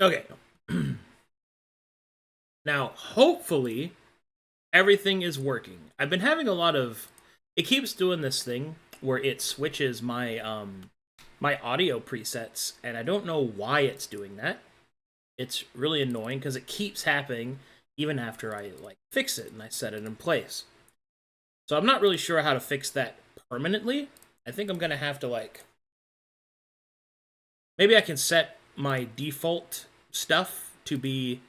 Okay. Now, hopefully, everything is working. I've been having a lot of. It keeps doing this thing where it switches my audio presets, and I don't know why it's doing that. It's really annoying because it keeps happening even after I fix it and I set it in place. So I'm not really sure how to fix that permanently. I think I'm gonna have to maybe I can set my default stuff to be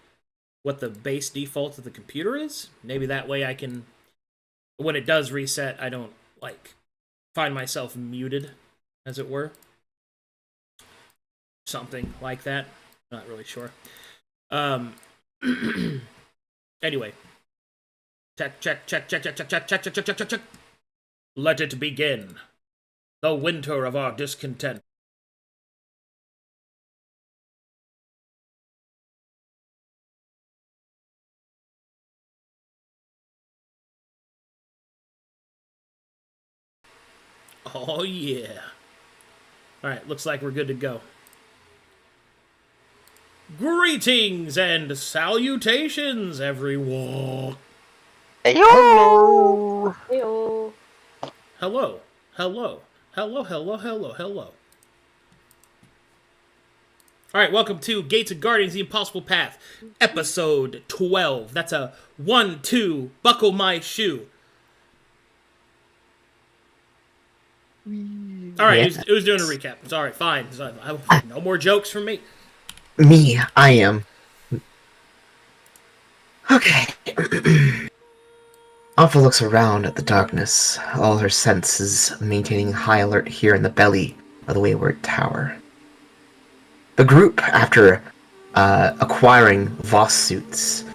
what the base default of the computer is. Maybe that way I can, when it does reset, I don't find myself muted, as it were. Something like that. Not really sure. Um. Anyway, check. Let it begin. The winter of our discontent. Oh yeah. Alright, looks like we're good to go. Greetings and salutations, everyone. Hello. Heyo. Hello. Hello. Alright, welcome to Gates of Guardians, The Impossible Path, episode 12. That's a 1-2, buckle my shoe. Alright, it was doing a recap. It's alright, fine. No more jokes from me. Me, I am. Okay. Alpha looks around at the darkness, all her senses maintaining high alert here in the belly of the wayward tower. The group, after acquiring Voss suits,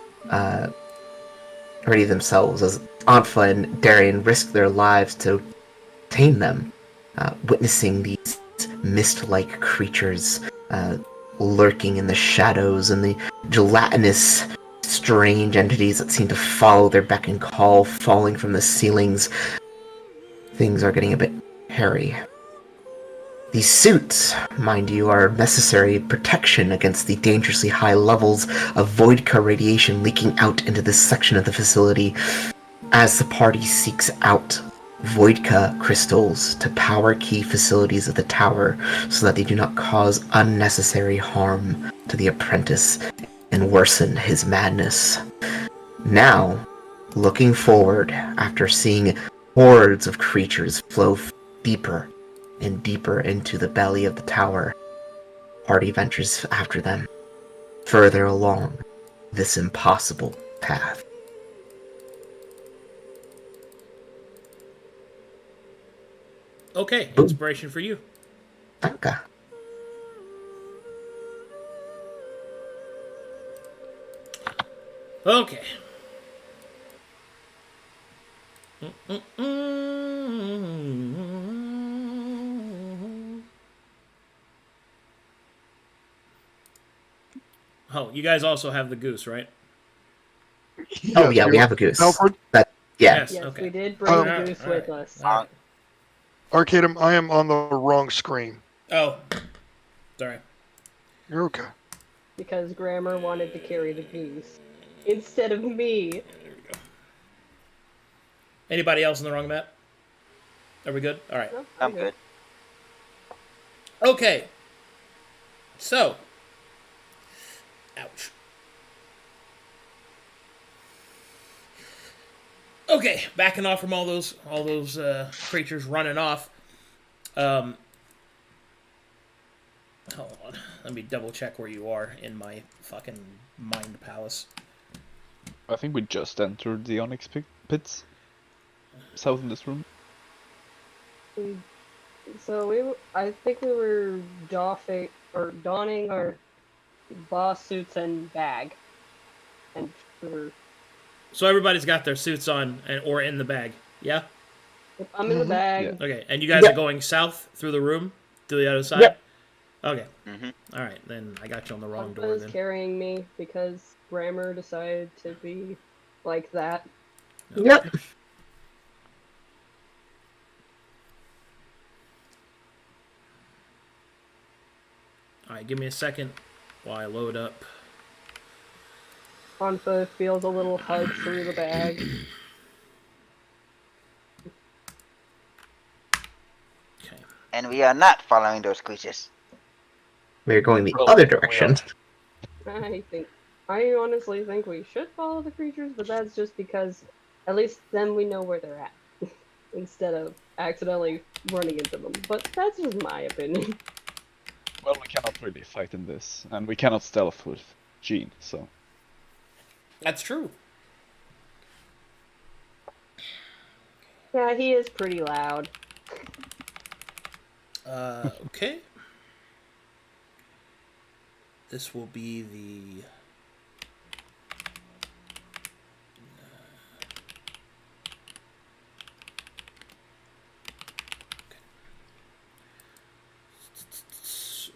ready themselves as Alpha and Darian risk their lives to tame them, witnessing these mist-like creatures lurking in the shadows and the gelatinous, strange entities that seem to follow their beck and call, falling from the ceilings. Things are getting a bit hairy. These suits, mind you, are necessary protection against the dangerously high levels of Voidka radiation leaking out into this section of the facility as the party seeks out Voidka crystals to power key facilities of the tower so that they do not cause unnecessary harm to the apprentice and worsen his madness. Now, looking forward after seeing hordes of creatures flow deeper and deeper into the belly of the tower, party ventures after them, further along this impossible path. Okay, inspiration for you. Okay. Okay. Oh, you guys also have the goose, right? Oh yeah, we have a goose. Alfred? Yeah. Yes, Yes, okay. we did bring Um, Goose with us. All right. Arcadum, I am on the wrong screen. Oh, sorry. You're okay. Because Grammar wanted to carry the goose instead of me. There we go. Anybody else on the wrong map? Are we good? All right. No, I'm good. Okay. So. Ouch. Okay, backing off from all those creatures running off. Hold on. Let me double check where you are in my fucking mind palace. I think we just entered the Onyx pits. South of this room. I think we were donning our boss suits and bag, and we were. So everybody's got their suits on or in the bag. Yeah? I'm in the bag. Yeah. Okay, and you guys are going south through the room? Through the other side? Yep. Okay. Mm-hmm. Alright, then I got you on the wrong Alpha door is then. carrying me because Grammar decided to be like that. Yep. Alright, give me a second. while I load up. Anfa feels a little hug through the bag. Okay. And we are not following those creatures. We're going the Well, other we direction. I honestly think we should follow the creatures, but that's just because at least then we know where they're at. Instead of accidentally running into them. But that's just my opinion. Well, we cannot really fight in this, and we cannot stealth with Jean, so... That's true. Yeah, he is pretty loud. Okay. This will be the...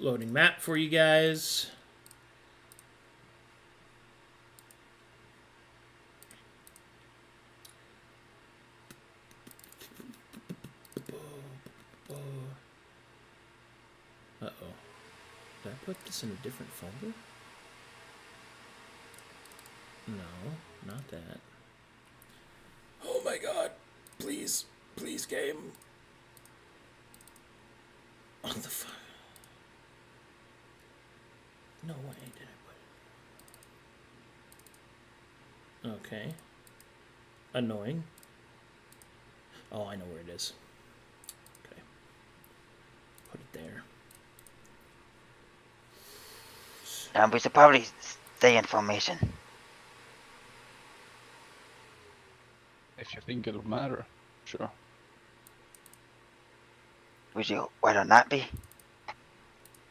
Loading map for you guys. Uh-oh. Did I put this in a different folder? No, not that. Oh my god. Please. Please, game. What the fuck? No way did I put it. Okay. Annoying. Oh, I know where it is. Okay. Put it there. We should probably stay in formation. If you think it'll matter, sure. Would you rather not be?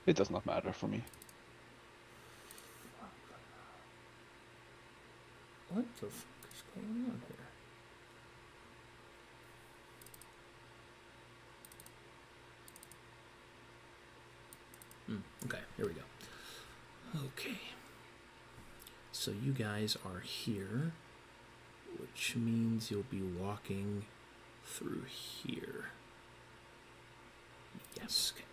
It does not matter for me. What the fuck is going on here? Okay, here we go. Okay. So you guys are here, which means you'll be walking through here. Yes. Okay.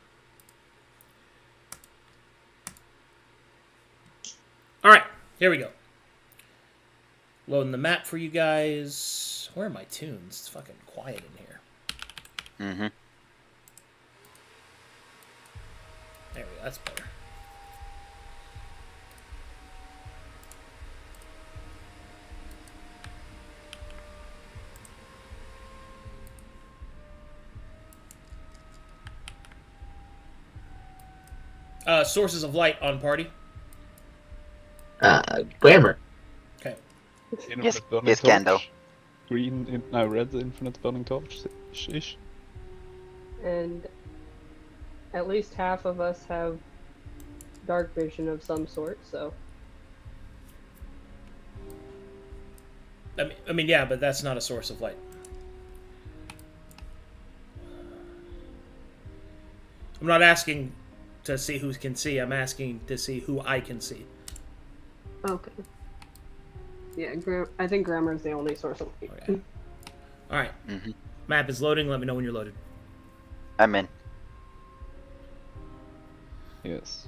All right, here we go. Loading the map for you guys. Where are my tunes? It's fucking quiet in here. Mm-hmm. There we go. That's better. Sources of light on party. Grammar. Okay. Yes, Burning yes, torch. Gando. Red infinite burning torch ish. And at least half of us have dark vision of some sort, so. I mean, yeah, but that's not a source of light. I'm not asking to see who can see. I'm asking to see who I can see. Okay. Yeah, I think grammar is the only source of light. Okay. All right. Mm-hmm. Map is loading. Let me know when you're loaded. I'm in. Yes.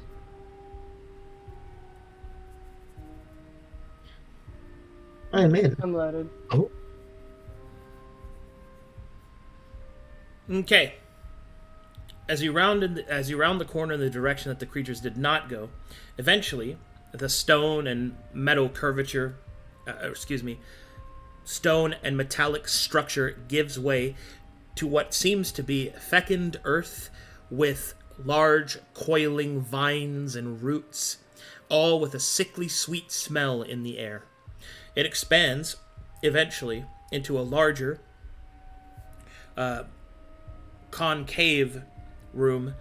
I'm in. I'm loaded. Oh, Okay. As you round the corner in the direction that the creatures did not go, eventually, the stone and metal curvature, stone and metallic structure gives way to what seems to be fecund earth with large coiling vines and roots, all with a sickly sweet smell in the air. It expands, eventually, into a larger, concave room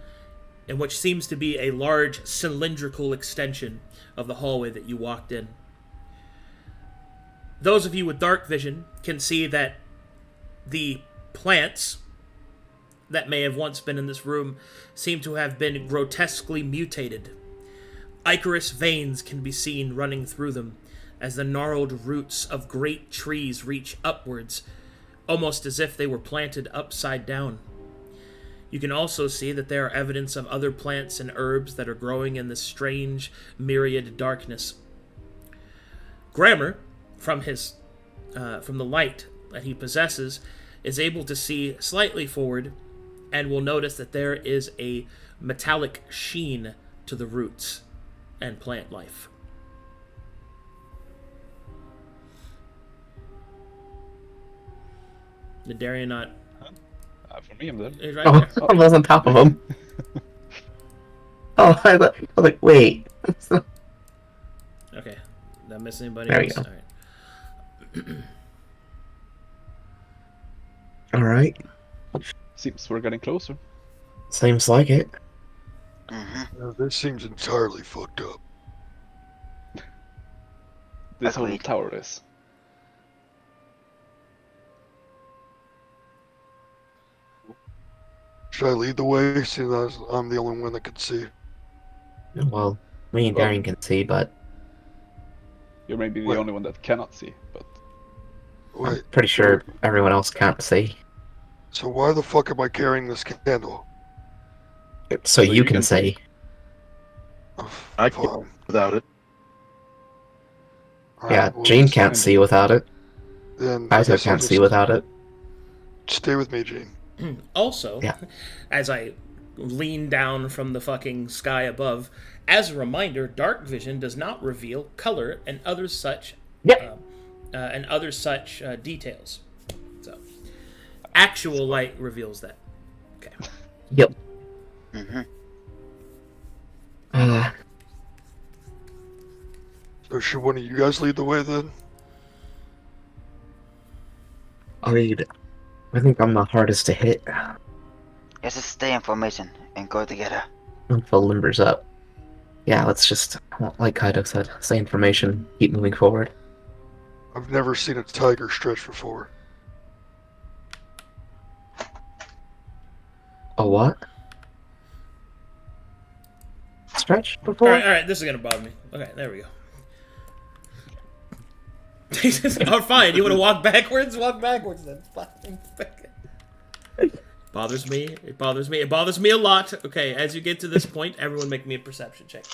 in which seems to be a large cylindrical extension of the hallway that you walked in. Those of you with dark vision can see that the plants that may have once been in this room seem to have been grotesquely mutated. Ichorous veins can be seen running through them as the gnarled roots of great trees reach upwards, almost as if they were planted upside down. You can also see that there are evidence of other plants and herbs that are growing in this strange myriad darkness. Grammar, from the light that he possesses, is able to see slightly forward and will notice that there is a metallic sheen to the roots and plant life. Did Darian not? For me, I'm there. He's right Oh, there. I was on top of him. Oh, I was like, wait. Okay. Did I miss anybody There we else? go. All right. All right. Seems we're getting closer. Seems like it. Mm-hmm. This seems entirely fucked up. This whole Agreed. tower is. Should I lead the way, seeing as I'm the only one that can see? Well, me and Well- Darian can see, but You're maybe the Wait. only one that cannot see, but I'm Wait, pretty sure everyone else can't see. so why the fuck am I carrying this candle? So you can see. Oh, I fine. can't without it. Alright, Yeah, well, Gene just- can't see without it. Then I Kaito guess I'll can't just see without it. Stay with me, Gene. Also, Yeah. as I lean down from the fucking sky above, as a reminder, dark vision does not reveal color and other such Yep. details. So, actual light reveals that. Okay. Yep. Mm-hmm. So should one of you guys lead the way then? I think I'm the hardest to hit. Let's just stay in formation and go together. Full limbers up. Yeah, let's just, like Kaido said, stay in formation, keep moving forward. I've never seen a tiger stretch before. A what? Stretch All before? right. This is gonna bother me. Okay, there we go. Oh, fine. You want to walk backwards? Walk backwards then. Bothers me. It bothers me. It bothers me a lot. Okay, as you get to this point, everyone make me a perception check.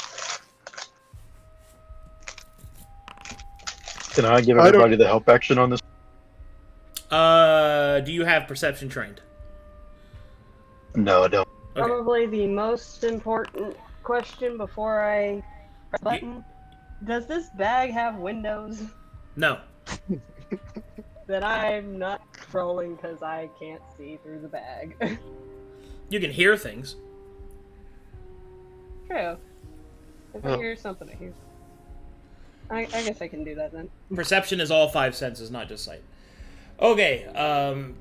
Can I give I don't- everybody the help action on this? Do you have perception trained? No, I don't. Okay. Probably the most important question before I press button. Does this bag have windows? No. Then I'm not trolling because I can't see through the bag. You can hear things. True. If I Oh. hear something, I hear. I guess I can do that then. Perception is all five senses, not just sight. Okay,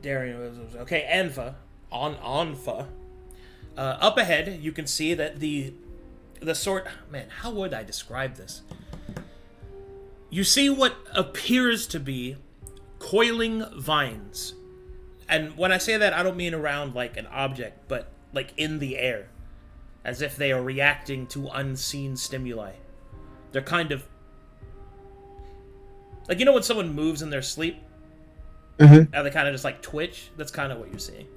Darian was okay. Anfa, Anfa. Up ahead, you can see that the sort. Man, how would I describe this? You see what appears to be coiling vines, and when I say that, I don't mean around like an object, but like in the air, as if they are reacting to unseen stimuli. They're kind of like, you know when someone moves in their sleep? Mm-hmm. How they kind of just like twitch? That's kind of what you're seeing.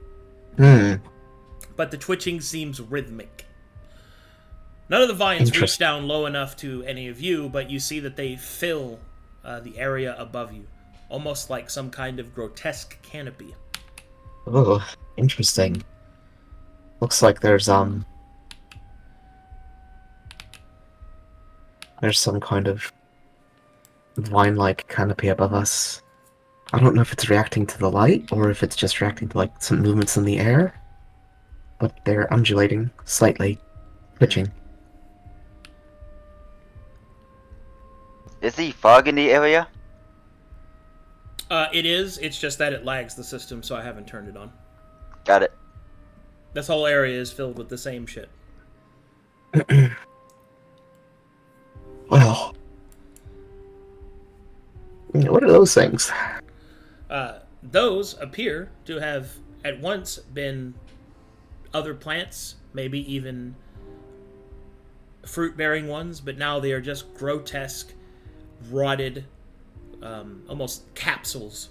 Hmm. But the twitching seems rhythmic. None of the vines reach Interesting. down low enough to any of you, but you see that they fill the area above you. Almost like some kind of grotesque canopy. Oh, interesting. Looks like there's some kind of vine-like canopy above us. I don't know if it's reacting to the light, or if it's just reacting to, like, some movements in the air. But they're undulating, slightly, twitching. Is the fog in the area? It is, it's just that it lags the system, so I haven't turned it on. Got it. This whole area is filled with the same shit. Well, what are those things? Those appear to have at once been other plants, maybe even fruit-bearing ones, but now they are just grotesque, rotted, almost capsules.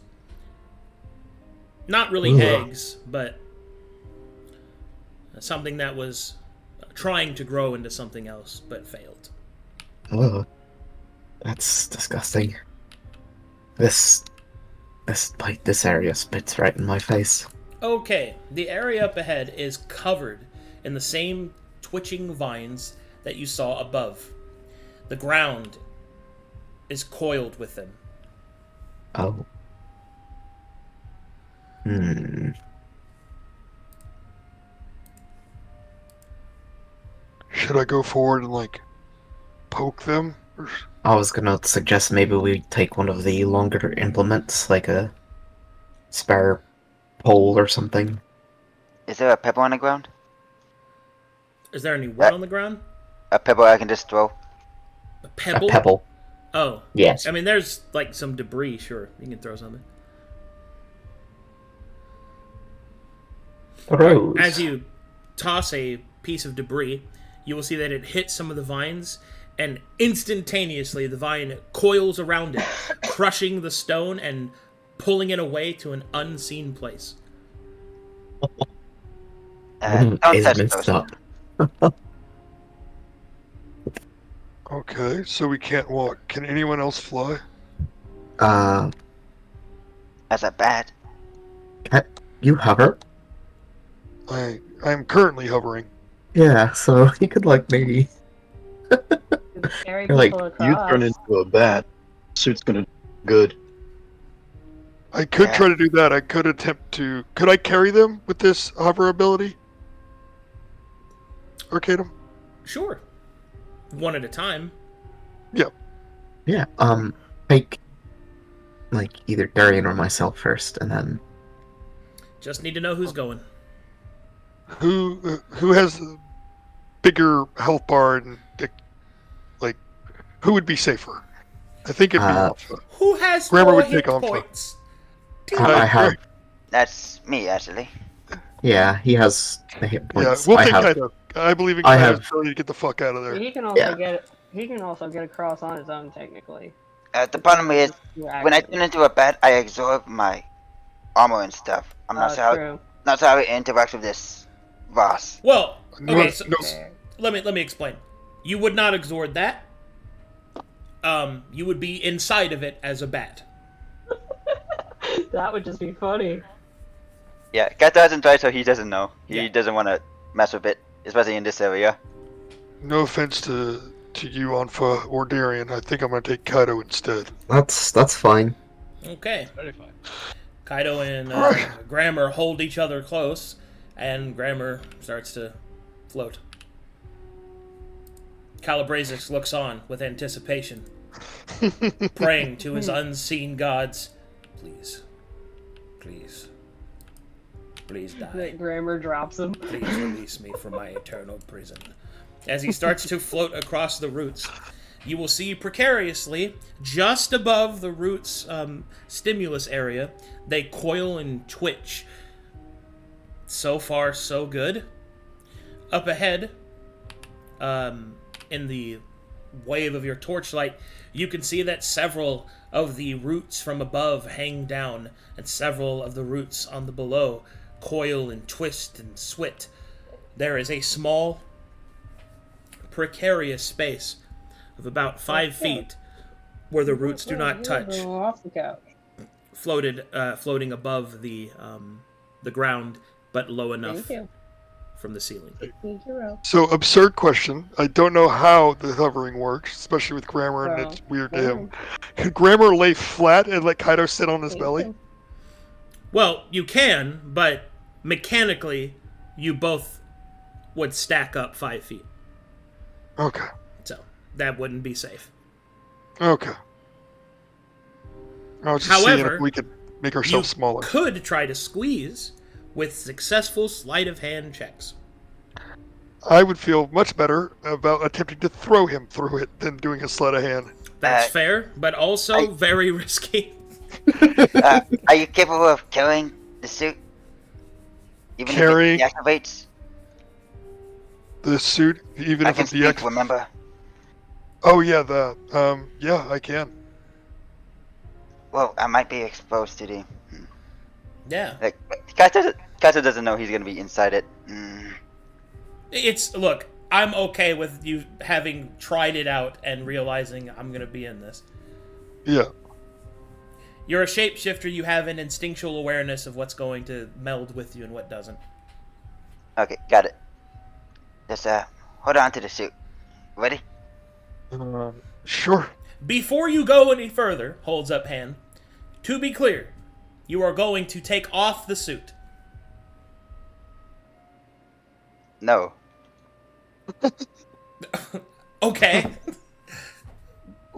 Not really Ugh. eggs, but Something that was trying to grow into something else, but failed. Oh, that's disgusting. This this area spits right in my face. Okay, the area up ahead is covered in the same twitching vines that you saw above. The ground is coiled with them. Oh. Hmm. Should I go forward and like poke them? Or... I was gonna suggest maybe we take one of the longer implements, like a spare pole or something. Is there a pebble on the ground? Is there any wood on the ground? A pebble I can just throw? A pebble? A pebble. Oh. Yes. I mean, there's like some debris, sure. You can throw something. Rose. As you toss a piece of debris, you will see that it hits some of the vines, and instantaneously the vine coils around it, crushing the stone and pulling it away to an unseen place. Don't Is touch messed those. up. Okay, so we can't walk. Can anyone else fly? That's a bat. You hover? I'm currently hovering. Yeah, so you could like maybe. Carry You're like, people You across. turn into a bat. Suit's gonna do good. I could Yeah. try to do that. I could attempt to. Could I carry them with this hover ability? Arcadum? Sure. One at a time. Yeah. Take like either Darian or myself first, and then. Just need to know who's going. Who has a bigger health bar and like who would be safer? I think it'd be Alpha. Who has Grammar more would hit take Alpha. points? I have. That's me, actually. Yeah, he has the hit Yeah, points. we'll I take have. Kaido. I believe in I Kaido's have- ability to get the fuck out of there. He can also Yeah. get. He can also get across on his own, technically. The problem is, Through when I action. turn into a bat, I absorb my armor and stuff. I'm not sure how, True. not sure how it interacts with this boss. Well, No, okay, so no, Fair. let me explain. You would not absorb that. You would be inside of it as a bat. That would just be funny. Yeah, Gato hasn't tried, so he doesn't know. He Yeah. doesn't want to mess with it, especially in this area. no offense to you, Anfa or Darian. I think I'm gonna take Kaido instead. That's fine. Okay. Very fine. Kaido and Right. Grammar hold each other close, and Grammar starts to float. Calabrazix looks on with anticipation, praying to his unseen gods, please, please, please die. That grammar drops him. Please release me from my eternal prison. As he starts to float across the roots, you will see precariously, just above the roots stimulus area, they coil and twitch. So far, so good. Up ahead, in the wave of your torchlight, you can see that several of the roots from above hang down, and several of the roots on the below coil and twist and swit. There is a small, precarious space of about 5 feet where the roots do not touch, Off the couch. floating above the ground, but low enough Thank you. from the ceiling. Thank you, Ro. So absurd question. I don't know how the hovering works, especially with Grammar, and Well, it's weird to him. Could Grammar lay flat and let Kaido sit on his belly? Well, you can, but mechanically, you both would stack up 5 feet. Okay. So that wouldn't be safe. Okay. I was just seeing However, if we could make You ourselves smaller. could try to squeeze with successful sleight of hand checks. I would feel much better about attempting to throw him through it than doing a sleight of hand. That's Uh, fair, but also very risky. Are you capable of carrying the suit? Even Carrying- if it deactivates? The suit, even I if can it's speak, remember? Oh yeah, yeah, I can. Well, I might be exposed to the... Yeah. Like, Kato doesn't know he's gonna be inside it. Look, I'm okay with you having tried it out and realizing I'm gonna be in this. Yeah. You're a shapeshifter, you have an instinctual awareness of what's going to meld with you and what doesn't. Okay, got it. Just hold on to the suit. Ready? Sure. Before you go any further, holds up hand, to be clear, you are going to take off the suit. No. Okay.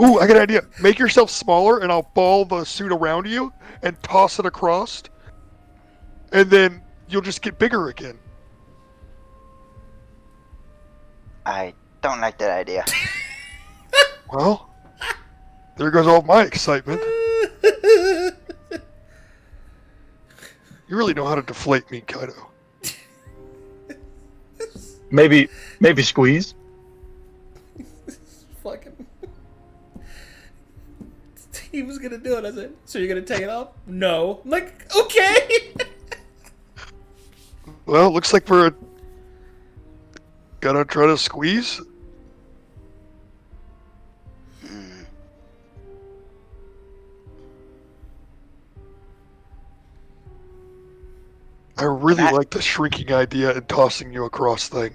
Ooh, I got an idea. Make yourself smaller, and I'll ball the suit around you and toss it across, and then you'll just get bigger again. I don't like that idea. Well, there goes all my excitement. You really know how to deflate me, Kaido. Maybe squeeze. Fucking. He was gonna do it. I said, so you're gonna take it off? No. I'm like, okay. Well, looks like we're gonna try to squeeze. Hmm. I really That- like the shrinking idea and tossing you across thing.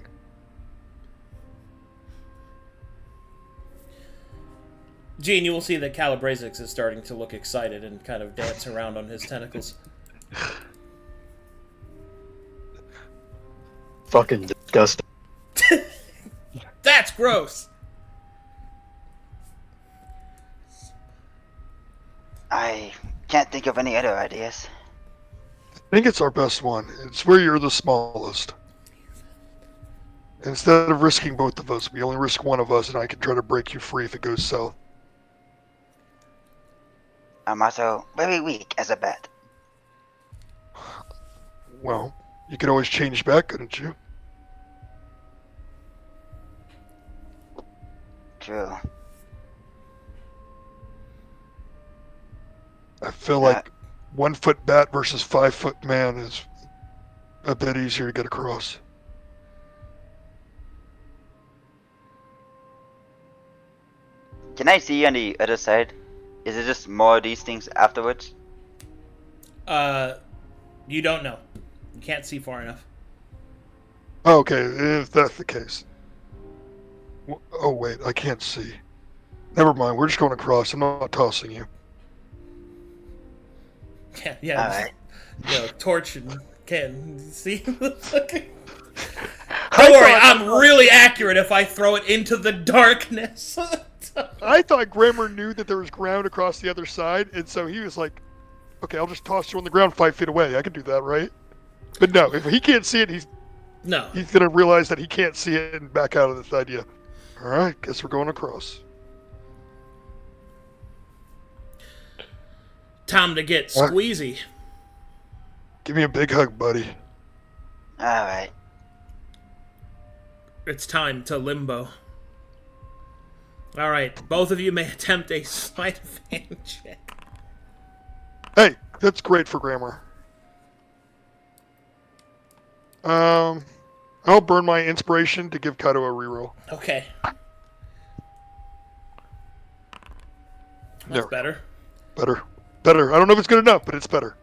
Gene, you will see that Calabrazix is starting to look excited and kind of dance around on his tentacles. Fucking disgusting. That's gross. I can't think of any other ideas. I think it's our best one. It's where you're the smallest. Instead of risking both of us, we only risk one of us, and I can try to break you free if it goes south. I'm also very weak as a bat. Well, you could always change back, couldn't you? True. I feel like 1 foot bat versus 5 foot man is a bit easier to get across. Can I see on the other side? Is it just more of these things afterwards? You don't know. You can't see far enough. Okay, if that's the case. Oh wait, I can't see. Never mind, we're just going across. I'm not tossing you. Yeah. Alright. Torch and Ken. See? Fucking... Don't worry, I'm really accurate if I throw it into the darkness. I thought Grammer knew that there was ground across the other side, and so he was like, okay, I'll just toss you on the ground 5 feet away. I can do that, right? But no, if he can't see it, he's going to realize that he can't see it and back out of this idea. All right, guess we're going across. Time to get squeezy. Give me a big hug, buddy. Alright. It's time to limbo. Alright, both of you may attempt a sleight of hand check. Hey, that's great for Grammar. I'll burn my inspiration to give Kaido a reroll. Okay. That's There. better. Better. I don't know if it's good enough, but it's better.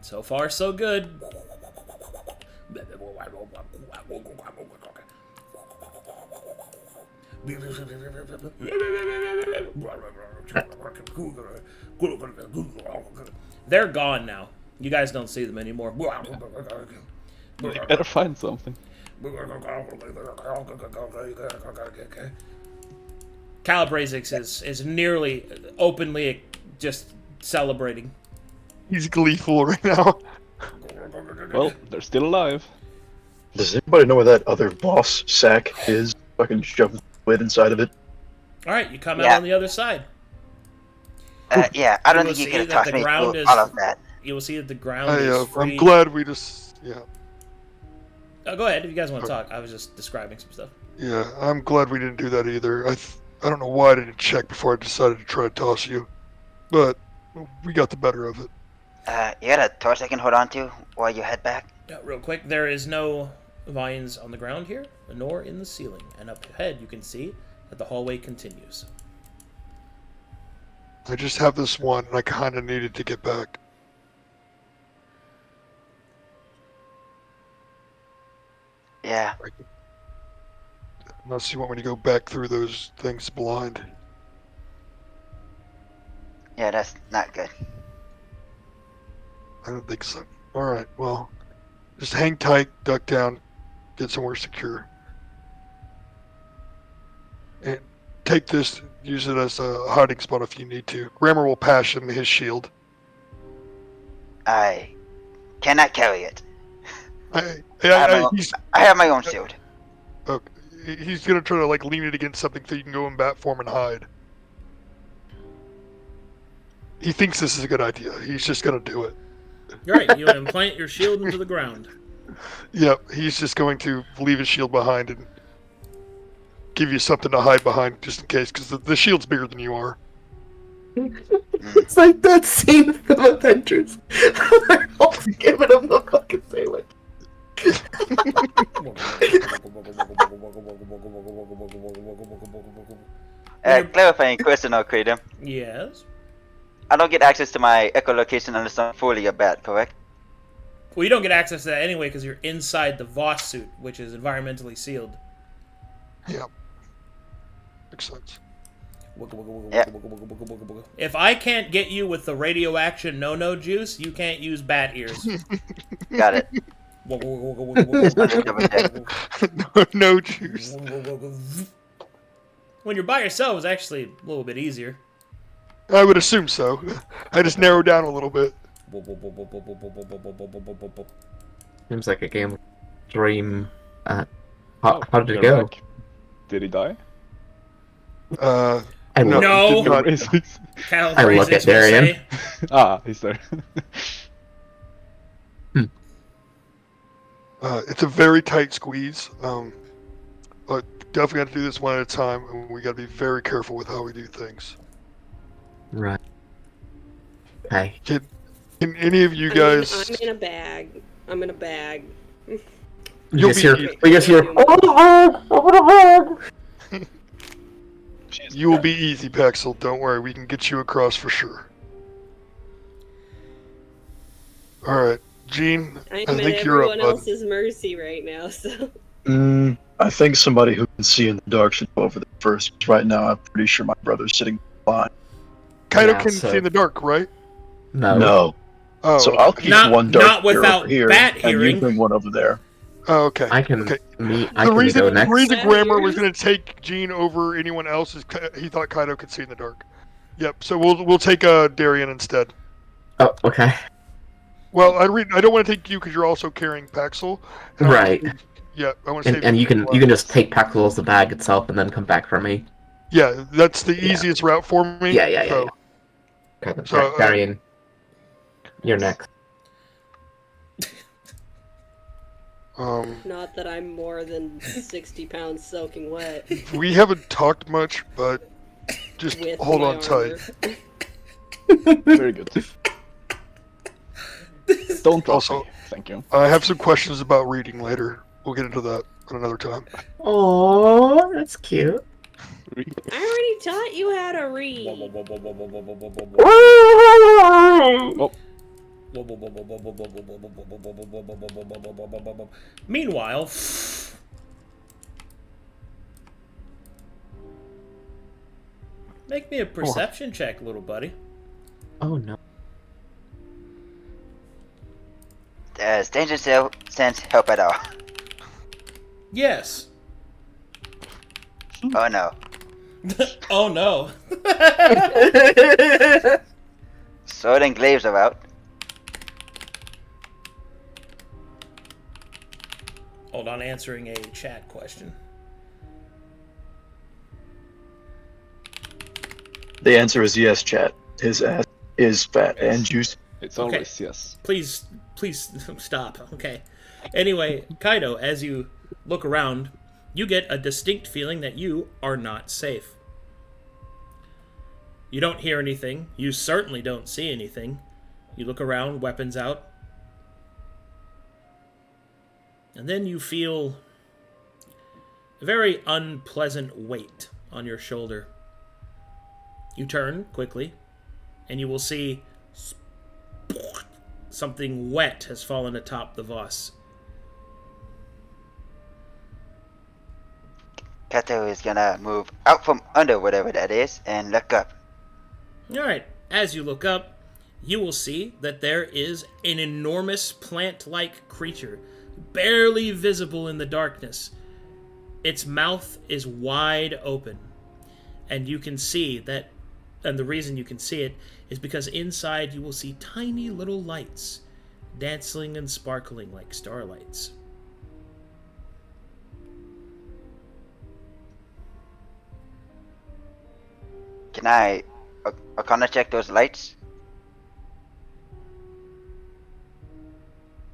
So far, so good. They're gone now. You guys don't see them anymore. You better find something. Calabrazix is nearly openly just celebrating. He's gleeful right now. Well, they're still alive. Does anybody know where that other boss sack is? Fucking shove the lid inside of it. Alright, you come Yeah. out on the other side. Yeah, I don't You will think you see could have that tossed the me ground through is- all of that. You will see that the ground is free. I'm glad we just... Yeah. Oh, go ahead if you guys want to talk. I was just describing some stuff. Yeah, I'm glad we didn't do that either. I don't know why I didn't check before I decided to try to toss you. But we got the better of it. You got a torch I can hold on to while you head back? Yeah, real quick, there is no vines on the ground here, nor in the ceiling. And up ahead, you can see that the hallway continues. I just have this one, and I kind of needed to get back. Yeah. Unless you want me to go back through those things blind. Yeah, that's not good. I don't think so. Alright, well, just hang tight, duck down, get somewhere secure. And take this, use it as a hiding spot if you need to. Grammar will passion his shield. I cannot carry it. I have my own shield. Okay. He's gonna try to like lean it against something so you can go in bat form and hide. He thinks this is a good idea. He's just gonna do it. You're right. You implant your shield into the ground. Yep, he's just going to leave his shield behind and give you something to hide behind just in case, because the shield's bigger than you are. It's like that scene from Avengers. They're all giving him the fucking sandwich. Clarifying question, Arcadum. Yes. I don't get access to my echolocation unless I'm fully a bat, correct? Well, you don't get access to that anyway because you're inside the Voss suit, which is environmentally sealed. Yep. Makes sense. Yeah. If I can't get you with the radioaction no-no juice, you can't use bat ears. Got it. No juice. When you're by yourself, it's actually a little bit easier. I would assume so. I just narrowed down a little bit. Seems like a game dream. How did it you're go? back. Did he die? I No. No! Not- Cal I look Phrases at will Darian. say. He's there. It's a very tight squeeze. But definitely got to do this one at a time, and we got to be very careful with how we do things. Right. Okay. Can any of you guys? I'm in a bag. I'm in a bag. We You'll just be- hear. We just hear. You will be easy, Paxel. Don't worry. We can get you across for sure. All right, Gene. I'm I at think you're up, everyone bud. else's mercy right now, so. I think somebody who can see in the dark should go over there first. 'Cause right now, I'm pretty sure my brother's sitting behind. Kaido Yeah, can so- see in the dark, right? No. Oh. So I'll keep Not- one dark not ear without over here, bat and hearing. you bring one over there. Oh, okay. I can. Okay. I The can reason, go the next. reason Bat Grammar was ears? going to take Gene over anyone else is he thought Kaido could see in the dark. Yep. So we'll take Darian instead. Oh, okay. Well, I don't want to take you because you're also carrying Paxel. And I wanna Right. save- Yeah, I want to save. And you can just take Paxel as the bag itself and then come back for me. Yeah, that's the Yeah. easiest route for me. Yeah. So, Okay, So, Darian, you're next. Not that I'm more than 60 pounds soaking wet. we haven't talked much, but just With hold my on tight. armor. Very good. Don't drop Also- me. Thank you. I have some questions about reading later. We'll get into that at another time. Oh, that's cute. I already taught you how to read. Meanwhile, make me a perception check, little buddy. Oh no. Does danger sense help at all? Yes. Oh no. Oh no. Sword and glaives are out. Hold on, answering a chat question. The answer is yes, chat. His ass is fat and juicy. It's Okay. always yes. Please stop. Okay. Anyway, Kaido, as you look around, you get a distinct feeling that you are not safe. You don't hear anything. You certainly don't see anything. You look around, weapons out. And then you feel a very unpleasant weight on your shoulder. You turn quickly, and you will see something wet has fallen atop the vase. Kato is gonna move out from under whatever that is and look up. Alright, as you look up, you will see that there is an enormous plant-like creature, barely visible in the darkness. Its mouth is wide open, and you can see that, and the reason you can see it is because inside you will see tiny little lights dancing and sparkling like starlights. Can I Arcana check those lights?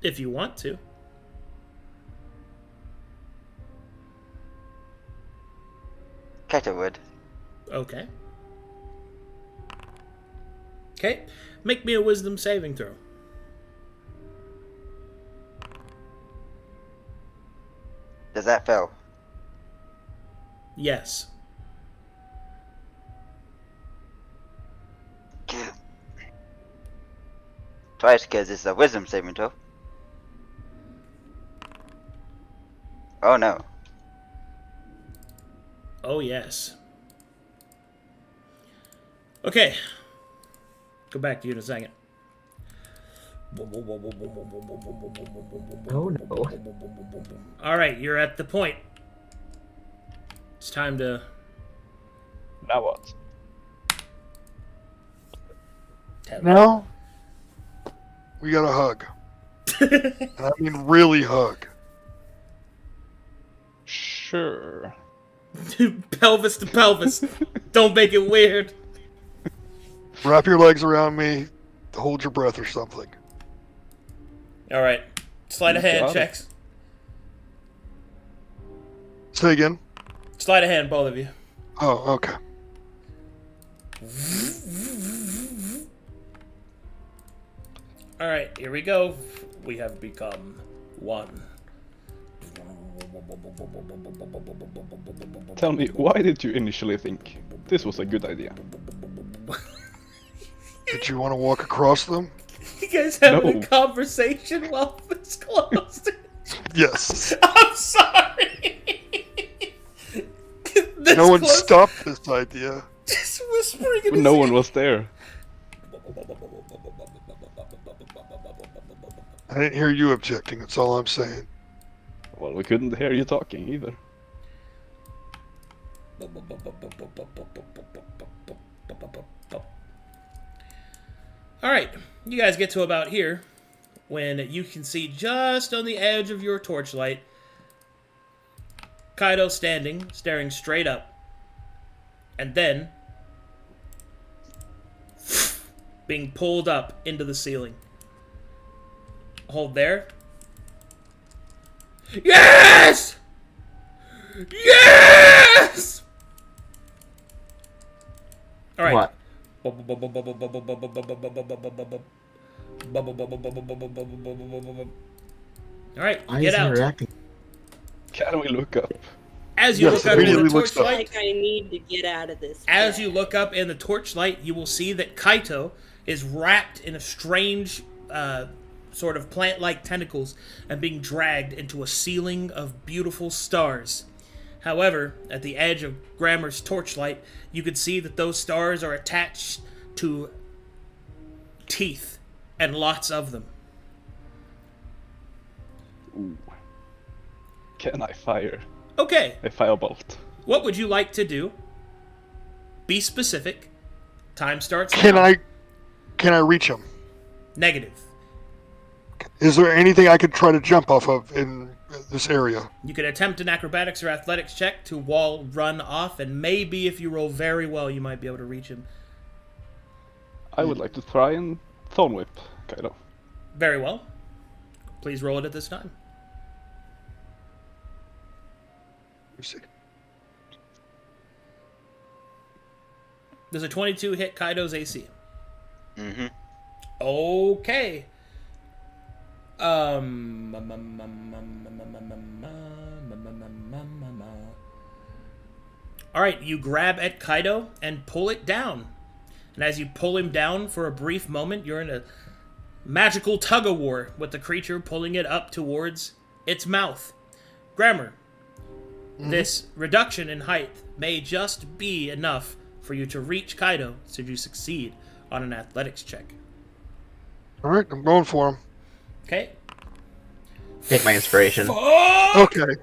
If you want to. Kato would. Okay. Okay, make me a wisdom saving throw. Does that fail? Yes. Twice, because it's a wisdom saving throw. Oh no. Oh, yes. Okay. Go back to you in a second. Oh no. Alright, you're at the point. It's time to... Now what? Now, we got a hug. And I mean really hug. Sure. Pelvis to pelvis. Don't make it weird. Wrap your legs around me, hold your breath or something. Alright. Sleight of You hand got it. checks. Say again. Sleight of hand, both of you. Oh, okay. Alright, here we go. We have become one. Tell me, why did you initially think this was a good idea? Did you want to walk across them? You guys having No. a conversation while it's closed? Yes. I'm sorry. This No one close- stopped this idea. Just whispering in his No one ear. was there. I didn't hear you objecting, that's all I'm saying. Well, we couldn't hear you talking either. Alright, you guys get to about here when you can see just on the edge of your torchlight Kaido standing, staring straight up. And then being pulled up into the ceiling. Hold there. Yes! Yes! Alright. What? Alright, Why get is he out. reacting? Can we look up? As you Yes, look up in the immediately looks up. torchlight, Like I need to get out of this. as bed. you look up in the torchlight, you will see that Kaito is wrapped in a strange sort of plant-like tentacles and being dragged into a ceiling of beautiful stars. However, at the edge of Grammar's torchlight, you could see that those stars are attached to teeth, and lots of them. Ooh. Can I fire Okay, a firebolt? what would you like to do? Be specific. Time starts Can now. I reach him? Negative. Is there anything I could try to jump off of in this area? You could attempt an acrobatics or athletics check to wall run off, and maybe if you roll very well, you might be able to reach him. I would like to try and Thorn Whip, Kaido. Very well. Please roll it at this time. Let me see. Does a 22 hit Kaido's AC? Mm-hmm. Okay. Alright, you grab at Kaido and pull it down. And as you pull him down for a brief moment, you're in a magical tug-of-war with the creature pulling it up towards its mouth. Grammar, this reduction in height may just be enough for you to reach Kaido should you succeed on an athletics check. Alright, I'm going for him. Okay. Take my inspiration. Okay.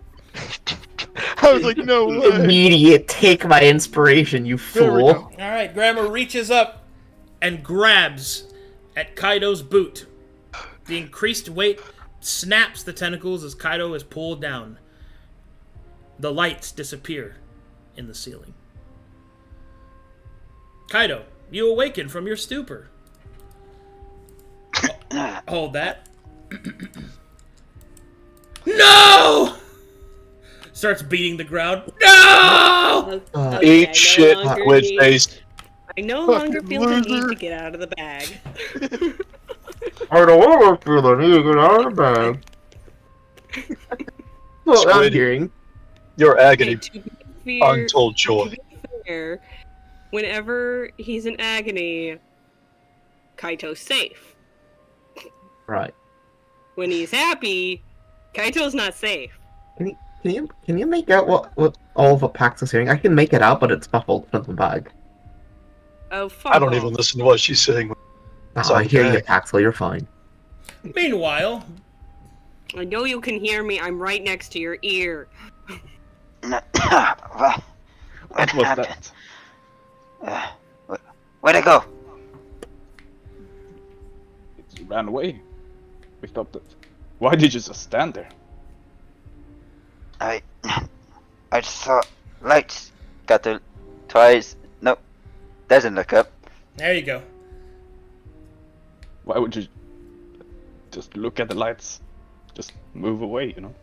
I was like, no way. Immediate take my inspiration, you There we fool. go. Alright, Grammar reaches up and grabs at Kaido's boot. The increased weight snaps the tentacles as Kaido is pulled down. The lights disappear in the ceiling. Kaido, you awaken from your stupor. Hold that. No! Starts beating the ground. No! Eat I shit, no longer witch need- face. I no longer Fucking feel the need loser. to get out of the bag. I don't want to feel the need to get out of the bag. Well, I'm Squid. hearing. Your agony, Okay, to be fair, untold joy. fair, whenever he's in agony, Kaito's safe. Right. When he's happy, Kaito's not safe. Can you make out what all of what Pax is hearing? I can make it out, but it's muffled from the bag. Oh, fuck I don't off. even listen to what she's saying. Oh, I hear you, okay. Paxel. You're fine. Meanwhile, I know you can hear me. I'm right next to your ear. What What was happened? that? Where'd it go? It ran away. We stopped it. Why did you just stand there? I just saw lights. Got the twice. Nope. Doesn't look up. there you go. Why would you just look at the lights? Just move away, you know?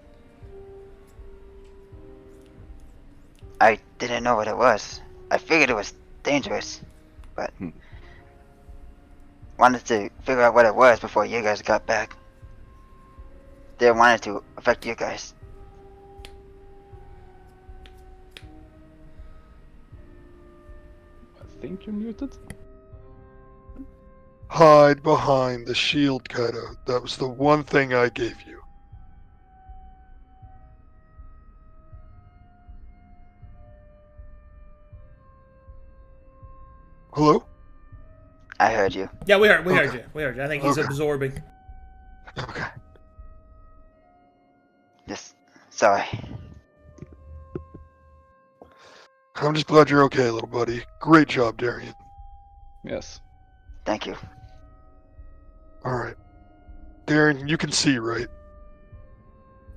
I didn't know what it was. I figured it was dangerous, but wanted to figure out what it was before you guys got back. Didn't want it to affect you guys. I think you're muted. Hide behind the shield, Kaido. That was the one thing I gave you. Hello? I heard you. Yeah, we heard you. Okay. We heard you. I think he's Okay. absorbing. Okay. Just sorry. I'm just glad you're okay, little buddy. Great job, Darian. Yes. Thank you. Alright. Darian, you can see, right?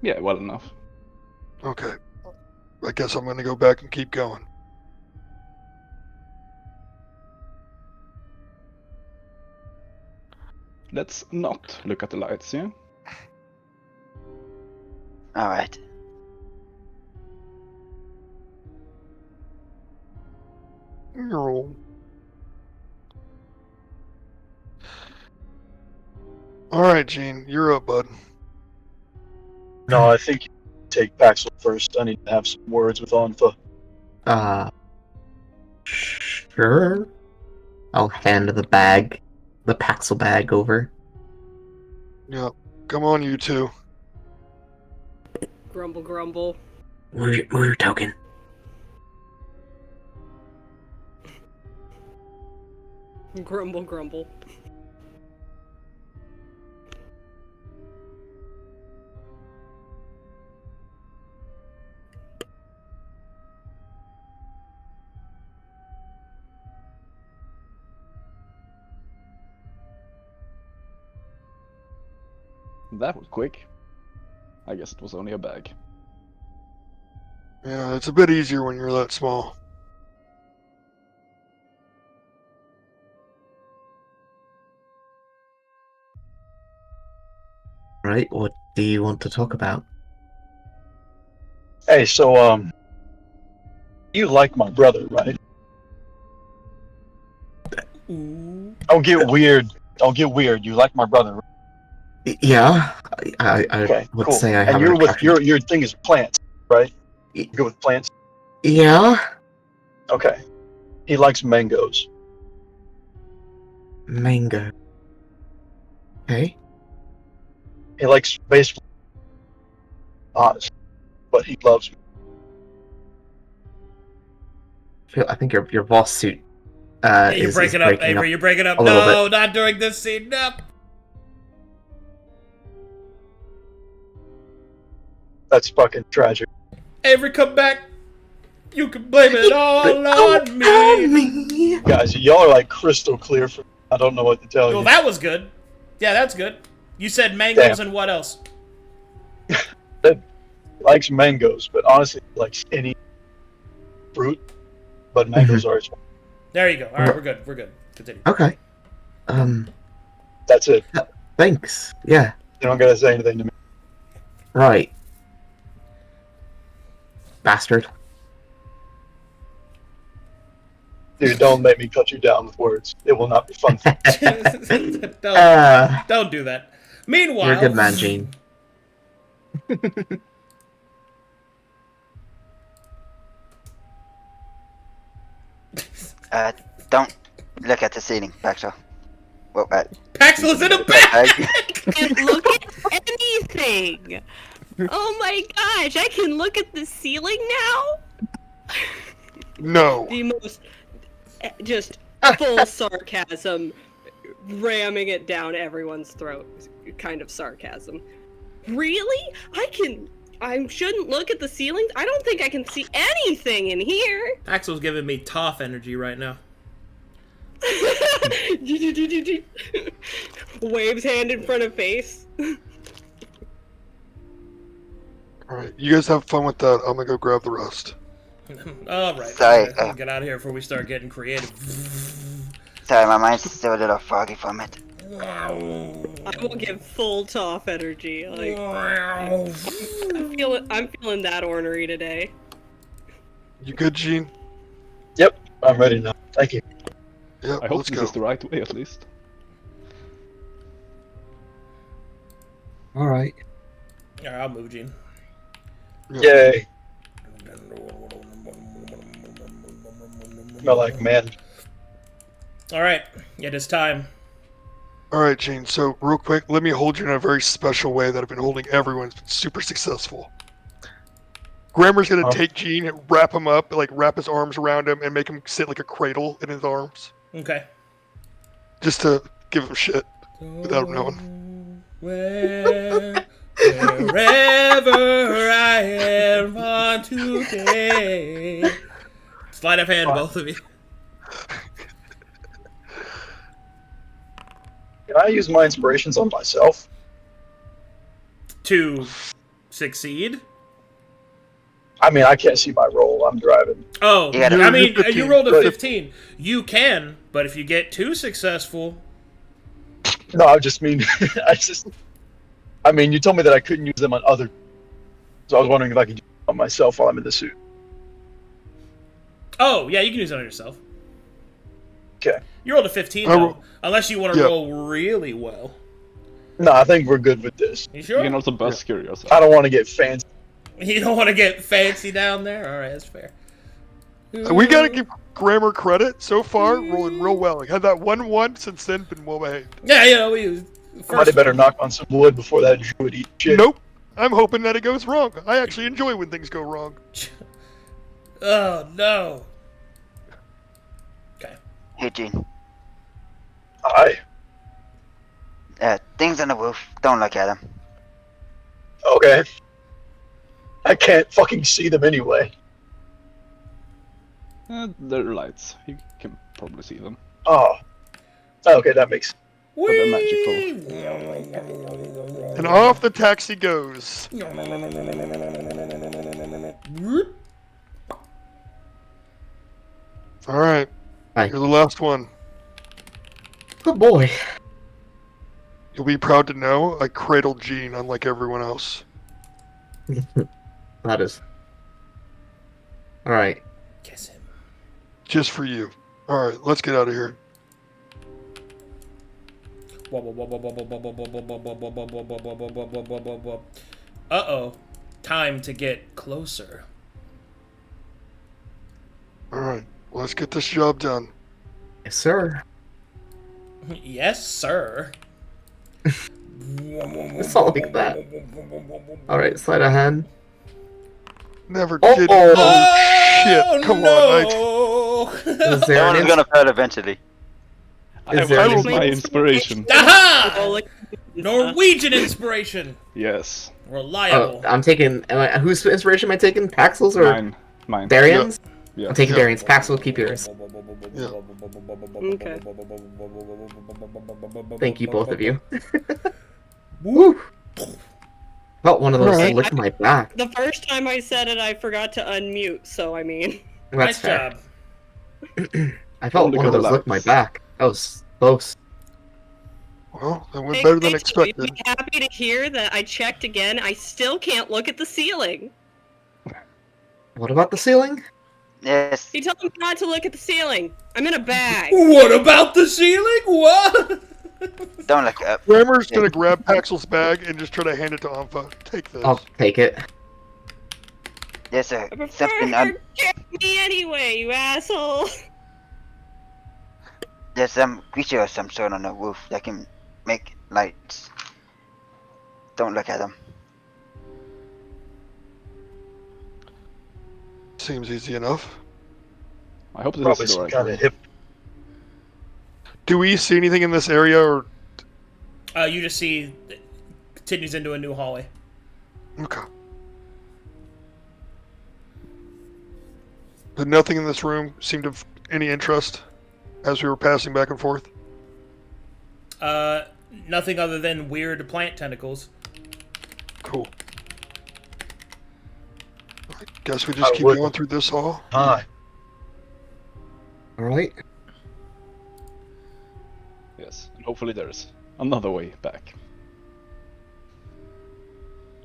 Yeah, well enough. Okay. I guess I'm gonna go back and keep going. Let's not look at the lights, yeah? Alright. No. Alright, Gene, you're up, bud. No, I think you take Paxel first. I need to have some words with Onfa. Sure. I'll hand the Paxel bag over. Yep. Come on, you two. Grumble, grumble. Move your token. Grumble, grumble. That was quick. I guess it was only a bag. Yeah, it's a bit easier when you're that small. Right, what do you want to talk about? Hey, so, you like my brother, right? Don't get weird. Don't get weird. You like my brother, right? Yeah, I Okay, would cool. say I And have you're an with attraction. your thing is plants, right? You go with plants. Yeah, Okay. He likes mangoes. mango. Okay. He likes baseball. Honest, but he loves me. I think your boss suit You're is breaking up, breaking Avery. You're breaking up. a little No, bit. not during this scene. No. That's fucking tragic. Avery, come back. You can blame it all on me. On me. Guys, y'all are like crystal clear for me. I don't know what to tell Well, you. that was good. Yeah, that's good. You said mangoes Damn. and what else? Likes mangoes, but honestly likes any fruit. But mangoes are his. There you go. All right, we're good. We're good. Continue. Okay. That's it. Thanks. Yeah. You don't gotta say anything to me. Right. Bastard. Dude, don't make me cut you down with words. It will not be fun. Don't do that. Meanwhile, You're a good man, Gene. Don't look at the ceiling, Baxter. Well, Paxel is in a bag. Can't look at anything. Oh my gosh, I can look at the ceiling now? No. The most just full sarcasm, ramming it down everyone's throat kind of sarcasm. Really? I shouldn't look at the ceilings? I don't think I can see anything in here. Axel's giving me Toph energy right now. Waves hand in front of face. Alright, you guys have fun with that. I'm gonna go grab the rest. All right. Sorry, Get out of here before we start getting creative. sorry, my mind's still a little foggy from it. I will give full Toph energy. Like, I'm feeling that ornery today. You good, Gene? Yep, I'm ready now. Thank you. Yep, I hope let's this go. is the right way at least. All right. All right, I'll move, Gene. Yay. Smell like man. All right, it is time. Alright, Gene, so real quick, let me hold you in a very special way that I've been holding everyone. It's been super successful. Grammar's gonna take Gene, wrap him up, like wrap his arms around him, and make him sit like a cradle in his arms. Okay. Just to give him shit without him knowing. Wherever I am on today. Sleight of hand, both of you. Can I use my inspirations on myself? To succeed? I mean, I can't see my roll. I'm driving. Oh, Yeah, I mean, you're 15, you rolled a but- 15. You can, but if you get too successful, No, I just mean, I mean, you told me that I couldn't use them on other. So I was wondering if I could use them on myself while I'm in the suit. oh yeah, you can use it on yourself. Okay. You rolled a 15 I though, ro- unless you want to Yeah. roll really well. No, I think we're good with this. You You sure? can also busker yourself. I don't want to get fancy. You don't want to get fancy down there? Alright, that's fair. We gotta give Grammar credit. So far, rolling real well. Like, had that 1-1 since then, been well behaved. Yeah, you know, we Somebody better knock on some wood before that druid eats shit. Nope. I'm hoping that it goes wrong. I actually enjoy when things go wrong. Oh, no. Okay. Hey, Gene. Aye. Things on the roof. Don't look at them. Okay. I can't fucking see them anyway. They're lights. You can probably see them. Oh. Okay, that makes. But they're magical. And off the taxi goes. Alright. Hi. You're the last one. Good boy. You'll be proud to know I cradled Gene unlike everyone else. That is. All right. Kiss him. Just for you. Alright, let's get out of here. Uh-oh. Time to get closer. Alright, let's get this job done. Yes, sir. Yes, sir. It's all like that. Alright, slide of hand. Never Oh, kidding. oh. Oh, shit. Come on, mate. Is there Someone an is gonna fail eventually. I Is there will use any- my inspiration. Aha! Oh, like- Norwegian inspiration. Yes. Reliable. Oh, I'm taking. Whose inspiration am I taking? Paxil's or Mine. Darian's? Yeah. I'm taking Yeah. Darian's. Paxil, keep yours. Okay. Thank you, both of you. Woo! Felt one of those Alright. lick my back. The first time I said it, I forgot to unmute, so I mean. That's Nice fair. job. I felt Only one of those couple lick my laps. back. That was close. Well, that went better than You'd expected. be happy to hear that I checked again. I still can't look at the ceiling. What about the ceiling? Yes. He told me not to look at the ceiling. I'm in a bag. What about the ceiling? What? Don't look up. Grammar's gonna grab Paxil's bag and just try to hand it to Anfa. Take this. I'll take it. Yes, sir. I prefer Something you get me anyway, you asshole. There's some creature or some sort on the roof that can make lights. Don't look at them. Seems easy enough. I hope this Probably is the some right kind one. of hip. Do we see anything in this area, or You just see it continues into a new hallway. okay? Did nothing in this room seem to have any interest as we were passing back and forth? Nothing other than weird plant tentacles. Cool. I guess we just I keep would- going through this hall. Hi. Alright. Yes, and hopefully there's another way back.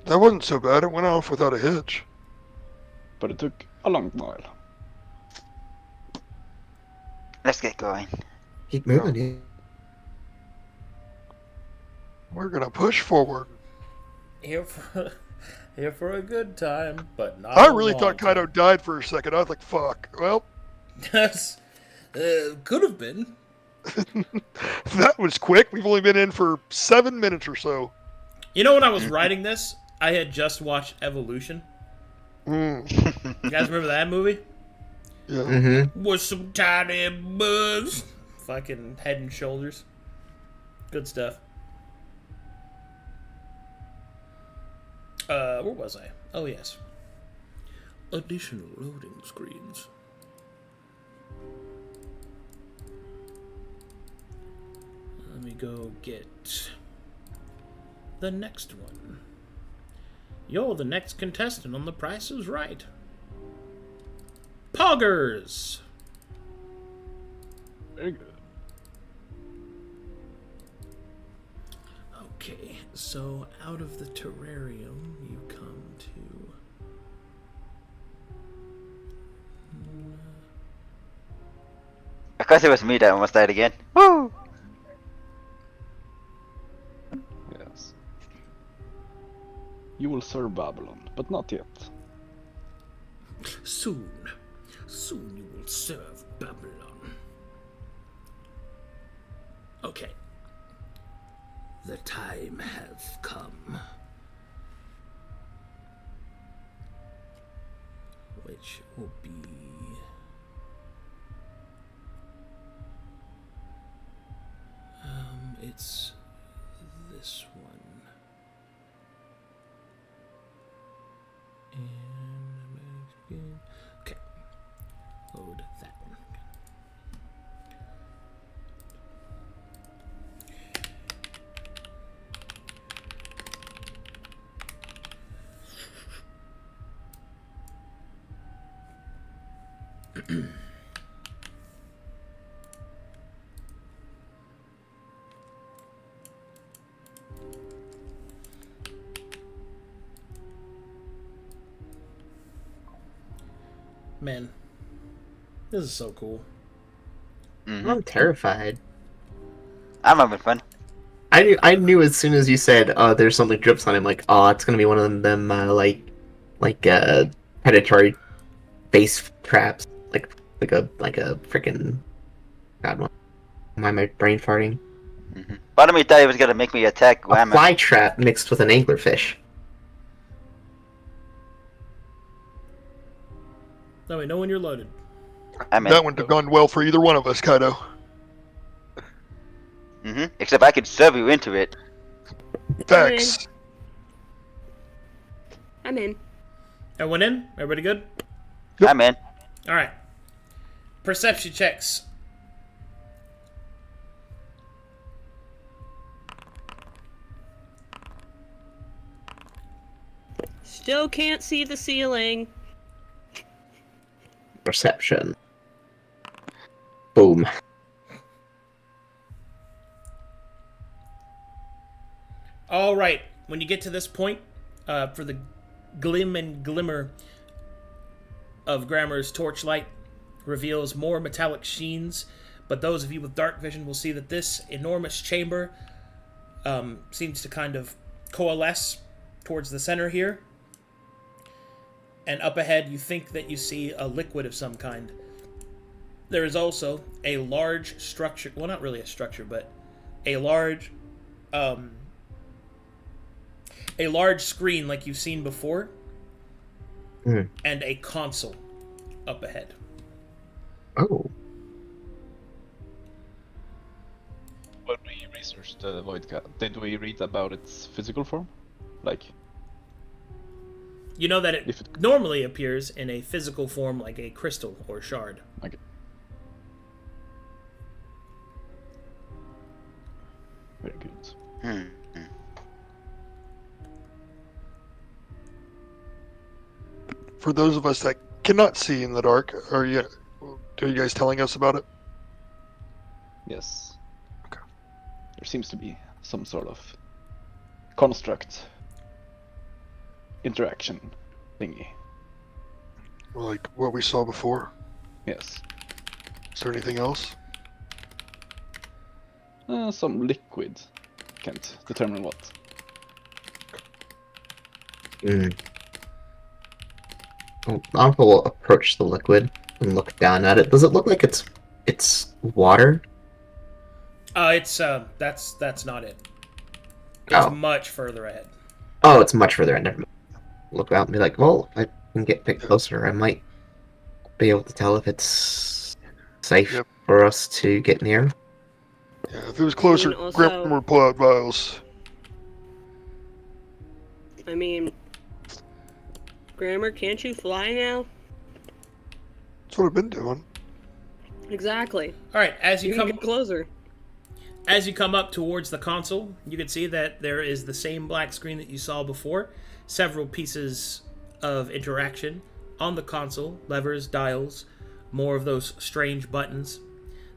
That wasn't so bad. It went off without a hitch. But it took a long while. Let's get going. Keep moving, yeah. We're gonna push forward. Here for a good time, but not. I a really long thought time. Kaido died for a second. I was like, fuck. Well, Yes, could have been. that was quick. We've only been in for 7 minutes or so. You know, when I was writing this, I had just watched Evolution. Mm, You guys remember that movie? yeah. Mm-hmm. With some tiny bugs. Fucking Head and Shoulders. Good stuff. Where was I? Oh, yes. Additional loading screens. Let me go get the next one. You're the next contestant on The Price is Right. Poggers! Very good. Okay, so out of the terrarium, you come to... Of course it was me that almost died again. Yes. You will serve Babylon, but not yet. Soon you will serve Babylon. Okay. The time has come. Which will be... it's this one. And... okay. Load that one. Man, this is so cool. Mhm. I'm terrified. I'm having fun. I knew as soon as you said, there's something drips on him, like, oh, it's gonna be one of them, predatory face traps, like a freaking God, why am I brain farting? Part of me thought he was gonna make me attack A Grammar. fly trap mixed with an anglerfish. Let me know when you're loaded. I'm in. That wouldn't have gone well for either one of us, Kaido. Except I could serve you into it. Facts. I'm in. Everyone in? Everybody good? Yep. I'm in. All right. Perception checks. Still can't see the ceiling. Perception. Boom. All right. When you get to this point, for the glim and glimmer of Grammar's torchlight reveals more metallic sheens, but those of you with dark vision will see that this enormous chamber seems to kind of coalesce towards the center here. And up ahead, you think that you see a liquid of some kind. There is also a large structure, well, not really a structure, but a large screen like you've seen before, and a console up ahead. Oh. When we researched the Void Cat, did we read about its physical form? Like, You know that it normally appears in a physical form like a crystal or shard. okay. Very good. For those of us that cannot see in the dark, are you guys telling us about it? Yes. Okay. There seems to be some sort of construct interaction thingy. Like what we saw before? Yes. Is there anything else? Some liquid. Can't determine what. Alpha will approach the liquid and look down at it. Does it look like it's water? That's not it. It's Oh. much further ahead. Oh, it's much further. I never mind. Look out and be like, well, if I can get a bit closer, I might be able to tell if it's safe Yep. for us to get near. Yeah, if it was closer, And also- Grandma would pull out vials. I mean, Grammar, can't you fly now? That's what I've been doing. Exactly. All right, as You you can come get closer. As you come up towards the console, you can see that there is the same black screen that you saw before. Several pieces of interaction on the console, levers, dials, more of those strange buttons.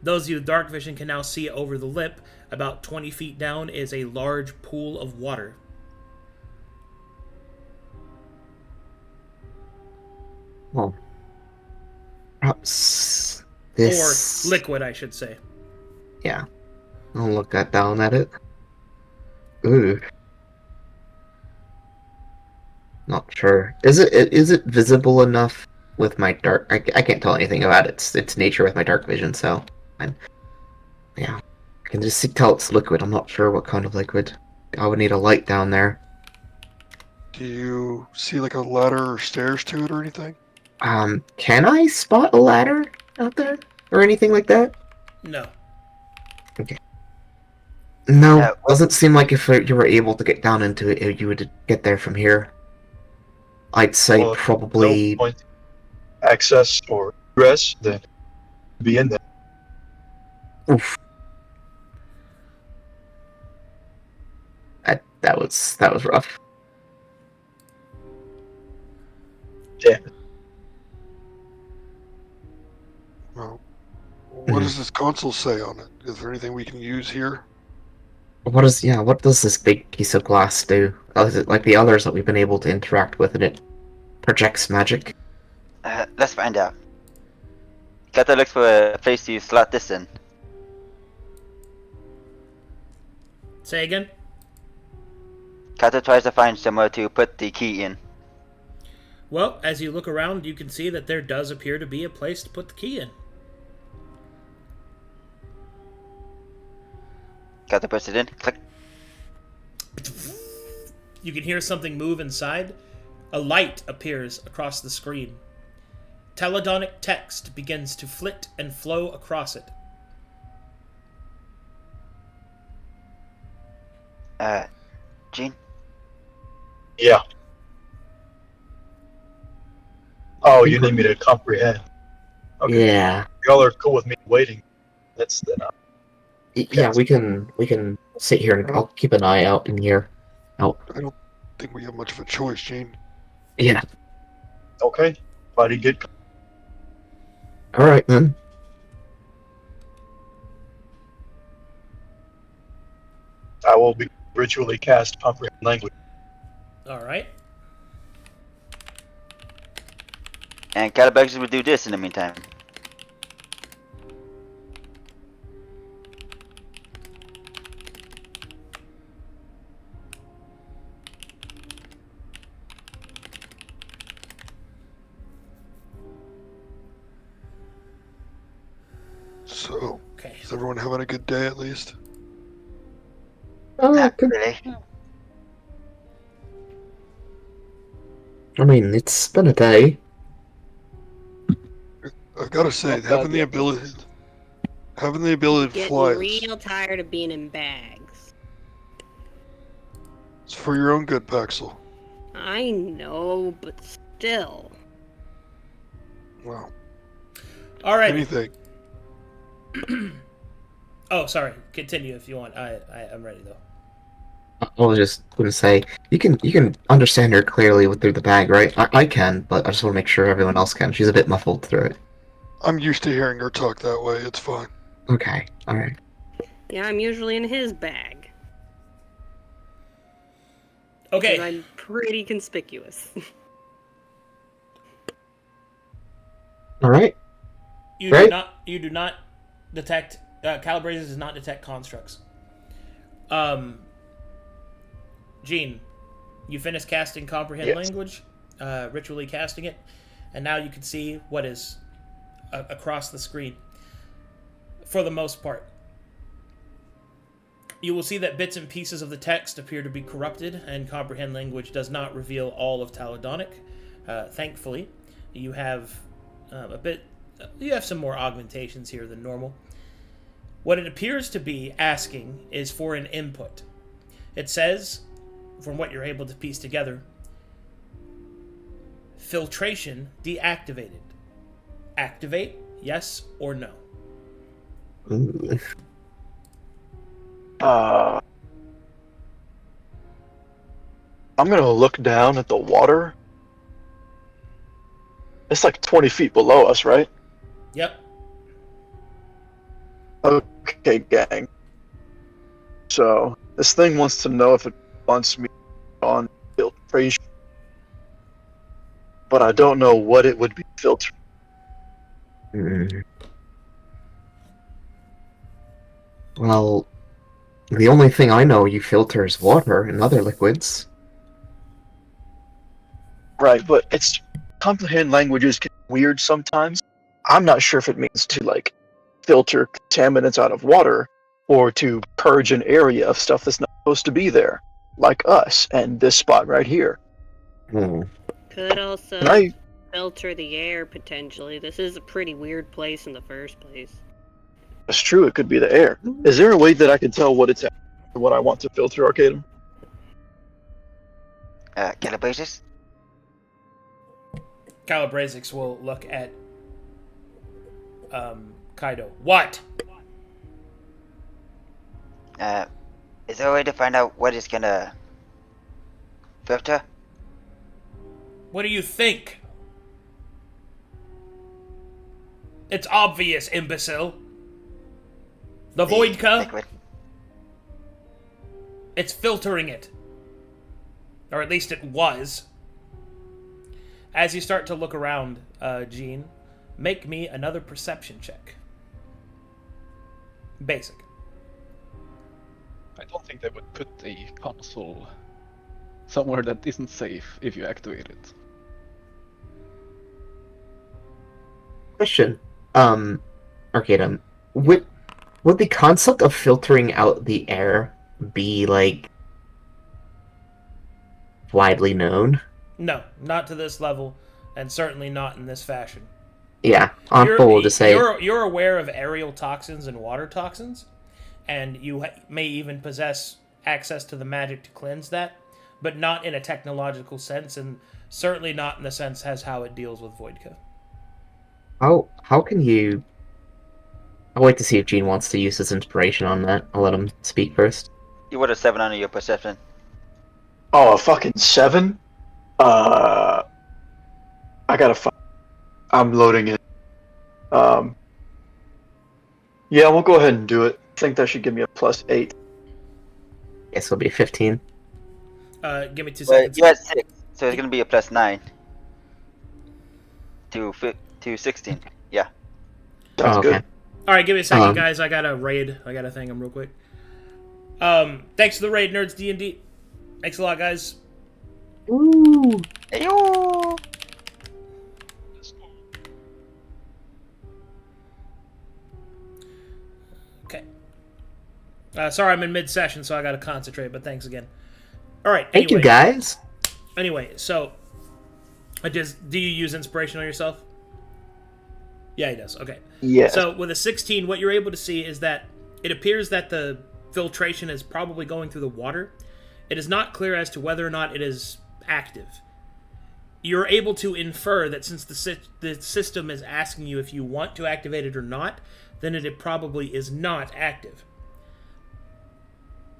Those of you with dark vision can now see over the lip, about 20 feet down, is a large pool of water. Well, perhaps this... Or liquid, I should say. Yeah. I'll look down at it. Ooh. Not sure. Is it visible enough with my dark? I can't tell anything about its nature with my dark vision, so yeah. I can just tell it's liquid. I'm not sure what kind of liquid. I would need a light down there. Do you see like a ladder or stairs to it or anything? Can I spot a ladder out there or anything like that? No. No, Yeah, doesn't seem like if you were able to get down into it, you would get there from here. I'd say Well, probably. No point access or egress, then be in there. Oof. That was rough. Damn it. Well, what does this console say on it? Is there anything we can use here? What does this big piece of glass do? Is it like the others that we've been able to interact with and it projects magic? Let's find out. Gotta look for a place to slot this in. Say again? Kato tries to find somewhere to put the key in. Well, as you look around, you can see that there does appear to be a place to put the key in. Kato puts it in. Click. You can hear something move inside. A light appears across the screen. Teledonic text begins to flit and flow across it. Gene? Yeah. Oh, you need me to comprehend. Okay. Yeah. Y'all are cool with me waiting. That's then. Yeah, we can sit here and I'll keep an eye out in here. Out. I don't think we have much of a choice, Gene. Yeah. Okay. Buddy, get. All right then. I will be ritually cast comprehend language. All right. And Calabaxes will do this in the meantime. So, Okay. is everyone having a good day at least? Not really. I mean, it's been a day. I've got to say, Not bad having the yet. ability to Getting fly real tired of being in bags. is for your own good, Paxel. I know, but still. Well, All right. anything. Oh, sorry. Continue if you want. I'm ready though. I was just gonna say you can understand her clearly through the bag, right? I can, but I just want to make sure everyone else can. She's a bit muffled through it. I'm used to hearing her talk that way. It's fine. Okay. All right. Yeah, I'm usually in his bag. Okay. Because I'm pretty conspicuous. All right. You Right? do not detect Calibrazes does not detect constructs. Gene, you finished casting comprehend Yes. language, ritually casting it, and now you can see what is across the screen. For the most part, you will see that bits and pieces of the text appear to be corrupted, and comprehend language does not reveal all of Teledonic. Thankfully, you have you have some more augmentations here than normal. What it appears to be asking is for an input. It says, from what you're able to piece together, filtration deactivated. Activate, yes or no? Ooh. I'm gonna look down at the water. It's like 20 feet below us, right? Yep. Okay, gang. So this thing wants to know if it wants me on filtration, but I don't know what it would be filtering. Mm. Well, the only thing I know you filter is water and other liquids. Right, but it's comprehend languages can be weird sometimes. I'm not sure if it means to like filter contaminants out of water or to purge an area of stuff that's not supposed to be there, like us and this spot right here. Hmm. Could also Can I? filter the air, potentially. This is a pretty weird place in the first place. It's true. It could be the air. Is there a way that I can tell what it's at, what I want to filter, Arcadum? Calabaxes? Calibrazix will look at Kaido. What? Is there a way to find out what it's gonna filter? What do you think? It's obvious, imbecile. The Voidka, Liquid. it's filtering it. Or at least it was. As you start to look around, Gene, make me another perception check. Basic. I don't think they would put a console somewhere that isn't safe if you activate it. Question. Arcadum, would the concept of filtering out the air be like widely known? No, not to this level, and certainly not in this fashion. Yeah, on full to say you're aware of aerial toxins and water toxins, and you may even possess access to the magic to cleanse that, but not in a technological sense, and certainly not in the sense as how it deals with Voidka. how can you? I'll wait to see if Gene wants to use his inspiration on that. I'll let him speak first. You would have 7 under your perception. Oh, a fucking 7? I gotta I'm loading it. Yeah, we'll go ahead and do it. I think that should give me a +8. Yes, it'll be 15. Give me 2 Well, seconds. you had 6, so it's gonna be a +9 to 16. Yeah. Sounds okay. good. All right, give me a second, guys. I got a thing. I'm real quick. Thanks for the raid, Nerds D&D. Thanks a lot, guys. Ooh. Ayo! Okay. Sorry, I'm in mid-session, so I got to concentrate, but thanks again. All right. Thank you, guys. Anyway, so do you use inspiration on yourself? Yeah, he does. Okay. Yeah. So with a 16, what you're able to see is that it appears that the filtration is probably going through the water. It is not clear as to whether or not it is active. You're able to infer that since the system is asking you if you want to activate it or not, then it probably is not active.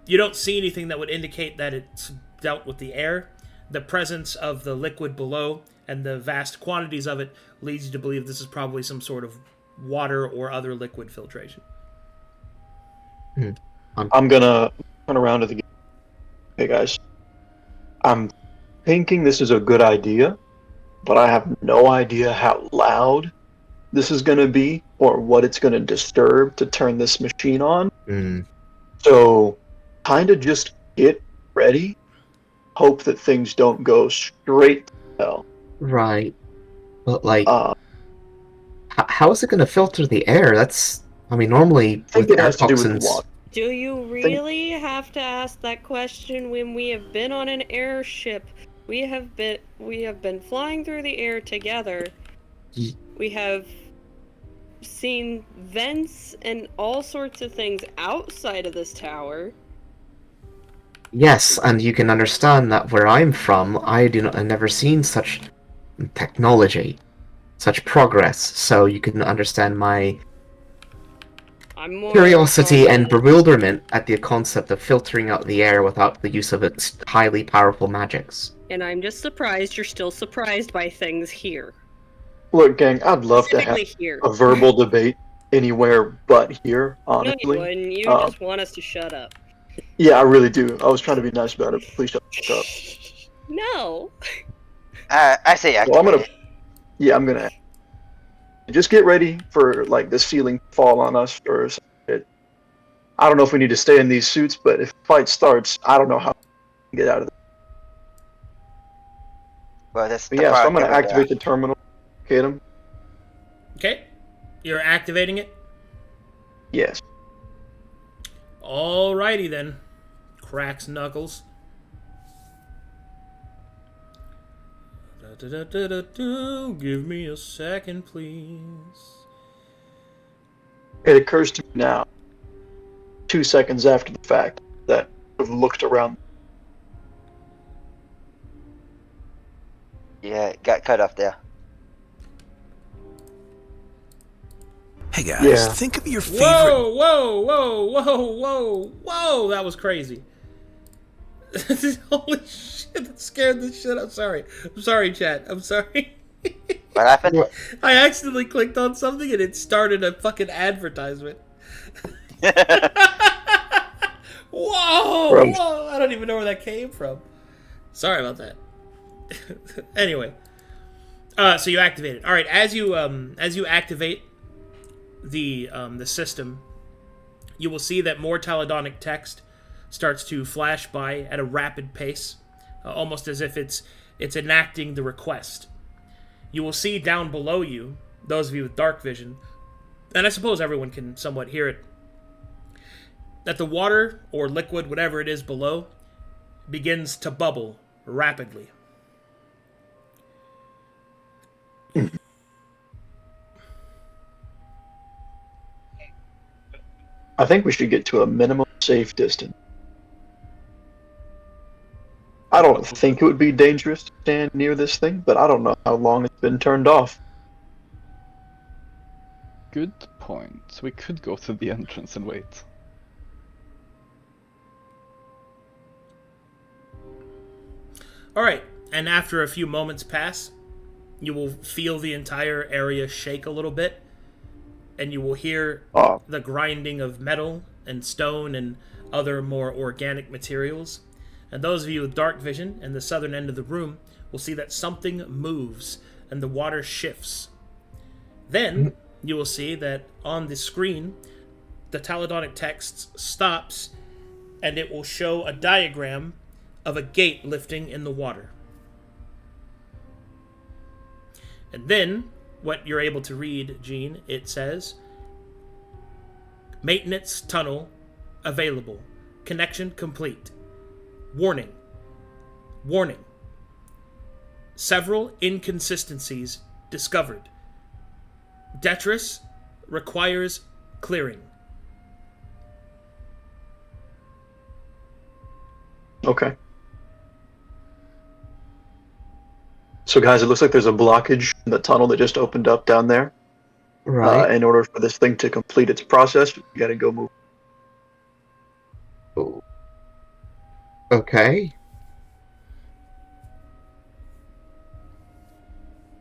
You don't see anything that would indicate that it's dealt with the air. The presence of the liquid below and the vast quantities of it leads you to believe this is probably some sort of water or other liquid filtration. I'm gonna turn around to the. Hey guys, I'm thinking this is a good idea, but I have no idea how loud this is gonna be or what it's gonna disturb to turn this machine on. So, kind of just get ready. Hope that things don't go straight to hell. Right. But, like, how is it going to filter the air? Normally, I think with it air has to do with toxins... water. Do you really have to ask that question when we have been on an airship? We have been flying through the air together. We have seen vents and all sorts of things outside of this tower. Yes, and you can understand that where I'm from, I've never seen such technology, such progress, so you can understand my curiosity and bewilderment at the concept of filtering out the air without the use of its highly powerful magics. And I'm just surprised you're still surprised by things here. Look, gang, I'd love to have here. a verbal debate anywhere but here, honestly. No, you wouldn't. You just want us to shut up. Yeah, I really do. I was trying to be nice about it. Please shut up. No. I say activate. Well, I'm gonna. Just get ready for like this feeling to fall on us or something. I don't know if we need to stay in these suits, but if the fight starts, I don't know how to get out of it. Well, that's But yeah, so I'm gonna activate the terminal. Hit him. Okay. You're activating it? Yes. Alrighty then. Cracks knuckles. Give me a second, please. It occurs to me now, 2 seconds after the fact, that I've looked around. Yeah, it got cut off there. Hey guys, think of your favorite... Whoa! That was crazy. Holy shit, that scared the shit. I'm sorry, chat. I'm sorry. What happened? I accidentally clicked on something and it started a fucking advertisement. Whoa! I don't even know where that came from. Sorry about that. Anyway, so you activate it. All right, as you activate the system, you will see that more Taladonic text starts to flash by at a rapid pace, almost as if it's enacting the request. You will see down below you, those of you with dark vision, and I suppose everyone can somewhat hear it, that the water or liquid, whatever it is below, begins to bubble rapidly. I think we should get to a minimum safe distance. I don't think it would be dangerous to stand near this thing, but I don't know how long it's been turned off. Good point. We could go to the entrance and wait. Alright, and after a few moments pass, you will feel the entire area shake a little bit, and you will hear the grinding of metal and stone and other more organic materials. And those of you with dark vision in the southern end of the room will see that something moves and the water shifts. Then you will see that on the screen, the Taladonic text stops, and it will show a diagram of a gate lifting in the water. And then, what you're able to read, Gene, it says, maintenance tunnel available. Connection complete. Warning. Warning. Several inconsistencies discovered. Detritus requires clearing. Okay. So guys, it looks like there's a blockage in the tunnel that just opened up down there. Right. In order for this thing to complete its process, we gotta go move. Oh. Okay.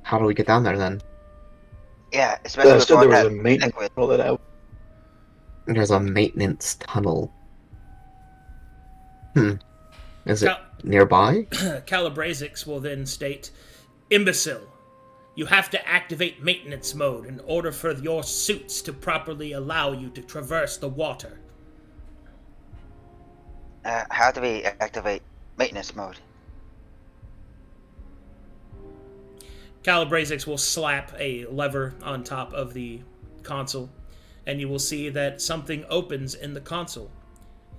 How do we get down there then? Yeah, especially with Said all there was that a maintenance liquid. tunnel that out. There's a maintenance tunnel. Is it nearby? Calibrazix will then state, "Imbecile, you have to activate maintenance mode in order for your suits to properly allow you to traverse the water." How do we activate maintenance mode? Calibrazix will slap a lever on top of the console, and you will see that something opens in the console.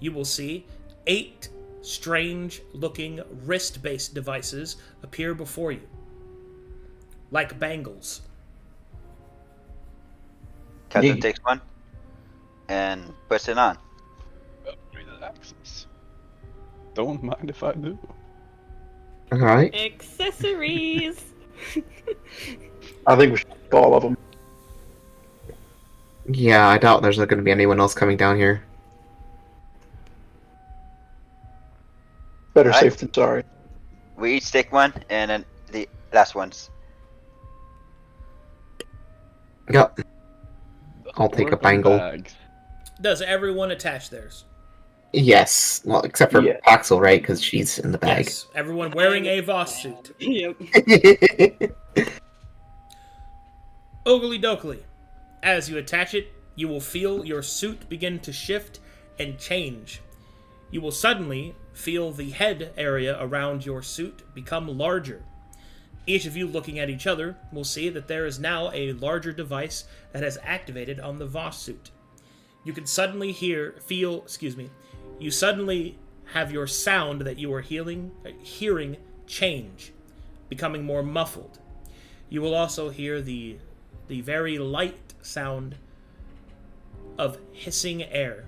You will see 8 strange-looking wrist-based devices appear before you, like bangles. Captain takes one and puts it on. Relaxes. Don't mind if I do. Alright. Accessories. I think we should take all of them. Yeah, I doubt there's not going to be anyone else coming down here. Better Alright. safe than sorry. We each take one, and then the last ones. Yep. I'll take What a about bangle. bags? Does everyone attach theirs? Yes. Well, except for Yeah. Paxel, right? Because she's in the bag. Yes. Everyone wearing a Voss suit. Yep. Ogly dokley. As you attach it, you will feel your suit begin to shift and change. You will suddenly feel the head area around your suit become larger. Each of you looking at each other will see that there is now a larger device that has activated on the Voss suit. You can suddenly you suddenly have your sound that you are hearing change, becoming more muffled. You will also hear the very light sound of hissing air.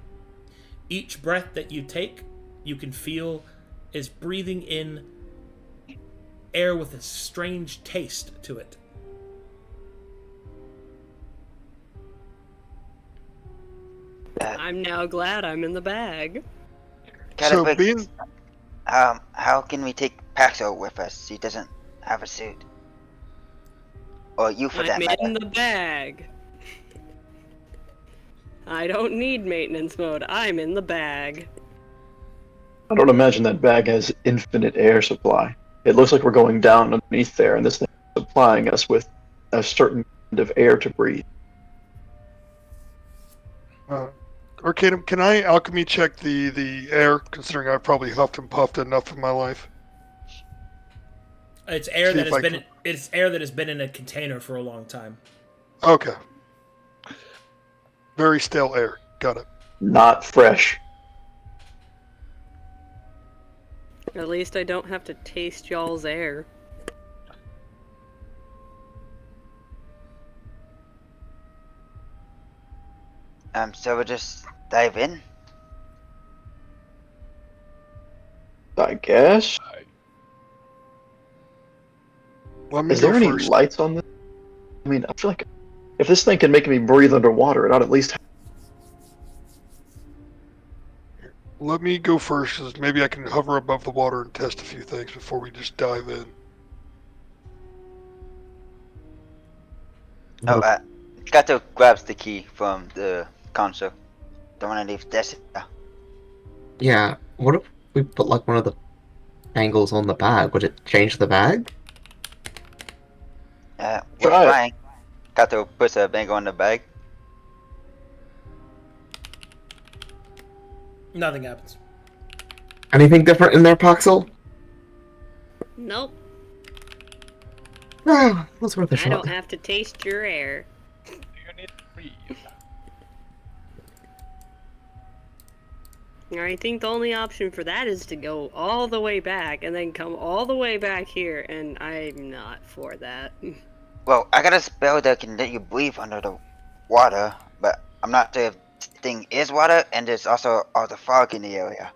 Each breath that you take, you can feel is breathing in air with a strange taste to it. I'm now glad I'm in the bag. So Calibrazix, being how can we take Paxo with us? He doesn't have a suit. Or you, for that I'm matter. in the bag. I don't need maintenance mode. I'm in the bag. I don't imagine that bag has infinite air supply. It looks like we're going down underneath there, and this thing is supplying us with a certain kind of air to breathe. Arcadum, can I alchemy check the air, considering I've probably huffed and puffed enough in my life? It's air See that if has I been can- it's air that has been in a container for a long time. Okay. Very stale air. Got it. Not fresh. At least I don't have to taste y'all's air. So we'll just dive in. I guess. Let me Is go there any first. lights on this? I mean, I feel like if this thing can make me breathe underwater, it ought at least. Let me go first, 'cause maybe I can hover above the water and test a few things before we just dive in. Oh, Kato grabs the key from the console. Don't want to leave this. Yeah, what if we put like one of the angles on the bag? Would it change the bag? We're Try it. flying. Kato puts a bangle on the bag. Nothing happens. Anything different in there, Poxel? Nope, Ah, that's worth a I shot. don't have to taste your air. You need to breathe. I think the only option for that is to go all the way back and then come all the way back here, and I'm not for that. Well, I got a spell that can let you breathe under the water, but I'm not sure if this thing is water, and there's also all the fog in the area.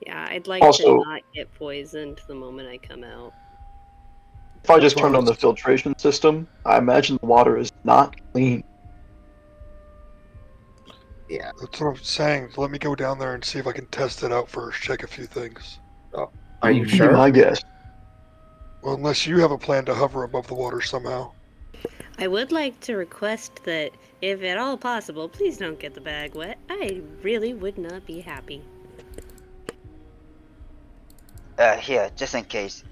Yeah, I'd like Also- to not get poisoned the moment I come out. If I just turned on the filtration system, I imagine the water is not clean. Yeah. That's what I'm saying. Let me go down there and see if I can test it out first. Check a few things. Are you Be sure? my guess. Well, unless you have a plan to hover above the water somehow. I would like to request that, if at all possible, please don't get the bag wet. I really would not be happy. Here, just in case.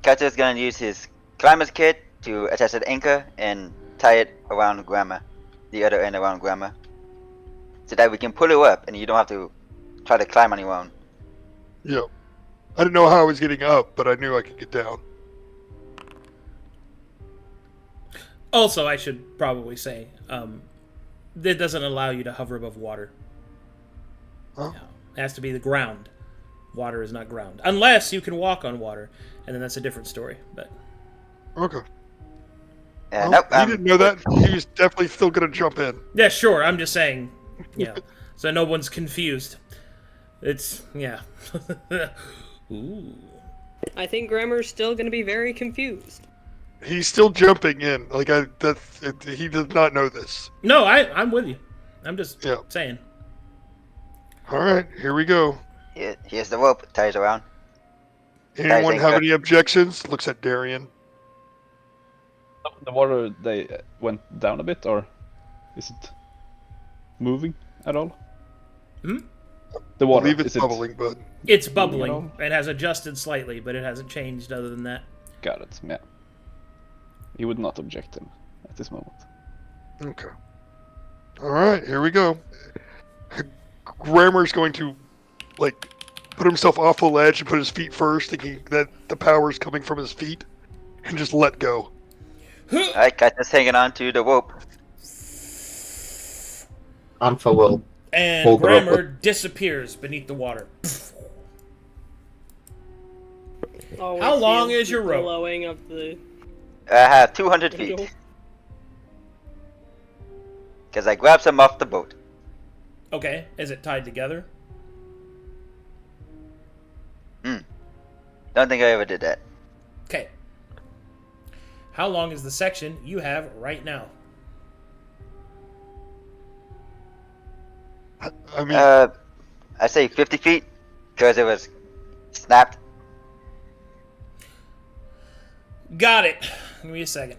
Kato's gonna use his climber's kit to attach an anchor and tie it around Grandma. The other end around Grandma. So that we can pull her up and you don't have to try to climb on your own. Yep. I didn't know how I was getting up, but I knew I could get down. Also, I should probably say, it doesn't allow you to hover above water. Huh? No, it has to be the ground. Water is not ground. Unless you can walk on water, and then that's a different story. But Okay. Yeah, Well, nope. he didn't know that. He was definitely still gonna jump in. yeah, sure, I'm just saying, so no one's confused. It's, yeah. Ooh. I think Grammar's still going to be very confused. He's still jumping in. Like he does not know this. No, I'm with you. I'm just Yeah. saying. All right, here we go. Here's the rope. Ties around. Anyone have anchor. any objections? Looks at Darian. The water, they went down a bit, or is it moving at all? Hmm? The I water, believe it's is it bubbling, bud. It's moving bubbling. at all? It has adjusted slightly, but it hasn't changed other than that. Got it, yeah. He would not object him at this moment. Okay. All right, here we go. Grammar's going to, like, put himself off the ledge and put his feet first, thinking that the power is coming from his feet, and just let go. Alright, Kato's hanging on to the rope. Anfa will. And Hold the rope Grammar disappears beneath the water. Always How long feels is your the rope? blowing of the I have 200 feet. needle. Because I grabbed some off the boat. Okay, is it tied together? Don't think I ever did that. Okay. How long is the section you have right now? I mean, I say 50 feet. Because it was snapped. Got it. Give me a second.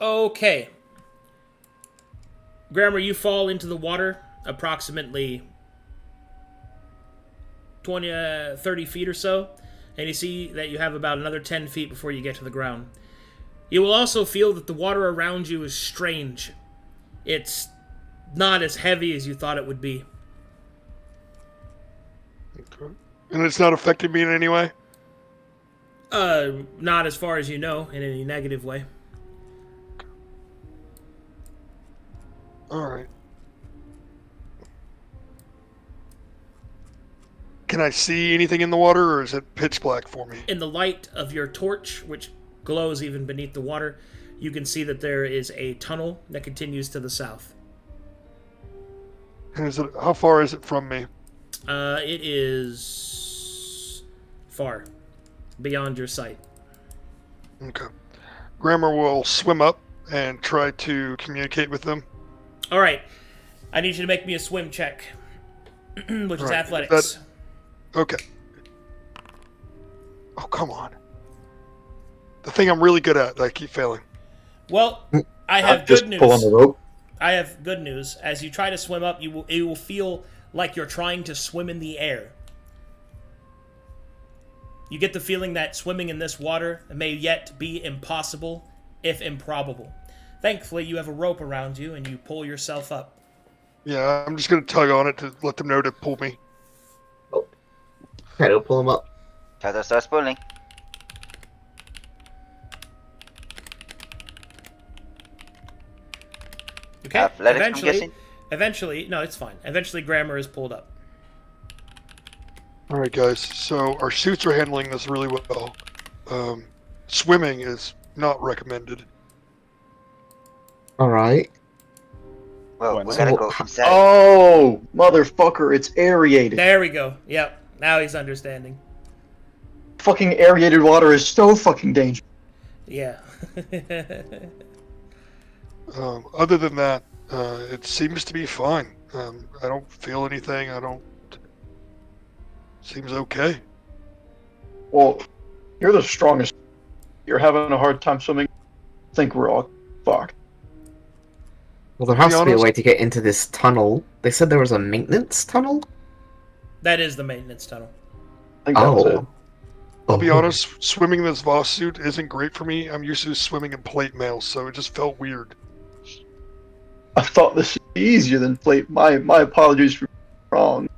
Okay. Grammar, you fall into the water approximately 30 feet or so, and you see that you have about another 10 feet before you get to the ground. You will also feel that the water around you is strange. It's not as heavy as you thought it would be. Okay. And it's not affecting me in any way? Not as far as you know, in any negative way. Alright. Can I see anything in the water, or is it pitch black for me? In the light of your torch, which glows even beneath the water, you can see that there is a tunnel that continues to the south. And how far is it from me? It is far, beyond your sight. Okay. Grammar will swim up and try to communicate with them. All right, I need you to make me a swim check, which is Right, athletics. Okay. Oh, come on. The thing I'm really good at that I keep failing. Well, I have Just good news. pull on the rope. I have good news. As you try to swim up, you will feel like you're trying to swim in the air. You get the feeling that swimming in this water may yet be impossible, if improbable. Thankfully, you have a rope around you, and you pull yourself up. Yeah, I'm just going to tug on it to let them know to pull me. Try to pull him up. Kato starts pulling. Okay. Athletics, I'm guessing? Eventually, no, it's fine. Eventually, Grammar is pulled up. Alright, guys. So our suits are handling this really well. Swimming is not recommended. Alright. Well, we So- gotta go inside. Oh, motherfucker, it's aerated. There we go. Yep. Now he's understanding. Fucking aerated water is so fucking dangerous. Yeah. Other than that, it seems to be fine. I don't feel anything. Seems okay. Well, you're the strongest. You're having a hard time swimming. I think we're all fucked. Well, there has to be a honest- way to get into this tunnel. They said there was a maintenance tunnel? That is the maintenance tunnel. I think that was it. I'll be honest, swimming in this Voss suit isn't great for me. I'm used to swimming in plate mail, so it just felt weird. I thought this would be easier than plate. My apologies for being wrong.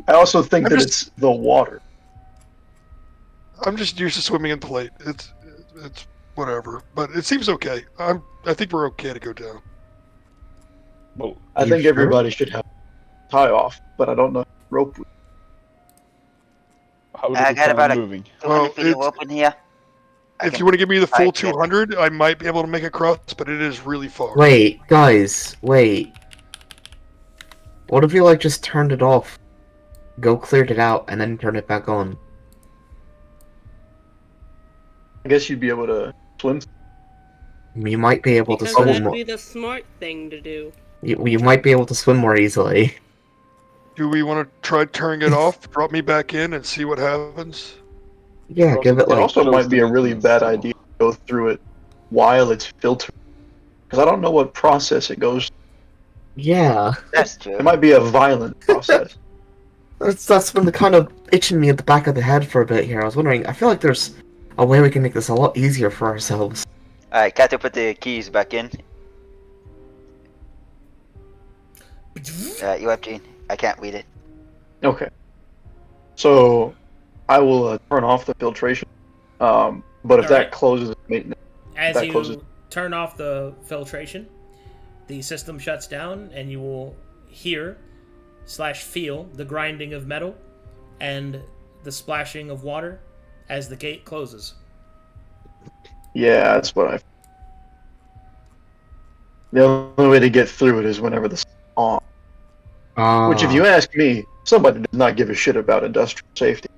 I also think I'm that just- it's the water. I'm just used to swimming in plate. It's whatever, but it seems okay. I think we're okay to go down. Well, I You think sure? everybody should have a tie off, but I don't know if rope. how does I it got sound about a- moving? 200 Well, feet of rope in here. I If can- you want to give me the full I get it. 200, I might be able to make it across, but it is really far. Wait, guys, wait. What if you, like, just turned it off, go cleared it out, and then turn it back on? I guess you'd be able to swim. You might be able to Because swim that'd more. be the smart thing to do. You might be able to swim more easily. Do we want to try turning it off, drop me back in, and see what happens? Yeah, give it It like. also close might be a the really maintenance bad tunnel. idea to go through it while it's filtered. Because I don't know what process it goes through. Yeah, That's true. It might be a violent process. that's been kind of itching me at the back of the head for a bit here. I was wondering. I feel like there's a way we can make this a lot easier for ourselves. Alright, Kato put the keys back in. You up, Gene? I can't read it. Okay. So, I will turn off the filtration. But if that Alright. closes maintenance, As That you closes. turn off the filtration, the system shuts down, and you will hear/feel the grinding of metal and the splashing of water as the gate closes. yeah, that's what I. The only way to get through it is whenever the sun's on. Which, if you ask me, somebody does not give a shit about industrial safety.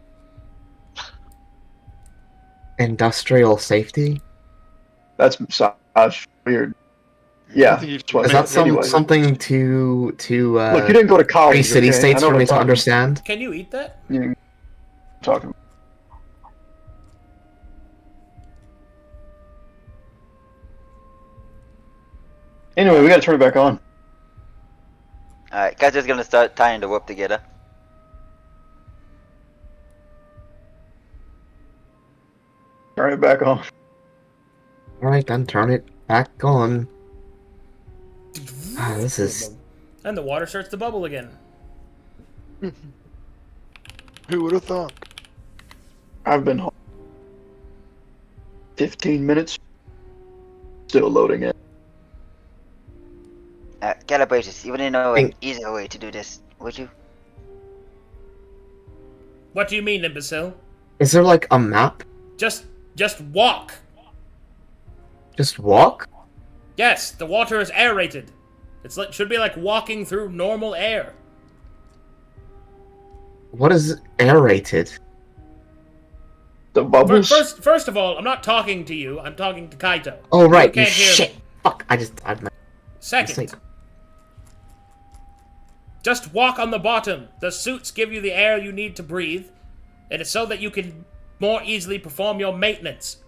Industrial safety? That's weird. I Yeah. think you- that's what Is I that think anyway. something to Look, you didn't go to college. three city okay? I states know for what me I'm to talking- understand? Can you eat that? You're talking about. Anyway, we gotta turn it back on. Alright, Kaiser's gonna start tying the rope together. Turn it back on. Alright, then turn it back on. Ah, this is... And the water starts to bubble again. Who would have thought? I've been home 15 minutes. Still loading it. Calibrators, you wouldn't know an easier way to do this, would you? What do you mean, imbecile? Is there like a map? Just walk. Just walk? Yes, the water is aerated. Should be like walking through normal air. What is aerated? The bubbles? First of all, I'm not talking to you. I'm talking to Kaito. Oh, right, you can't hear shit. me. Fuck, I Second, mistake. just walk on the bottom. The suits give you the air you need to breathe. It is so that you can more easily perform your maintenance.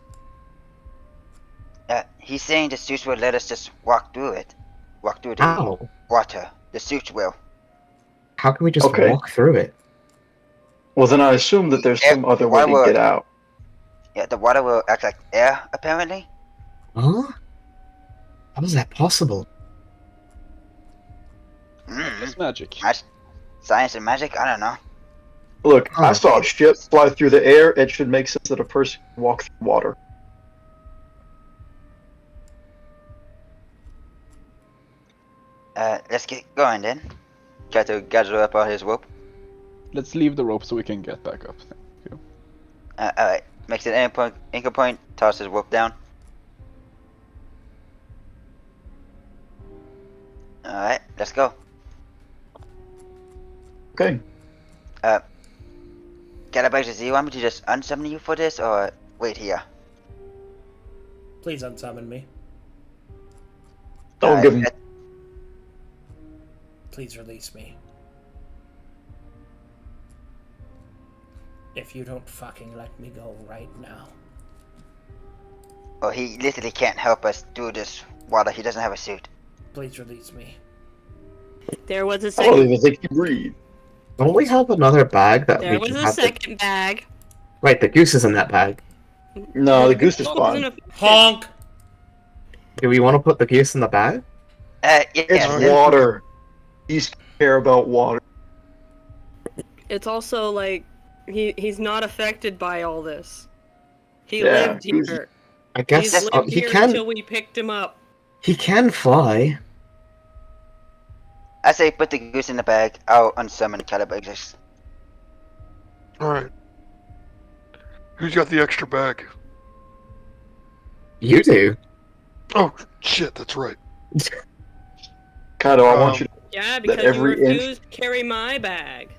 He's saying the suits will let us just walk through it. Walk through the How? water. The suits will. How can we just walk through it? Well, then I assume that there's some other way to get out. Yeah, the water will act like air, apparently. Huh? How is that possible? It's magic. Science and magic? I don't know. Look, I saw a ship fly through the air. It should make sense that a person can walk through water. Let's get going then. Try to gather up all his rope. Let's leave the rope so we can get back up. Thank you. Alright. Makes an anchor point, toss his rope down. Alright, let's go. Okay. Calibrators, do you want me to just unsummon you for this, or wait here? Please unsummon me. Don't give him. Please release me. If you don't fucking let me go right now. Oh, he literally can't help us do this water. He doesn't have a suit. Please release me. There was a I second. don't even think you breathe. Don't we have another bag that There we was can a have? second bag. Right, the goose is in that bag. No, the goose is Wasn't fine. a- Honk! Do we want to put the goose in the bag? It's water. He's care about water. It's also like he's not affected by all this. He Yeah, lived here. I guess He's lived he here can. until we picked him up. He can fly. I say put the goose in the bag. I'll unsummon Calibrators. Alright. Who's got the extra bag? You do. Oh, shit, that's right. Kato, I want you to... Yeah, because you every inch- refused to carry my bag.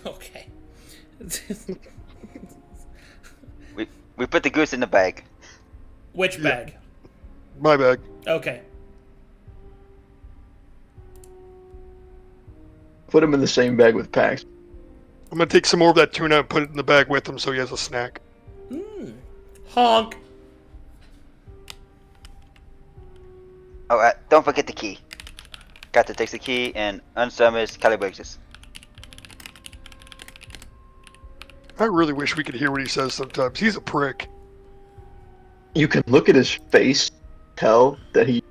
Okay. We put the goose in the bag. Which bag? My bag. Okay. Put him in the same bag with Pax. I'm gonna take some more of that tuna and put it in the bag with him so he has a snack. Honk! Oh, don't forget the key. Kata takes the key and unsummons Calibrators. I really wish we could hear what he says sometimes. He's a prick. You can look at his face, tell that he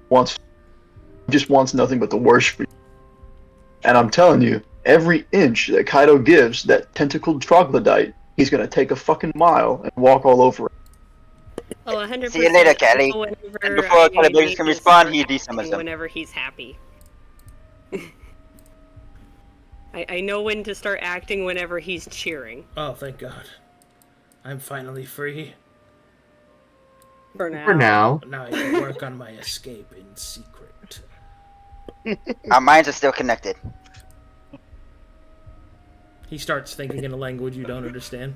just wants nothing but the worst for you. And I'm telling you, every inch that Kaido gives that tentacled troglodyte, he's gonna take a fucking mile and walk all over it. Oh, 100%. See you later, Callie. Whenever And before I Calibrators need can to respond, start he acting desummons them. Whenever he's happy. I know when to start acting whenever he's cheering. Oh, thank God. I'm finally free. For now. For now. Now I can work on my escape in secret. Our minds are still connected. He starts thinking in a language you don't understand.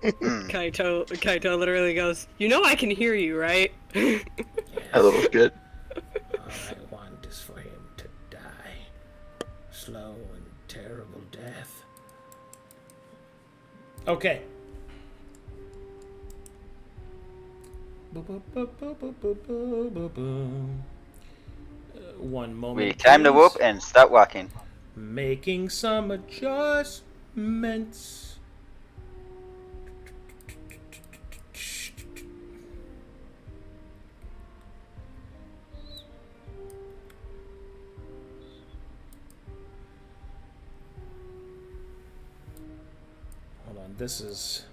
Kaito literally goes, "You know I can hear you, right?" A little shit. All I want is for him to die. Slow and terrible death. Okay. One moment. We climb the rope please. and start walking. Making some adjustments. Hold on, this is...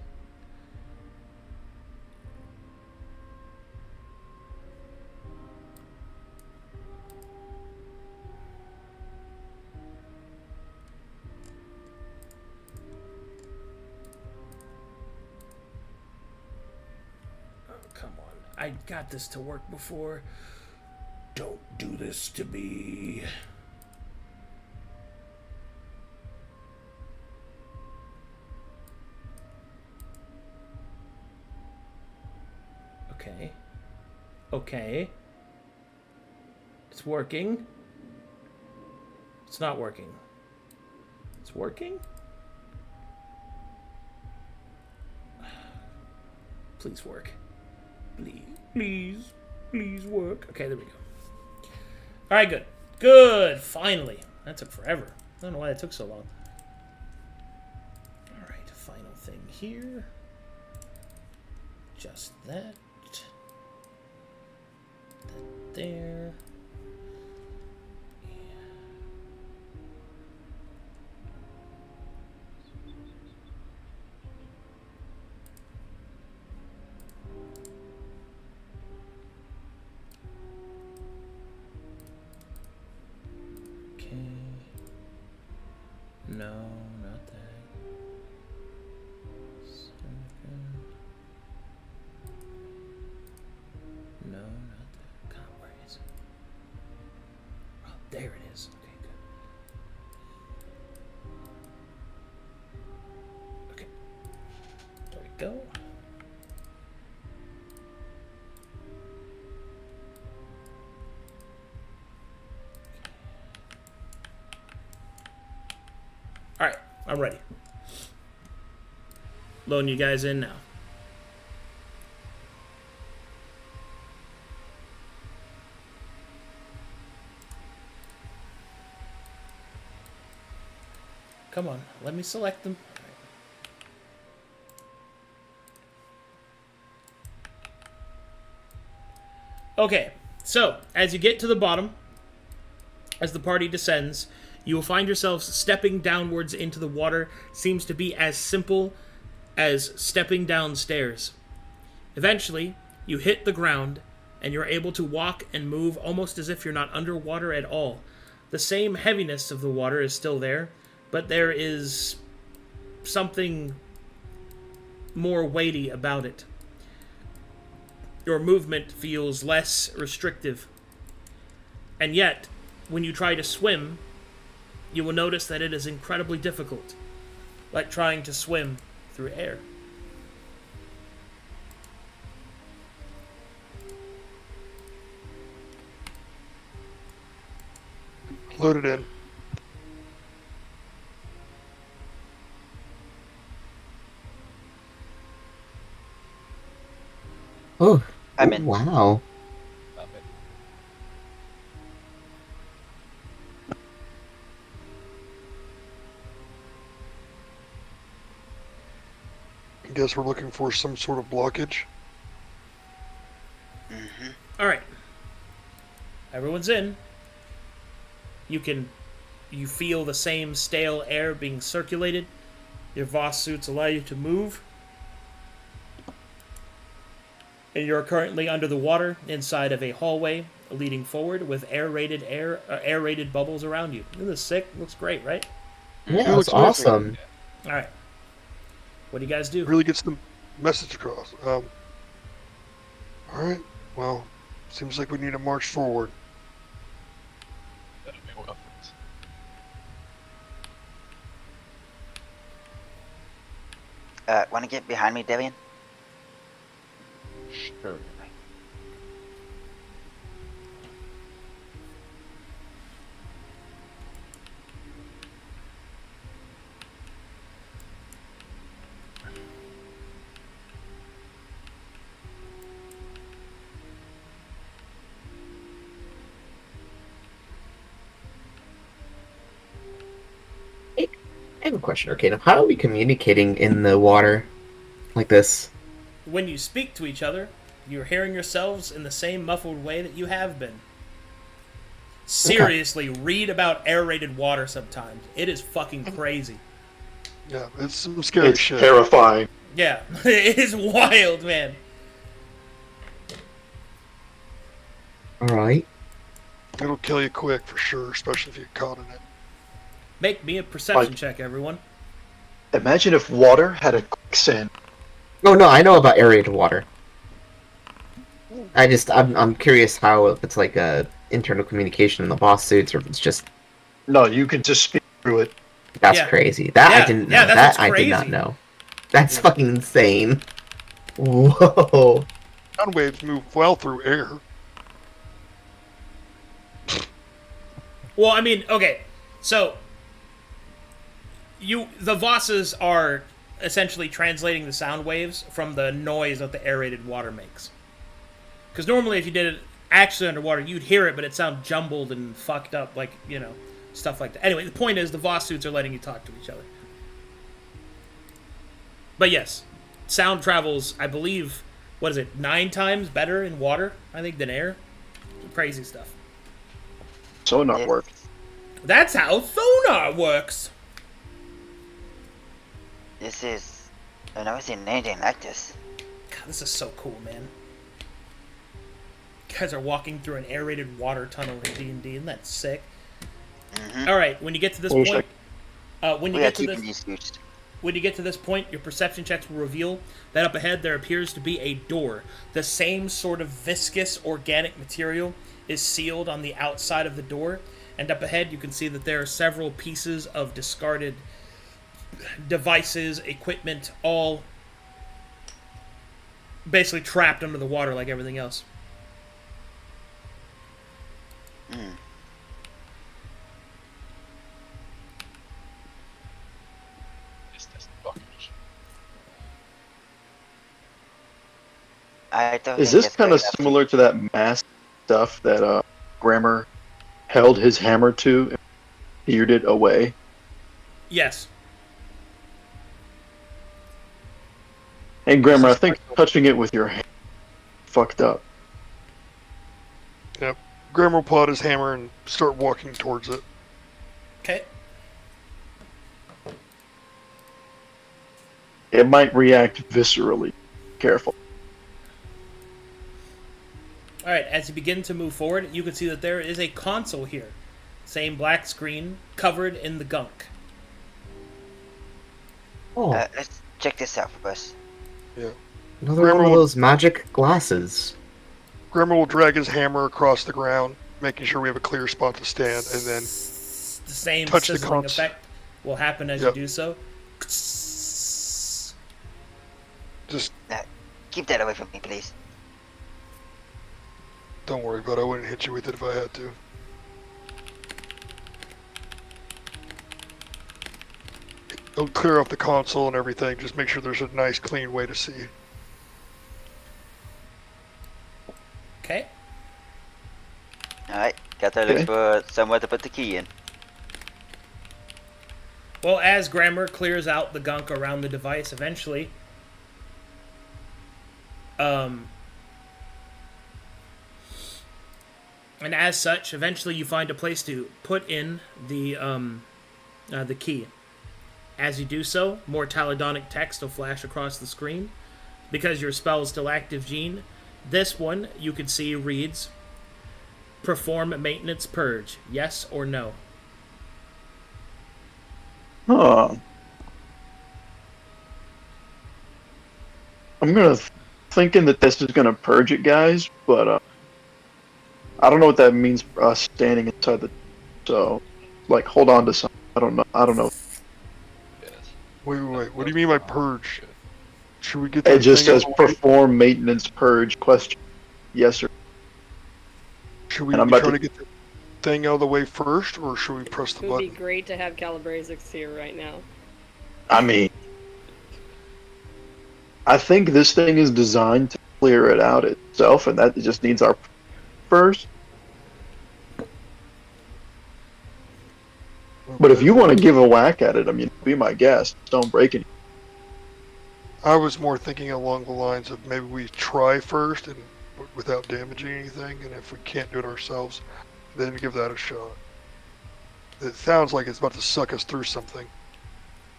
Come on. I got this to work before. Don't do this to me. Okay. Okay. It's working. It's not working. It's working? Please work. Please work. Okay, there we go. All right, good. Good, finally. That took forever. I don't know why it took so long. All right, final thing here. Just that. That there. No, not that. Second. No, not that. God, where is it? Oh, there it is. Okay, good. Okay. There we go. Alright, I'm ready. Loading you guys in now. Come on, let me select them. Okay, so as you get to the bottom, as the party descends, you will find yourselves stepping downwards into the water. Seems to be as simple as stepping downstairs. Eventually, you hit the ground, and you're able to walk and move almost as if you're not underwater at all. The same heaviness of the water is still there, but there is something more weighty about it. Your movement feels less restrictive. And yet, when you try to swim, you will notice that it is incredibly difficult, like trying to swim through air. Load it in. Oh, I'm in. wow. I guess we're looking for some sort of blockage. Mm-hmm. All right. Everyone's in. You feel the same stale air being circulated. Your Voss suits allow you to move. And you're currently under the water inside of a hallway leading forward with aerated bubbles around you. Isn't this sick? Looks great, right? Yeah, It that's looks amazing. awesome. All right. What do you guys do? Really gets the message across. All right. Well, seems like we need to march forward. That'll be worth it. Want to get behind me, Devian? Sure. I have a question, Arcadum. How are we communicating in the water like this? When you speak to each other, you're hearing yourselves in the same muffled way that you have been. Seriously, read about aerated water sometimes. It is fucking crazy. Yeah, it's some scary It's shit. terrifying. Yeah, it is wild, man. Alright. It'll kill you quick for sure, especially if you get caught in it. Make me a perception Like- check, everyone. Imagine if water had a quicksand. Oh no, I know about aerated water. I'm curious how if it's like a internal communication in the boss suits, or if it's just No, you can just speak through it. that's Yeah. crazy. That Yeah, I didn't know. yeah, that's That what's I did not crazy. know. That's fucking insane. Whoa. Sound waves move well through air. Well, I mean, okay, so the Vosses are essentially translating the sound waves from the noise that the aerated water makes. Because normally, if you did it actually underwater, you'd hear it, but it sound jumbled and fucked up, like, you know, stuff like that. Anyway, the point is, the Voss suits are letting you talk to each other. But yes, sound travels, I believe, 9 times better in water, I think, than air? Crazy stuff. Sonar work. That's how sonar works! This is... I've never seen anything like this. God, this is so cool, man. You guys are walking through an aerated water tunnel in D&D, and that's sick. Alright, when you get to this point... when you We are get to keeping this... these suits. When you get to this point, your perception checks will reveal that up ahead there appears to be a door. The same sort of viscous organic material is sealed on the outside of the door, and up ahead you can see that there are several pieces of discarded devices, equipment, all basically trapped under the water like everything else. I don't Is think this it's kind good of enough. similar to that mass stuff that Grammar held his hammer to and steered it away? Yes. And Grammar, I think touching it with your hand fucked up. Yep. Graham will pull out his hammer and start walking towards it. Okay. It might react viscerally. Careful. Alright, as you begin to move forward, you can see that there is a console here. Same black screen, covered in the gunk. Oh, Let's check this out first. another Grammar one of will- those magic glasses. Grandma will drag his hammer across the ground, making sure we have a clear spot to stand, and then The same touch the sizzling cons- effect will happen as Yep. you do so. just Keep that away from me, please. don't worry about it. I wouldn't hit you with it if I had to. It'll clear off the console and everything. Just make sure there's a nice, clean way to see. Okay. Alright, gotta look Okay. for somewhere to put the key in. Well, as Grammar clears out the gunk around the device, eventually, and as such, eventually you find a place to put in the key. As you do so, more Taladonic text will flash across the screen. Because your spell is still active, Gene, this one you can see reads, "Perform maintenance purge, yes or no?" Huh. I'm thinking that this is gonna purge it, guys, but I don't know what that means for us standing inside the. So, like, hold on to something. I don't know. Wait. What do you mean by purge? Should we get that It just thing says out of the way? perform maintenance purge question. Yes or Should we and I'm be about trying to- to get the thing out of the way first, or should we press the It would be button? great to have Calabrazix here right now. I mean, I think this thing is designed to clear it out itself, and that just needs our first. But if you want to give a whack at it, I mean, be my guest. Don't break it. I was more thinking along the lines of maybe we try first and without damaging anything, and if we can't do it ourselves, then give that a shot. It sounds like it's about to suck us through something.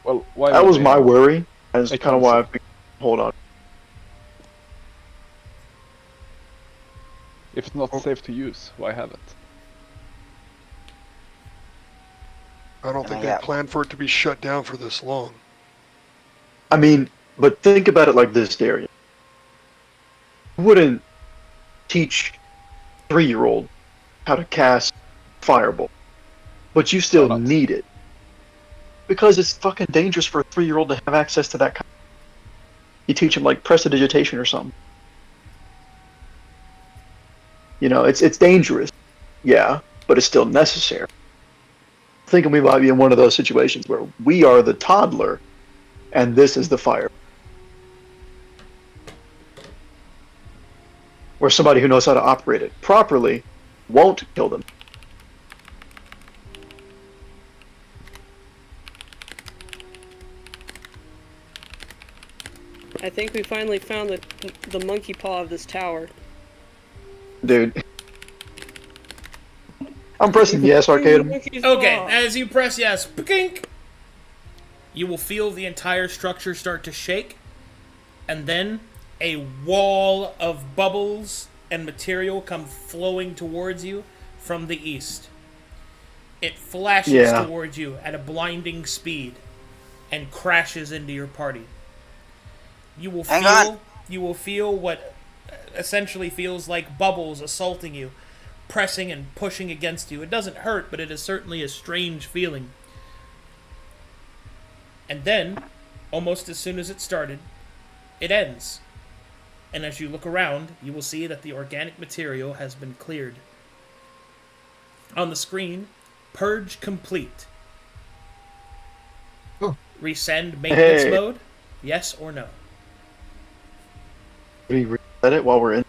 Well, why That would was they my have- worry. That's I kind of can why see. I've been... Hold on. If it's not safe to use, why have it? I don't think Yeah. they planned for it to be shut down for this long. I mean, but think about it like this, Darian. You wouldn't teach 3-year-old how to cast Fireball, but you still Why not? need it. Because it's fucking dangerous for a 3-year-old to have access to that kind. You teach him like prestidigitation or something. You know, it's dangerous, yeah, but it's still necessary. Thinking we might be in one of those situations where we are the toddler, and this is the fire. Where somebody who knows how to operate it properly won't kill them. I think we finally found the monkey paw of this tower. Dude. I'm pressing yes, Arcadum. Monkey's Okay, paw. as you press yes, pink, you will feel the entire structure start to shake, and then a wall of bubbles and material come flowing towards you from the east. It flashes Yeah. towards you at a blinding speed and crashes into your party. You will Hang feel on. you will feel what essentially feels like bubbles assaulting you, pressing and pushing against you. It doesn't hurt, but it is certainly a strange feeling. And then, almost as soon as it started, it ends. And as you look around, you will see that the organic material has been cleared. On the screen, purge complete. Oh. Resend maintenance Hey. mode? Yes or no? Can we reset it while we're in?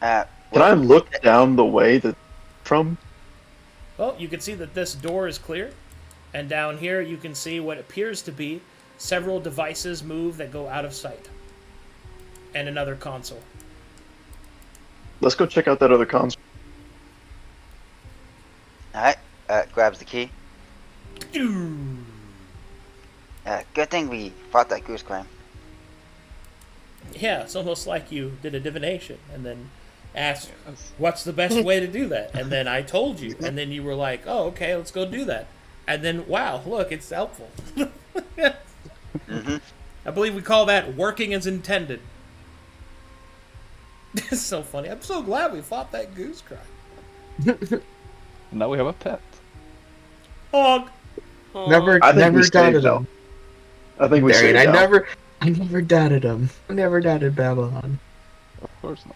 Can I look down the way that from? Well, you can see that this door is clear, and down here you can see what appears to be several devices move that go out of sight. And another console. Let's go check out that other console. Alright, grabs the key. Good thing we fought that goose crime. Yeah, it's almost like you did a divination and then asked, Yes. what's the best way to do that? And then I told you, and then you were like, oh, okay, let's go do that. And then, wow, look, it's helpful. Mm-hmm. I believe we call that working as intended. It's so funny. I'm so glad we fought that goose crime. Now we have a pet. Hog. Aw. Never, I think never we saved doubted Al. him. I think we Darian, saved I Al. never doubted him. I never doubted Babylon. Of course not.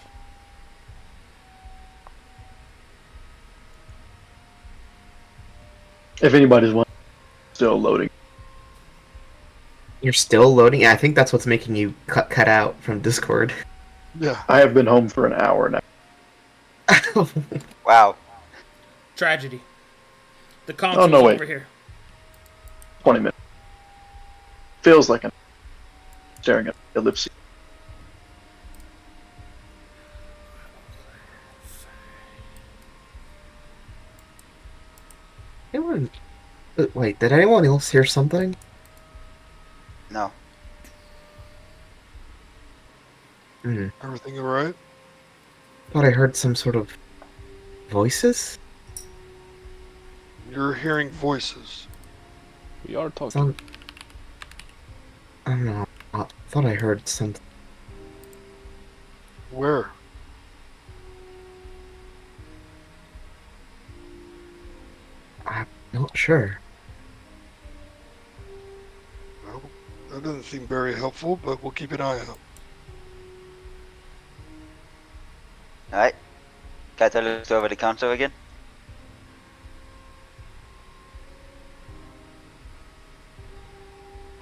If anybody's wondering, still loading. You're still loading? Yeah, I think that's what's making you cut out from Discord. Yeah. I have been home for an hour now. Wow. Tragedy. The console's no, wait. over here. 20 minutes. Feels like I'm staring at ellipses. Anyone... Wait, did anyone else hear something? No. Everything alright? Thought I heard some sort of voices? You're hearing voices. We are talking. Some... I don't know. I thought I heard something. Where? I'm not sure. Well, that doesn't seem very helpful, but we'll keep an eye out. Alright. Kata looks over the console again.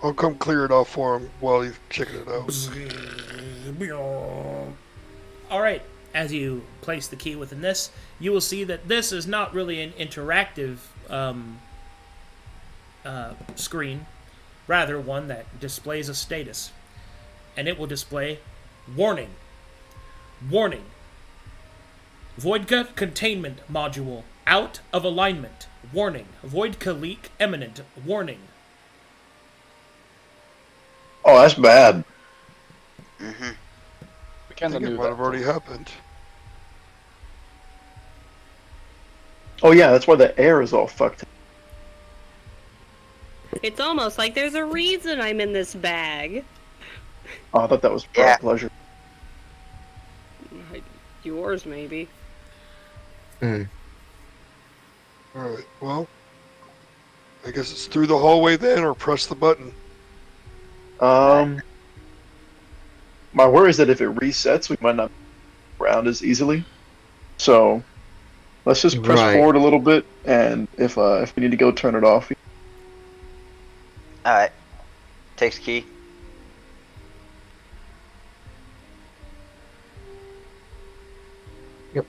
I'll come clear it off for him while he's checking it out. All right. as you place the key within this, you will see that this is not really an interactive screen, rather one that displays a status. And it will display warning. Warning. Voidka containment module out of alignment. Warning. Voidka leak imminent. Warning. Oh, that's bad. Mm-hmm. We I kind of think it knew might that. have already happened. Oh yeah, that's why the air is all fucked. It's almost like there's a reason I'm in this bag. Oh, I thought that was for Yeah. our pleasure. Yours, maybe. Mm. Alright, well, I guess it's through the hallway then, or press the button. My worry is that if it resets, we might not be around as easily. So, let's just press Right. forward a little bit, and if we need to go turn it off. Alright. Takes key. Yep.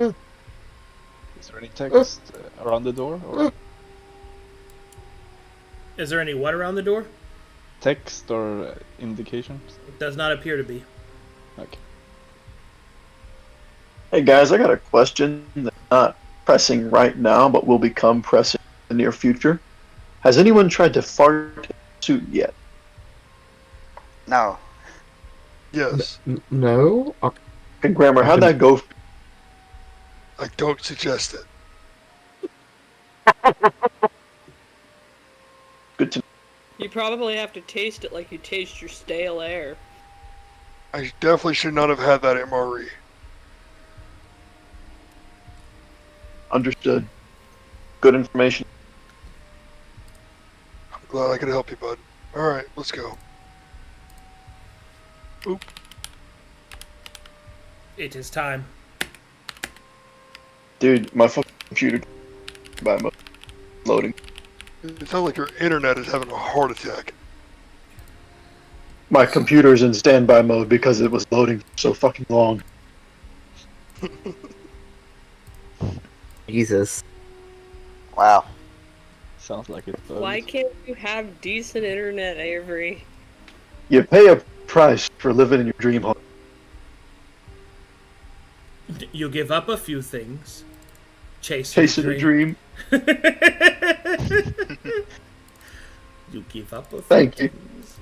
Is there any text around the door? Or Is there any what around the door? text or indications? It does not appear to be. Okay. Hey guys, I got a question that's not pressing right now, but will become pressing in the near future. Has anyone tried to fart in a suit yet? No. Yes, No? Hey, Grammar, how'd that go? I don't suggest it. Good to know. You probably have to taste it like you taste your stale air. I definitely should not have had that MRE. Understood. Good information. I'm glad I could help you, bud. Alright, let's go. Oop. It is time. Dude, my fucking computer by loading. It sounds like your internet is having a heart attack. My computer's in standby mode because it was loading so fucking long. Jesus. Wow. Sounds like it. Why can't you have decent internet, Avery? You pay a price for living in your dream home. You give up a few things. Chasing a dream. You give up a few Thank you. things.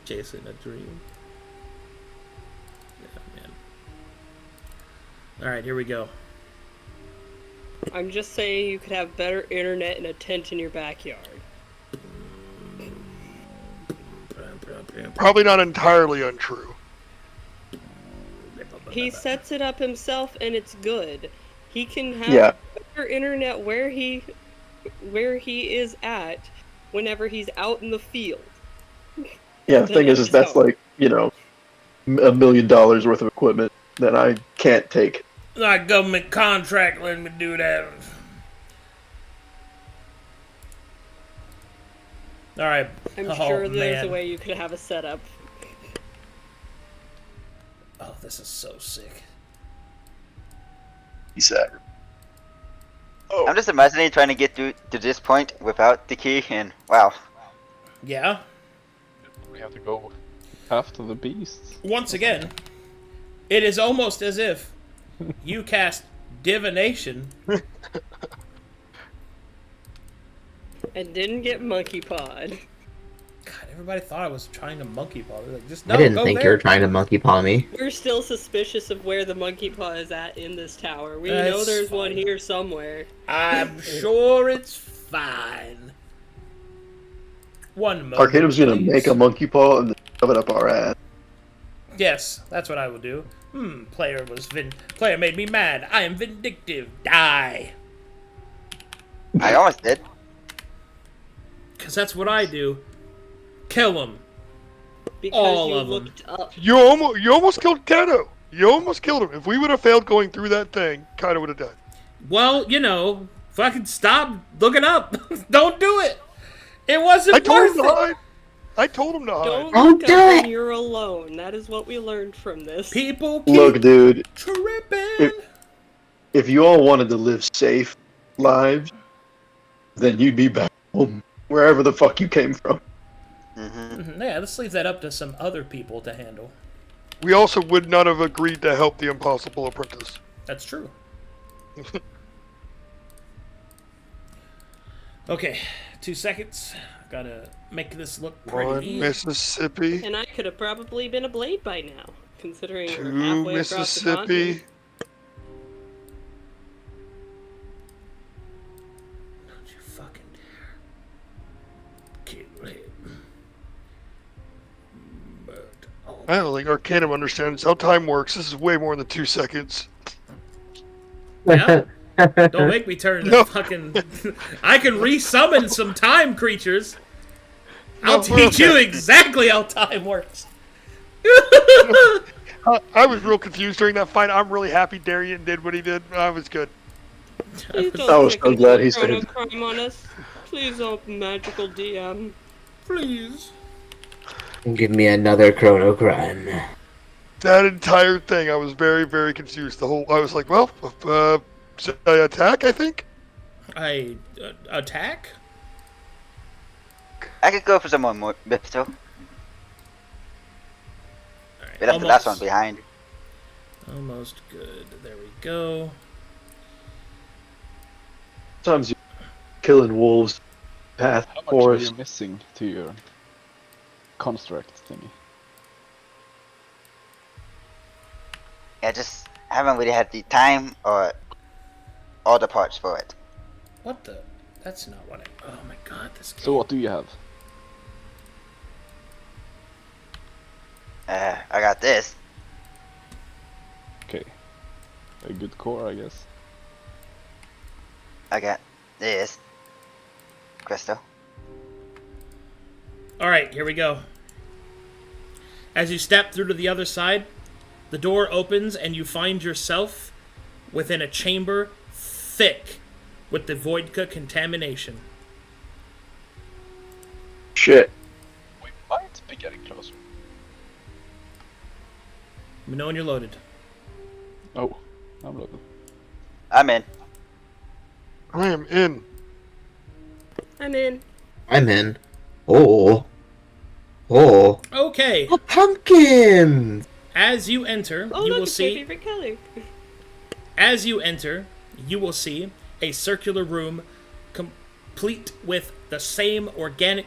Chasing a dream. Yeah, man. Alright, here we go. I'm just saying you could have better internet and a tent in your backyard. Probably not entirely untrue. He sets it up himself and it's good. He can have Yeah. better internet where he is at whenever he's out in the field. Yeah, the thing is that's like, you know, $1 million worth of equipment that I can't take. Like government contract letting me do that. Alright. I'm Oh, sure there's man. a way you could have a setup. Oh, this is so sick. He said. Oh, I'm just imagining trying to get through to this point without the key, and wow. Yeah. We have to go after the beasts. Once again, it is almost as if you cast divination. And didn't get monkey pod. God, everybody thought I was trying to monkey paw. They're like, just I no, didn't go think there. you were trying to monkey paw me. We're still suspicious of where the monkey paw is at in this tower. We That's know there's one fine. here somewhere. I'm sure it's fine. One moment. Arcadum's gonna please. make a monkey paw and shove it up our ass. Yes, that's what I will do. Player made me mad. I am vindictive. Die. I almost did. Cause that's what I do. Kill him. Because All you of 'em. looked up. You almost killed Kato. You almost killed him. If we would have failed going through that thing, Kaito would have died. Well, you know, Fucking stop looking up. Don't do it. It wasn't I told him worth to it. hide. I told him to hide. Don't Oh, look do up it! when you're alone. That is what we learned from this. People keep Look, dude, tripping. if you all wanted to live safe lives, then you'd be back home, wherever the fuck you came from. Yeah, let's leave that up to some other people to handle. We also would not have agreed to help the impossible apprentice. That's true. Okay, 2 seconds. Gotta make this look One pretty. Mississippi, And I could have probably been a blade by now, considering we're two halfway across the continent. Mississippi. Don't you fucking dare. Kill him. But, oh, I don't think Arcadum understands how time works. This is way more than 2 seconds. yeah? Don't make me turn into No. fucking... I can resummon some time creatures. I'll No, we're teach you okay. exactly how time works. I was real confused during that fight. I'm really happy Darian did what he did. I was good. Please I don't was take so glad he Chrono said- Crime on us. Please don't magical DM. Please. Give me another Chrono Crime. That entire thing, I was very, very confused. I was like, well, should I attack, I think? I attack? I could go for some more pistol. Alright, We left the last one behind. Almost good. There we go. Sometimes you killing wolves, path, How much are forest. you missing to your construct thingy? I just haven't really had the time or all the parts for it. What the? That's not what I... Oh my god, this game. So what do you have? I got this. Okay. A good core, I guess. I got this. Crystal. Alright, here we go. As you step through to the other side, the door opens and you find yourself within a chamber thick with the Voidka contamination. Shit. We might be getting closer. Let me know when you're loaded. Oh, I'm loaded. I'm in. I am in. I'm in. I'm in. Oh. Oh. Okay, A pumpkin! as you enter, Oh, you look, will it's my see... favorite color. As you enter, you will see a circular room complete with the same organic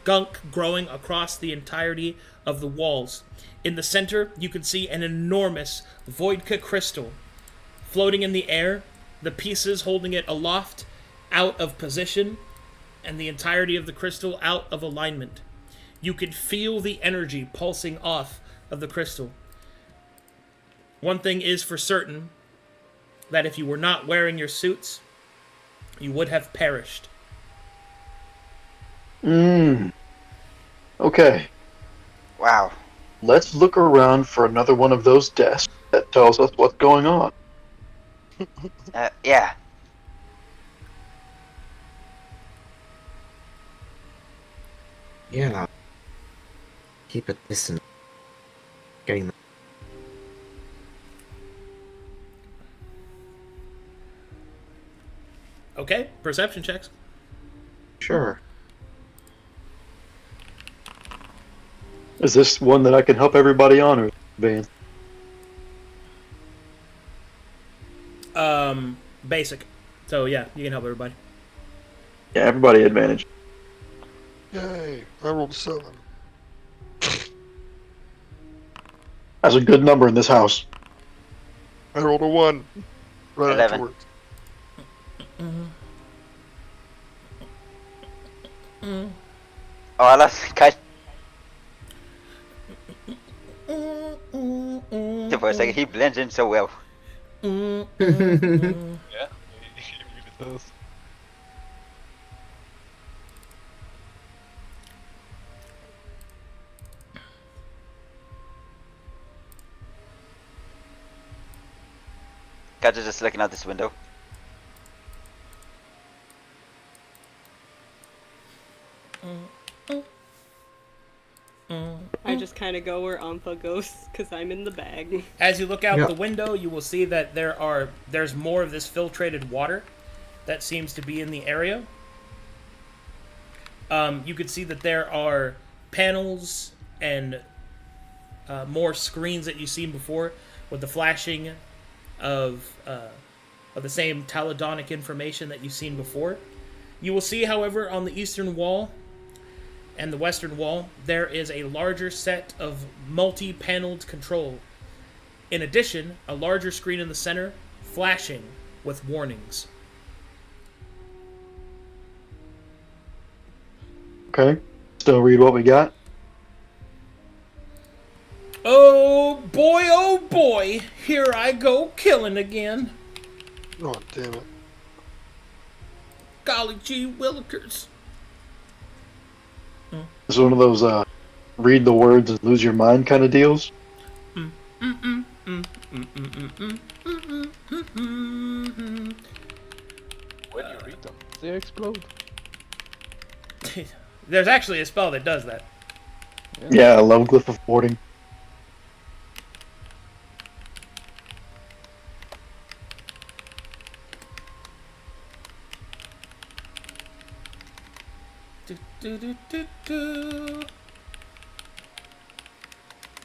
gunk growing across the entirety of the walls. In the center, you can see an enormous Voidka crystal floating in the air, the pieces holding it aloft, out of position, and the entirety of the crystal out of alignment. You could feel the energy pulsing off of the crystal. One thing is for certain, that if you were not wearing your suits, you would have perished. Okay. Wow. Let's look around for another one of those desks that tells us what's going on. Yeah. Yeah. Keep it listen. Getting the... Okay, perception checks. Sure. Is this one that I can help everybody on, or advanced? Basic. So yeah, you can help everybody. Yeah, everybody advantage. Yay. I rolled a 7. That's a good number in this house. I rolled a 1. Right 11. afterwards. Oh, I lost Kai. For a second, he blends in so well. Yeah, he really does. Guys are just looking out this window. kind of go where Ampha goes, because I'm in the bag. As you look out Yep. the window, you will see that there's more of this filtrated water that seems to be in the area. You could see that there are panels and more screens that you've seen before with the flashing of the same taladonic information that you've seen before. You will see, however, on the eastern wall and the western wall, there is a larger set of multi-paneled control. In addition, a larger screen in the center, flashing with warnings. Okay. Still read what we got. Oh boy, here I go killing again. Oh, damn it. Golly gee willikers. It's one of those read the words and lose your mind kind of deals. When you read them, they explode. There's actually a spell that does that. Yeah, I love glyph of boarding.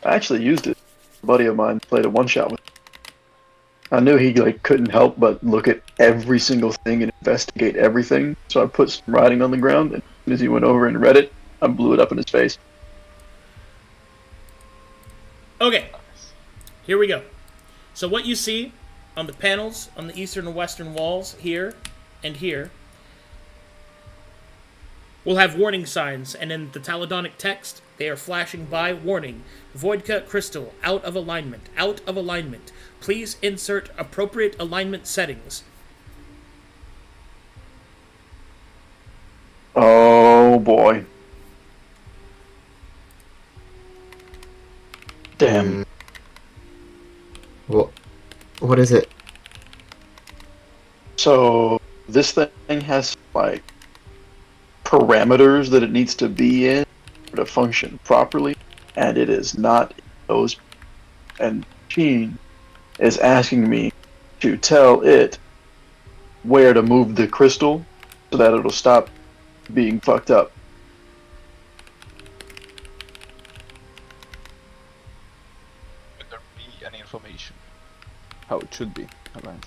I actually used it. A buddy of mine played a one-shot with it. I knew he couldn't help but look at every single thing and investigate everything, so I put some writing on the ground, and as he went over and read it, I blew it up in his face. Okay, here we go. So what you see on the panels on the eastern and western walls here and here will have warning signs, and in the taladonic text, they are flashing by, warning, Voidka crystal, out of alignment, out of alignment. Please insert appropriate alignment settings. Oh boy. Damn. Well, what is it? So this thing has parameters that it needs to be in to function properly, and it is not in those. And Gene is asking me to tell it where to move the crystal so that it'll stop being fucked up. Would there be any information? How it should be aligned.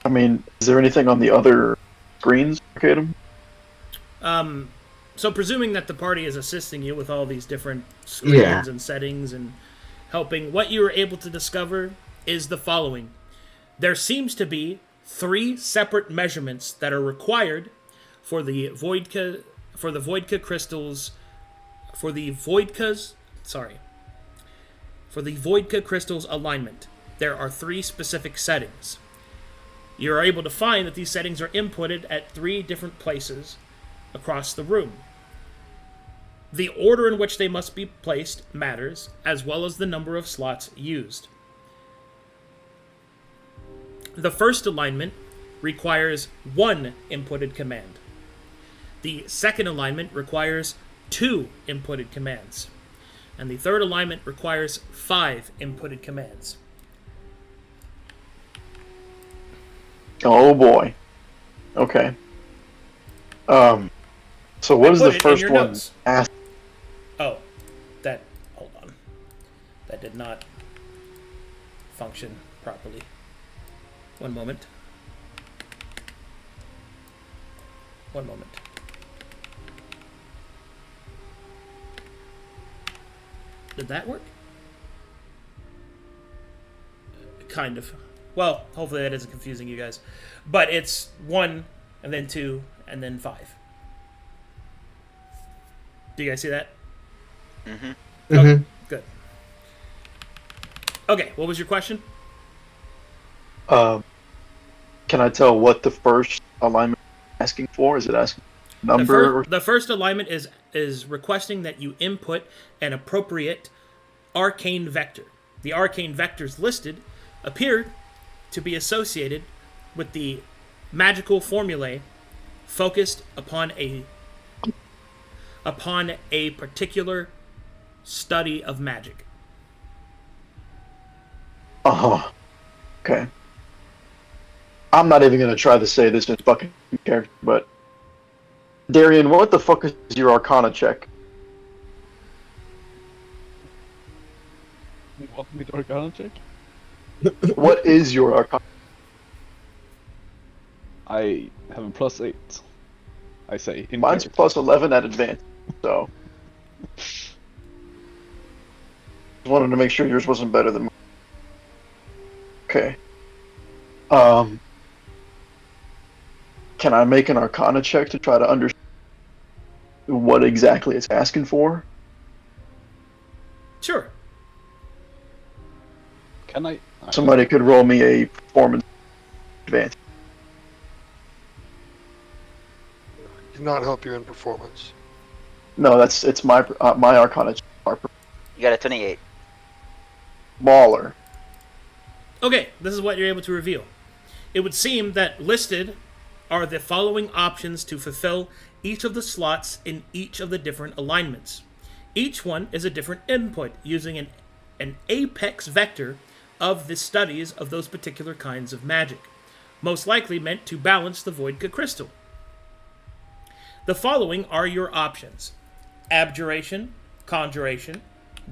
I mean, is there anything on the other screens, Arcadum? So presuming that the party is assisting you with all these different screens and settings and helping, what you were able to discover is the following. There seems to be 3 separate measurements that are required for the Voidka crystals for the Voidka crystals alignment. There are 3 specific settings. You are able to find that these settings are inputted at 3 different places across the room. The order in which they must be placed matters, as well as the number of slots used. The first alignment requires 1 inputted command. The second alignment requires 2 inputted commands. And the third alignment requires 5 inputted commands. Oh boy. Okay. So what is the first one? Oh, hold on. That did not function properly. One moment. Did that work? Kind of. Well, hopefully that isn't confusing you guys. But it's 1, and then 2, and then 5. Do you guys see that? Mm-hmm. Okay, good. Okay, what was your question? Can I tell what the first alignment is asking for? Is it asking number? The first alignment is requesting that you input an appropriate arcane vector. The arcane vectors listed appear to be associated with the magical formulae focused upon a particular study of magic. Okay. I'm not even gonna try to say this in fucking character, but Darian, what the fuck is your Arcana check? What with Arcana check? What is your Arcana? I have a +8. I say. Mine's +11 at advanced, so. Just wanted to make sure yours wasn't better than mine. Okay. Can I make an Arcana check to try to understand what exactly it's asking for? Sure. Can I? Somebody could roll me a performance advantage. Did not help you in performance. No, it's my Arcana check. You got a 28. Baller. Okay, this is what you're able to reveal. It would seem that listed are the following options to fulfill each of the slots in each of the different alignments. Each one is a different input using an apex vector of the studies of those particular kinds of magic, most likely meant to balance the Voidka crystal. The following are your options: abjuration, conjuration,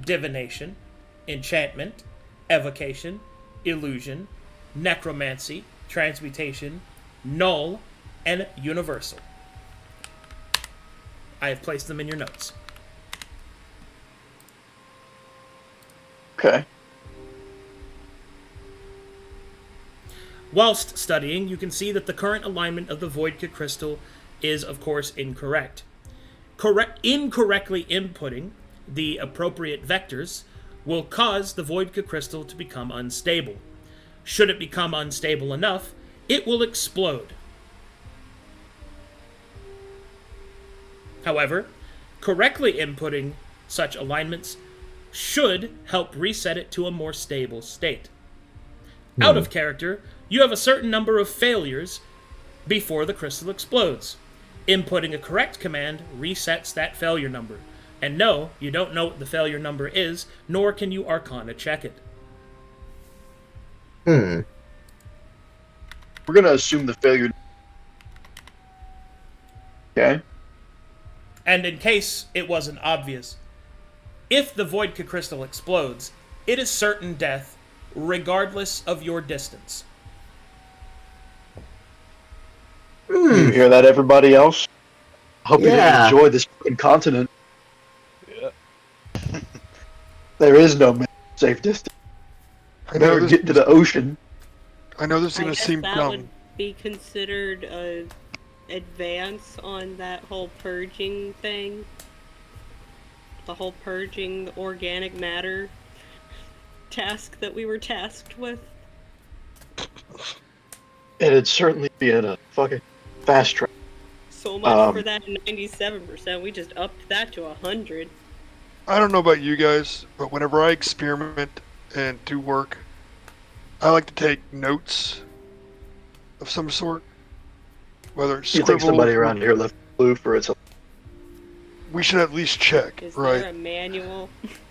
divination, enchantment, evocation, illusion, necromancy, transmutation, null, and universal. I have placed them in your notes. Okay. Whilst studying, you can see that the current alignment of the Voidka crystal is, of course, incorrect. Incorrectly inputting the appropriate vectors will cause the Voidka crystal to become unstable. Should it become unstable enough, it will explode. However, correctly inputting such alignments should help reset it to a more stable state. Out of character, you have a certain number of failures before the crystal explodes. Inputting a correct command resets that failure number. And no, you don't know what the failure number is, nor can you Arcana check it. We're gonna assume the failure. Okay. And in case it wasn't obvious, if the Voidka crystal explodes, it is certain death, regardless of your distance. You hear that, everybody else? Hope you didn't enjoy this fucking continent. Yeah. There is no safe distance. I know Never get to the ocean. I know this is I gonna guess seem that dumb. would be considered a advance on that whole purging thing. The whole purging the organic matter task that we were tasked with. It'd certainly be in a fucking fast track. So much for that 97%. We just upped that to 100. I don't know about you guys, but whenever I experiment and do work, I like to take notes of some sort. Whether it's You think scribble, somebody around here left blue for its. we should at least check, Is right? there a manual?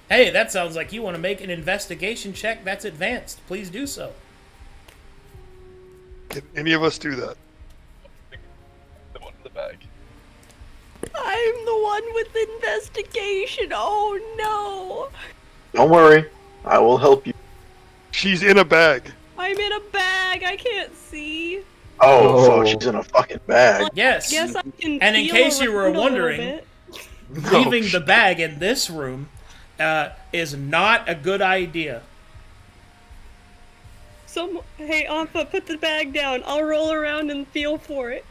Hey, that sounds like you want to make an investigation check that's advanced. Please do so. Can any of us do that? The one in the bag. I'm the one with the investigation. Oh no! Don't worry, I will help you. She's in a bag. I'm in a bag. I can't see. Oh, fuck, she's in a fucking bag. Yes. Guess I can. And in feel case you were around a little wondering, bit. leaving the bag in this room is not a good idea. Hey, Ampa, put the bag down. I'll roll around and feel for it.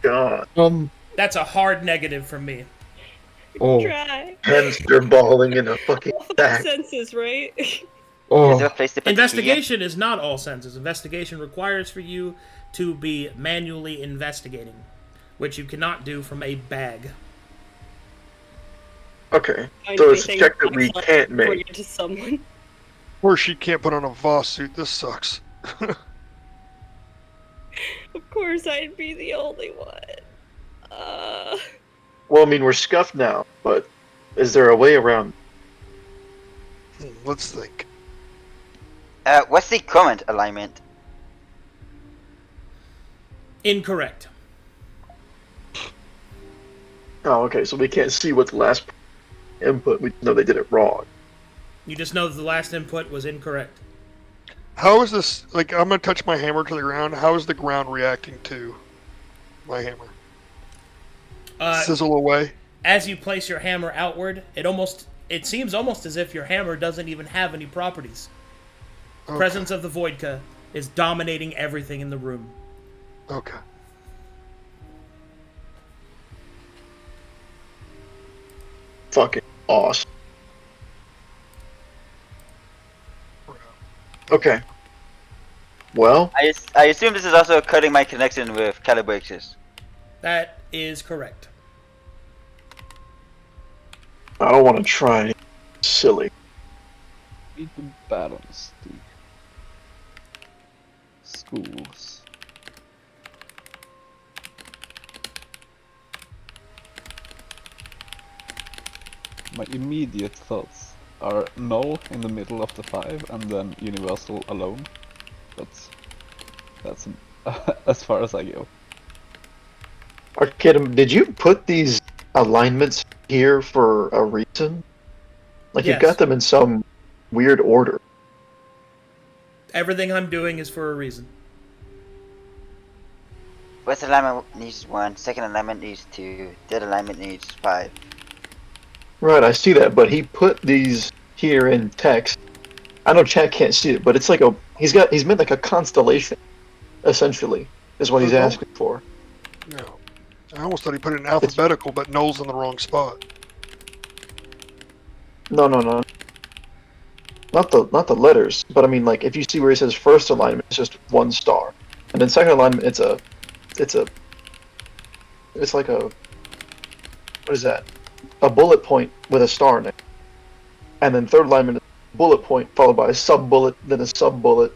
God. That's a hard negative from me. Try. Hamster balling in a fucking All five bag. senses, right? Is there a place to put the key in? Investigation is not all senses. Investigation requires for you to be manually investigating, which you cannot do from a bag. Okay, Find so it's a anything check that we fun, can't bring make. it to someone. Or she can't put on a Voss suit. This sucks. Of course, I'd be the only one. Well, I mean, we're scuffed now, but Is there a way around? Let's think. What's the current alignment? Incorrect. Oh, okay. So we can't see what the last input. We know they did it wrong. You just know that the last input was incorrect. How is this? Like, I'm gonna touch my hammer to the ground. How is the ground reacting to my hammer? Sizzle away. As you place your hammer outward, it seems almost as if your hammer doesn't even have any properties. Okay. Presence of the Voidka is dominating everything in the room. Okay. Fucking awesome. Okay. Well, I assume this is also cutting my connection with Calibraxis. That is correct. I don't want to try anything silly. Need to balance the schools. My immediate thoughts are null in the middle of the 5 and then universal alone. But that's as far as I go. Arcadum, did you put these alignments here for a reason? Like, Yes. you've got them in some weird order. Everything I'm doing is for a reason. First alignment needs 1, second alignment needs 2, third alignment needs 5. Right, I see that, but he put these here in text. I know chat can't see it, but it's like he's made like a constellation, essentially, is what he's Uh-huh. asking for. No. I almost thought he put it in alphabetical, but Noel's in the wrong spot. No. Not the letters, but I mean, like, if you see where he says first alignment, it's just 1 star, and then second alignment, it's like a, what is that? A bullet point with a star in it, and then third alignment, bullet point followed by a sub bullet, then a sub bullet,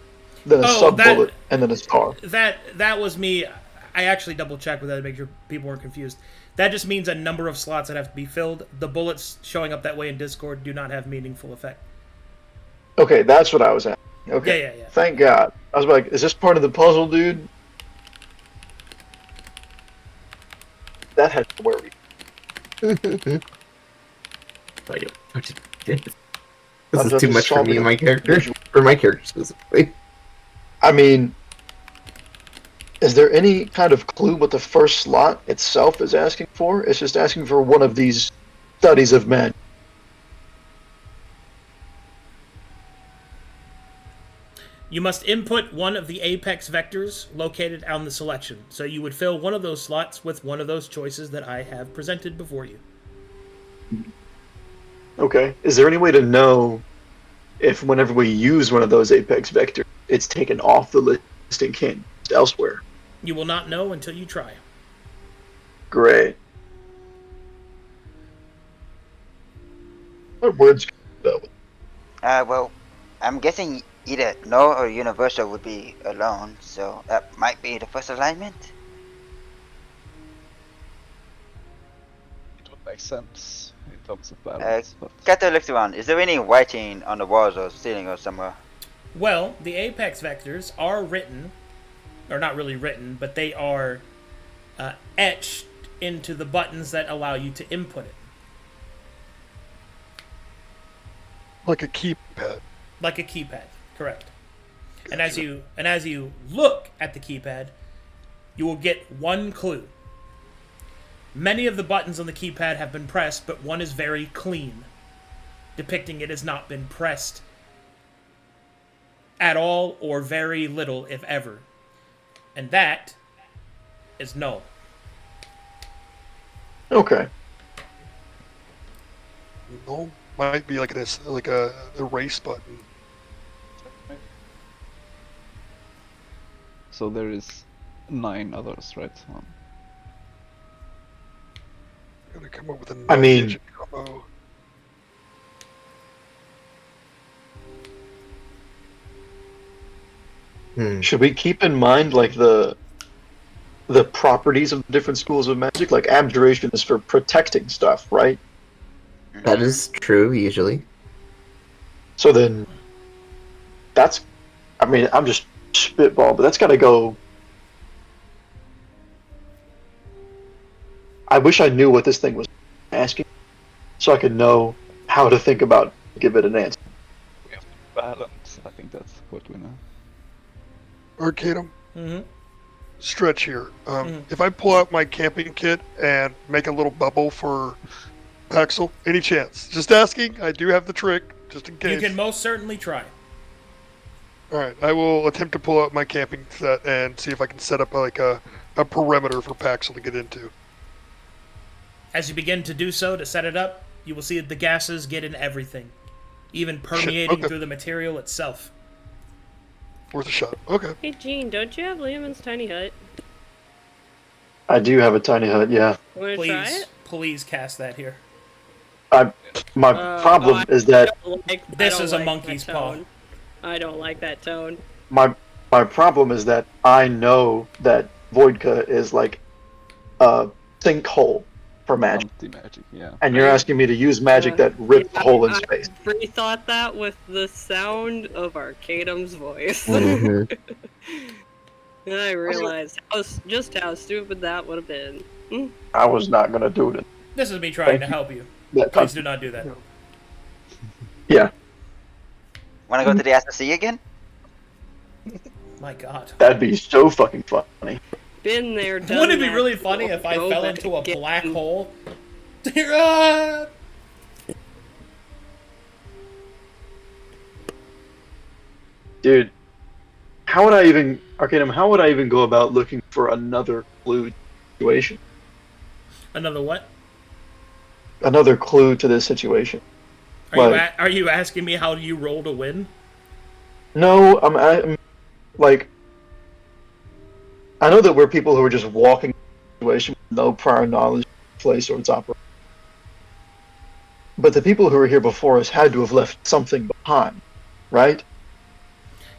then a sub bullet, and then a star. That was me. I actually double checked with that to make sure people weren't confused. That just means a number of slots that have to be filled. The bullets showing up that way in Discord do not have meaningful effect. Okay, that's what I was asking. Okay. Yeah. Thank God. I was like, is this part of the puzzle, dude? That had to worry. This is too much for me and my character. For my character specifically. I mean, is there any kind of clue what the first slot itself is asking for? It's just asking for one of these studies of men. You must input one of the apex vectors located on the selection. So you would fill one of those slots with one of those choices that I have presented before you. Okay. Is there any way to know if whenever we use one of those apex vectors, it's taken off the list and can't used elsewhere? You will not know until you try. Great. What words go? Well, I'm guessing either null or universal would be alone, so that might be the first alignment. It would make sense in terms of balance. But Kato looks around. Is there any writing on the walls or ceiling or somewhere? Well, the apex vectors are written, or not really written, but they are etched into the buttons that allow you to input it. Like a keypad. Like a keypad, correct. And as you look at the keypad, you will get one clue. Many of the buttons on the keypad have been pressed, but one is very clean, depicting it has not been pressed at all or very little, if ever. And that is null. Okay. Null might be like a erase button. so there is 9 others, right? Gotta come up with a I mean- digit combo. Should we keep in mind like the properties of the different schools of magic? Like abjuration is for protecting stuff, right? That is true, usually. So then, that's. I mean, I'm just spitball, but that's got to go. I wish I knew what this thing was asking, so I could know how to think about give it an answer. We have to balance. I think that's what we know. Arcadum, Mm-hmm. stretch here. If I pull out my camping kit and make a little bubble for Paxel, any chance? Just asking. I do have the trick, just in case. You can most certainly try. All right, I will attempt to pull out my camping set and see if I can set up like a perimeter for Paxel to get into. As you begin to do so, to set it up, you will see that the gases get in everything, even permeating okay. through the material itself. Worth a shot. Okay. Hey, Gene, don't you have Liam's tiny hut? I do have a tiny hut, yeah. Want to try Please, it? please cast that here. My problem is that This is a monkey's paw. I don't like that tone. my problem is that I know that Voidka is like a sinkhole for magic, Anti-magic, yeah. and you're asking me to use magic that rips a hole in space. I rethought that with the sound of Arcadum's voice. Mhm. And I realized just how stupid that would have been. I was not gonna do it. This is me trying Thank to you. help you. That Please do not do that. Yeah, Wanna go to the SSC again? My God. that'd be so fucking funny. Been there, done Wouldn't it be that. really funny if I Go fell back into a again. black hole? Ah! Dude, how would I even, Arcadum, how would I even go about looking for another clue situation? Another what? Another clue to this situation. Are you asking me how you roll to win? No, I'm like, I know that we're people who are just walking the situation with no prior knowledge of the place or its operation. But the people who were here before us had to have left something behind, right?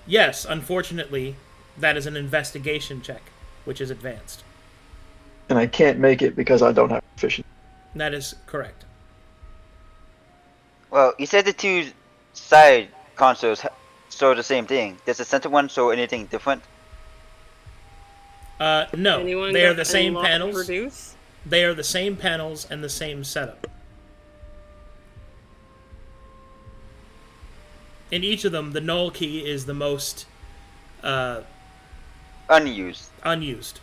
Yes, unfortunately, that is an investigation check, which is advanced. And I can't make it because I don't have proficiency. That is correct. Well, you said the two side consoles show the same thing. Does the center one show anything different? No. Anyone They are got the same unlocked panels. Produce? They are the same panels and the same setup. In each of them, the null key is the most Unused. unused.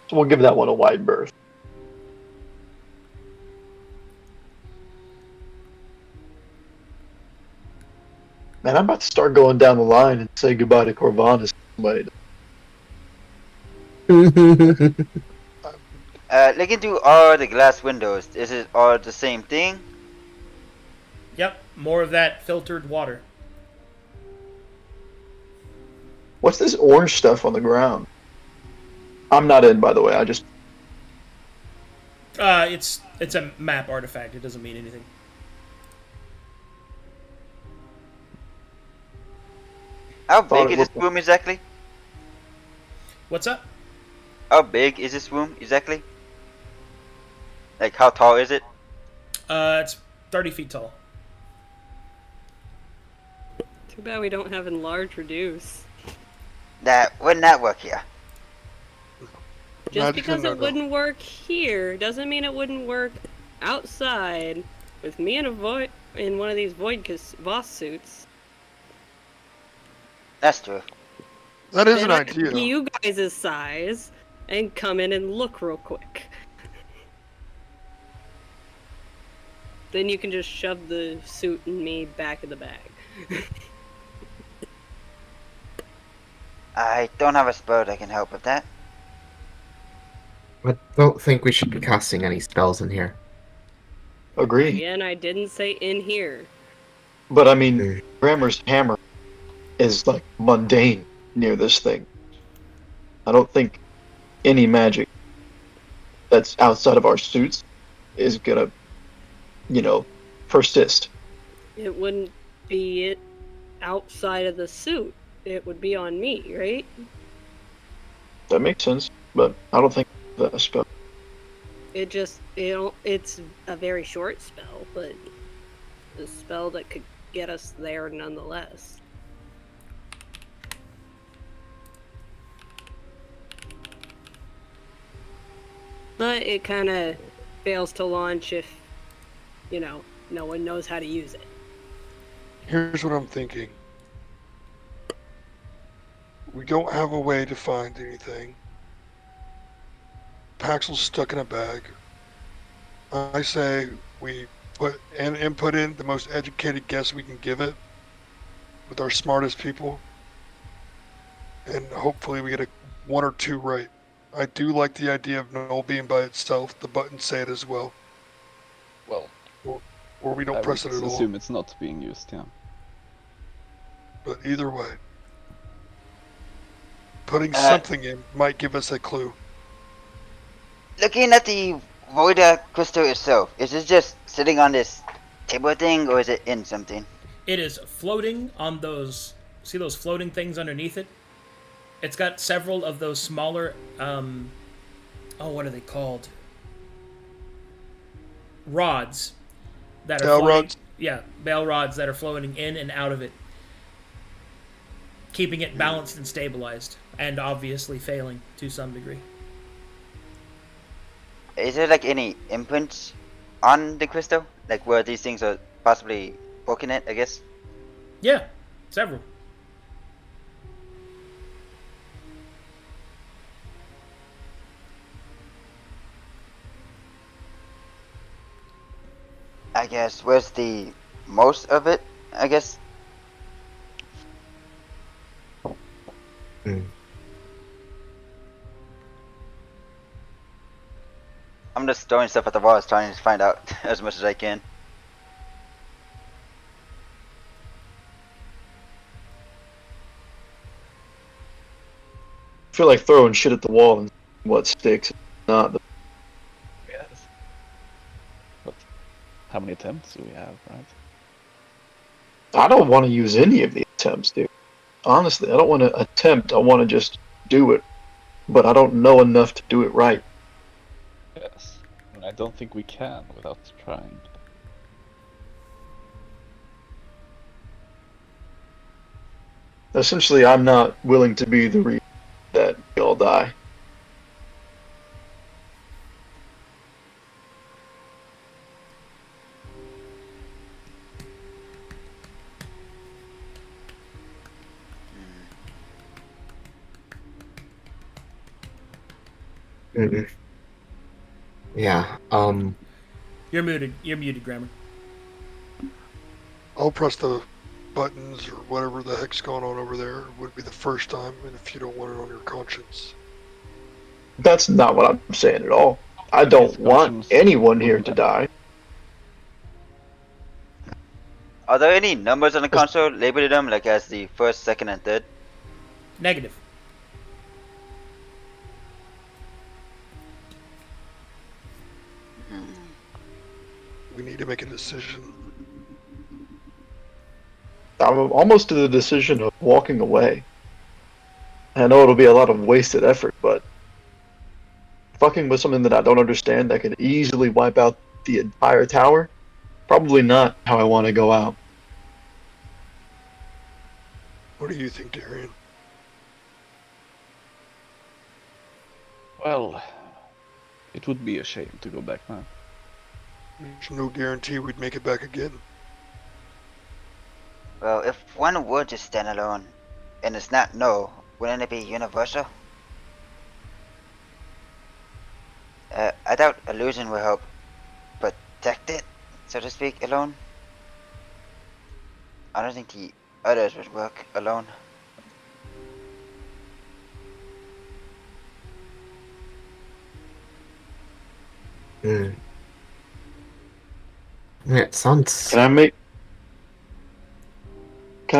So we'll give that one a wide berth. Man, I'm about to start going down the line and say goodbye to Corvanus. Somebody. Look into all the glass windows. Is it all the same thing? Yep, more of that filtered water. What's this orange stuff on the ground? I'm not in, by the way. I just It's a map artifact. It doesn't mean anything. How Thought big it is this looked- room exactly? What's up? How big is this room exactly? Like, how tall is it? It's 30 feet tall. Too bad we don't have enlarge reduce. That wouldn't that work here? Just Not because no, it no. wouldn't work here doesn't mean it wouldn't work outside with me in in one of these boss suits. That's true. That is Then an I could idea. be you guys' size and come in and look real quick. Then you can just shove the suit and me back in the bag. I don't have a spell that can help with that. I don't think we should be casting any spells in here. agree. Again, I didn't say in here. But I mean, Grammar's hammer is like mundane near this thing. I don't think any magic that's outside of our suits is gonna, persist. It wouldn't be it outside of the suit. It would be on me, right? That makes sense, but I don't think that's a spell. it's a very short spell, but a spell that could get us there nonetheless. But it kind of fails to launch if, no one knows how to use it. Here's what I'm thinking. We don't have a way to find anything. Paxel's stuck in a bag. I say we put an input in the most educated guess we can give it with our smartest people, and hopefully we get one or two right. I do like the idea of Null being by itself. The buttons say it as well. Well, or we don't press it at all. I assume it's not being used, yeah. But either way, putting something in might give us a clue. Looking at the Voida crystal itself, is it just sitting on this table thing, or is it in something? It is floating on those... See those floating things underneath it? It's got several of those smaller... what are they called? Rods. That are bell floating, rods? Yeah, bell rods that are floating in and out of it. Keeping it balanced and stabilized. And obviously failing to some degree. Is there like any imprints on the crystal? Like where these things are possibly poking it, I guess? Yeah, several. I guess, where's the most of it, I guess? I'm just throwing stuff at the walls, trying to find out as much as I can. I feel like throwing shit at the wall and what sticks, not the. Yes. But how many attempts do we have, right? I don't want to use any of the attempts, dude. Honestly, I don't want to attempt. I want to just do it, but I don't know enough to do it right. Yes. And I don't think we can without trying. Essentially, I'm not willing to be the reason that we all die. Yeah, You're muted. You're muted, Grammar. I'll press the buttons or whatever the heck's going on over there. It would be the first time, and if you don't want it on your conscience. That's not what I'm saying at all. I don't want anyone here to die. Are there any numbers on the console labeled them like as the first, second, and third? Negative. We need to make a decision. I'm almost to the decision of walking away. I know it'll be a lot of wasted effort, but fucking with something that I don't understand that could easily wipe out the entire tower, probably not how I want to go out. What do you think, Darian? Well, it would be a shame to go back now. There's no guarantee we'd make it back again. Well, if one were to stand alone, and it's not no, wouldn't it be universal? I doubt illusion will help protect it, so to speak, alone. I don't think the others would work alone. Yeah, it sounds... Can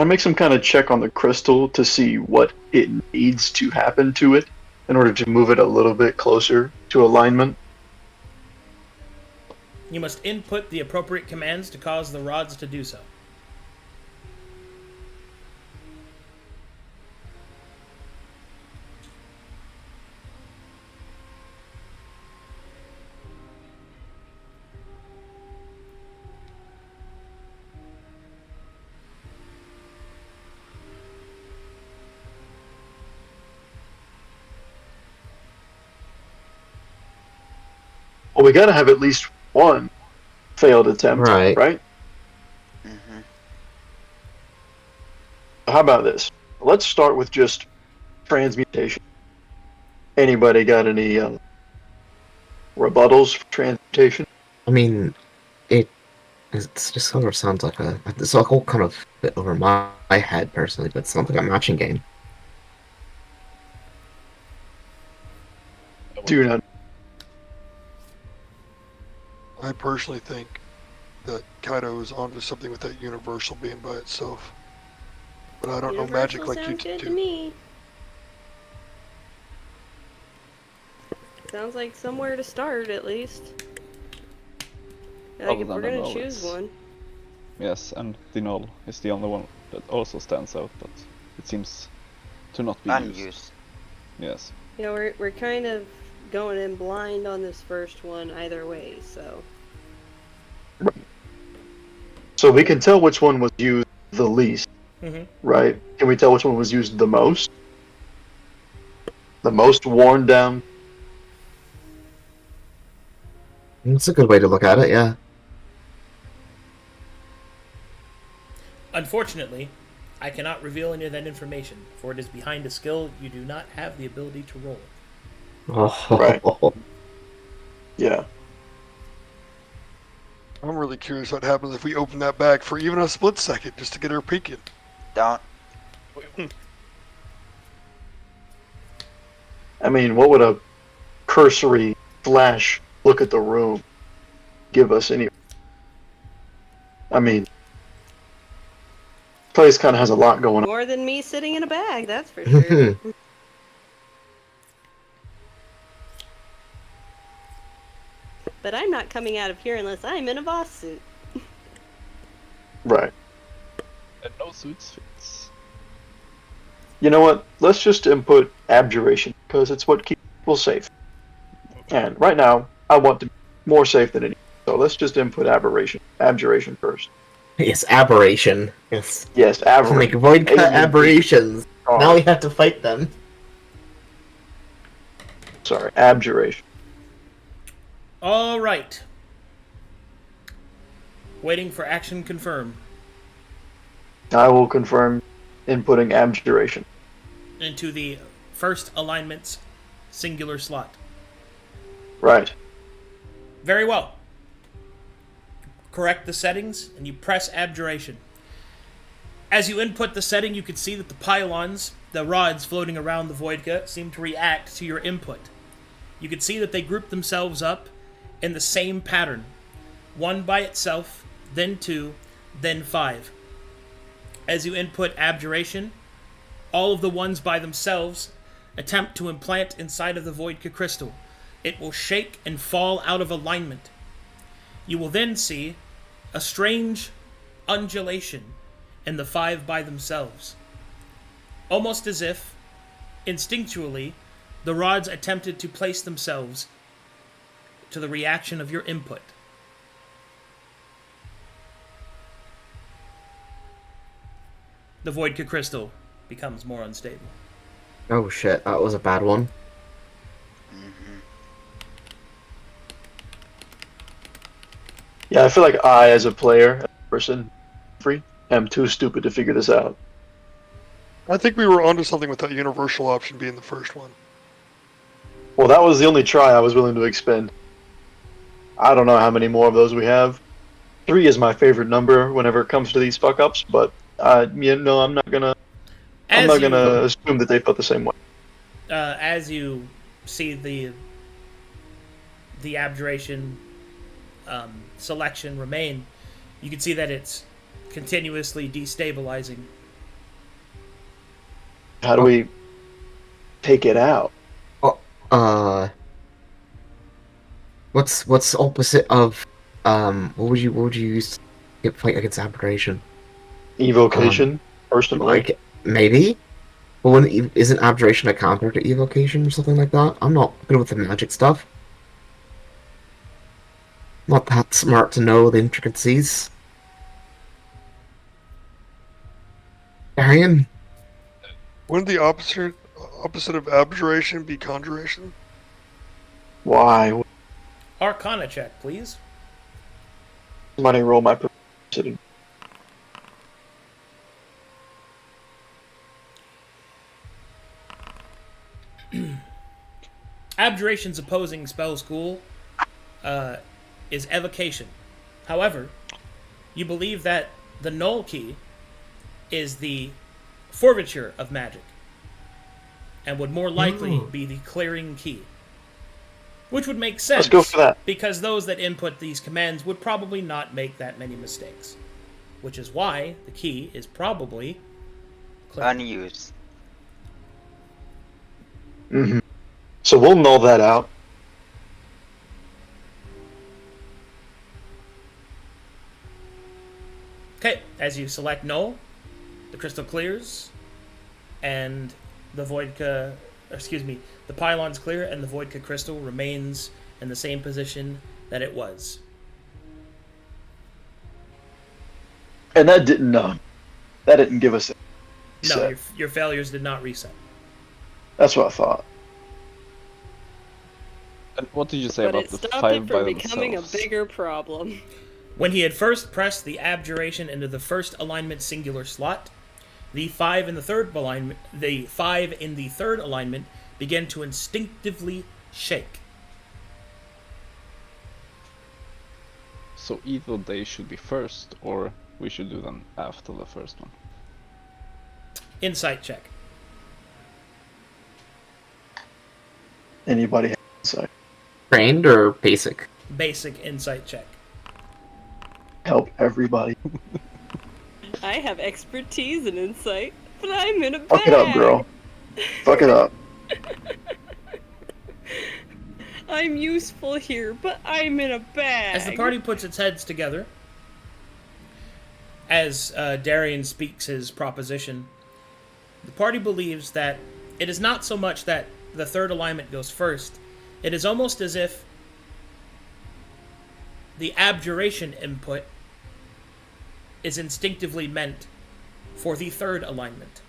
I make some kind of check on the crystal to see what it needs to happen to it in order to move it a little bit closer to alignment? You must input the appropriate commands to cause the rods to do so. Well, we gotta have at least one failed attempt, Right. right? Mm-hmm. How about this? Let's start with just transmutation. Anybody got any rebuttals for transmutation? I mean, it just sort of sounds like it's a whole kind of bit over my head personally, but it sounds like a matching game. Do not. I personally think that Kaido is onto something with that universal being by itself. But I don't know magic like you sounds good to do. me. Sounds like somewhere to start, at least. Like, Other if we're than the gonna choose knowledge. one. Yes, and Dinol is the only one that also stands out, but it seems to not be used. Unused. Yes. Yeah, we're kind of going in blind on this first one either way, so. So we can tell which one was used the least, Mm-hmm. right? Can we tell which one was used the most? The most worn down? It's a good way to look at it, yeah. Unfortunately, I cannot reveal any of that information, for it is behind a skill you do not have the ability to roll. Right. Yeah. I'm really curious what happens if we open that bag for even a split second just to get her peeking. Don't. I mean, what would a cursory flash look at the room give us anyway? I mean, place kind of has a lot going on. More than me sitting in a bag, that's for sure. But I'm not coming out of here unless I'm in a boss suit. Right. And no suits fits. You know what? Let's just input abjuration, because it's what keeps people safe. And right now, I want to be more safe than anything. So let's just input abjuration first. Yes, aberration. Yes. Yes, Make aberration. void cut A-U-B. aberrations. Oh, Now we have to fight them. sorry, abjuration. All right. Waiting for action confirm. I will confirm inputting abjuration. Into the first alignment's singular slot. Right. Very well. Correct the settings, and you press abjuration. As you input the setting, you can see that the pylons, the rods floating around the Voidka, seem to react to your input. You can see that they group themselves up in the same pattern. One by itself, then two, then five. As you input abjuration, all of the ones by themselves attempt to implant inside of the Voidka crystal. It will shake and fall out of alignment. You will then see a strange undulation in the five by themselves. Almost as if, instinctually, the rods attempted to place themselves to the reaction of your input. The Voidka crystal becomes more unstable. Oh shit, that was a bad one. Yeah, I feel like I, as a player, as a person, am too stupid to figure this out. I think we were onto something with that universal option being the first one. Well, that was the only try I was willing to expend. I don't know how many more of those we have. 3 is my favorite number whenever it comes to these fuck ups, but you know, I'm not gonna assume that they felt the same way. As you see the abjuration selection remain, you can see that it's continuously destabilizing. How do we take it out? What's opposite of what would you use to get fight against aberration? Evocation, personally. Like maybe? But isn't abjuration a counter to evocation or something like that? I'm not good with the magic stuff. Not that smart to know the intricacies. Arian? Wouldn't the opposite of abjuration be conjuration? Why? Arcana check, please. Somebody roll my proficiency. Abjuration's opposing spell school is evocation. However, you believe that the null key is the forfeiture of magic, and would more likely be the clearing key. Which would make sense. Let's go for that. Because those that input these commands would probably not make that many mistakes. Which is why the key is probably clearing. Unused. Mm-hmm. So we'll null that out. Okay, as you select null, the crystal clears, and the Voidka, the pylon's clear, and the Voidka crystal remains in the same position that it was. And that didn't give us. No, your failures did not reset. That's what I thought. And what did you say But about it the stopped five it by from becoming a themselves? bigger problem. When he had first pressed the abjuration into the first alignment singular slot, the 5 in the third alignment began to instinctively shake. So either they should be first, or we should do them after the first one. Insight check. Anybody have insight? Trained or basic? Basic insight check. Help everybody. I have expertise and insight, but I'm in a bag. Fuck it up, girl. Fuck it up. I'm useful here, but I'm in a bag. As the party puts its heads together, as Darian speaks his proposition, the party believes that it is not so much that the third alignment goes first, it is almost as if the abjuration input is instinctively meant for the third alignment.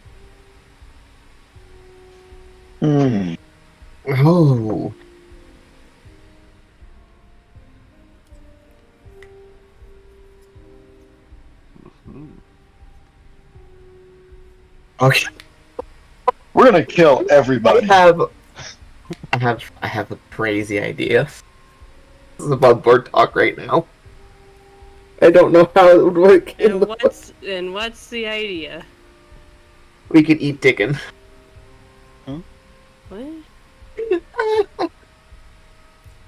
Oh. Okay. We're gonna kill everybody. I have a crazy idea. This is about board talk right now. I don't know how it would work. And what's the idea? We could eat Dickon. What?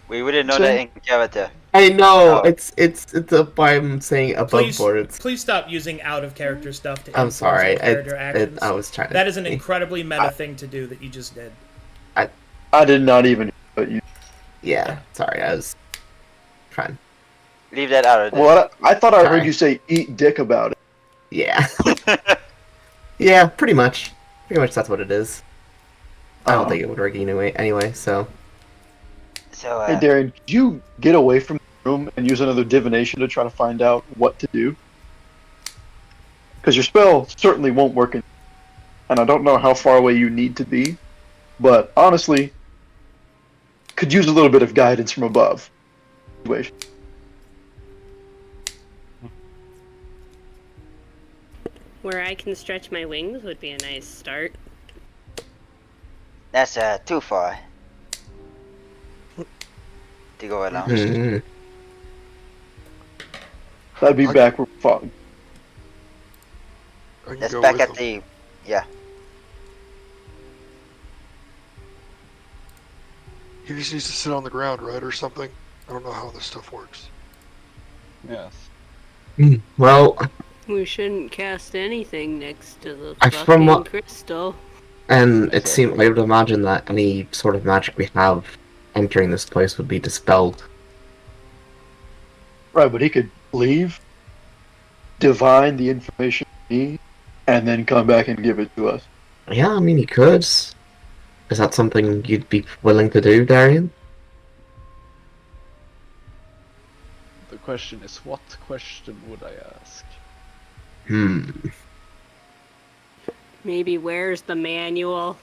We wouldn't know that in character. I know it's why I'm saying above board. Please stop using out of character stuff to I'm influence sorry. character actions. I was trying. That is an incredibly meta thing to do that you just did. I did not even. But you. Yeah, sorry. I was trying. Leave that out of this. Well, I thought I heard Sorry. you say "eat dick" about it. Yeah. Yeah, pretty much. Pretty much that's what it is. I don't think it would work anyway. So. So, Hey, Darren, could you get away from the room and use another divination to try to find out what to do? Because your spell certainly won't work, and I don't know how far away you need to be, but honestly, could use a little bit of guidance from above. Situation. Where I can stretch my wings would be a nice start. that's too far to go alone. Mm-hmm. That'd be back where we fought. I can That's go back with at them. He just needs to sit on the ground, right, or something. I don't know how this stuff works. Yes. Well, We shouldn't cast anything next to the From fucking what- crystal. and it seemed I would imagine that any sort of magic we have entering this place would be dispelled. Right, but he could leave, divine the information we need, and then come back and give it to us. Yeah, I mean, he could. Is that something you'd be willing to do, Darian? The question is, what question would I ask? Maybe where's the manual?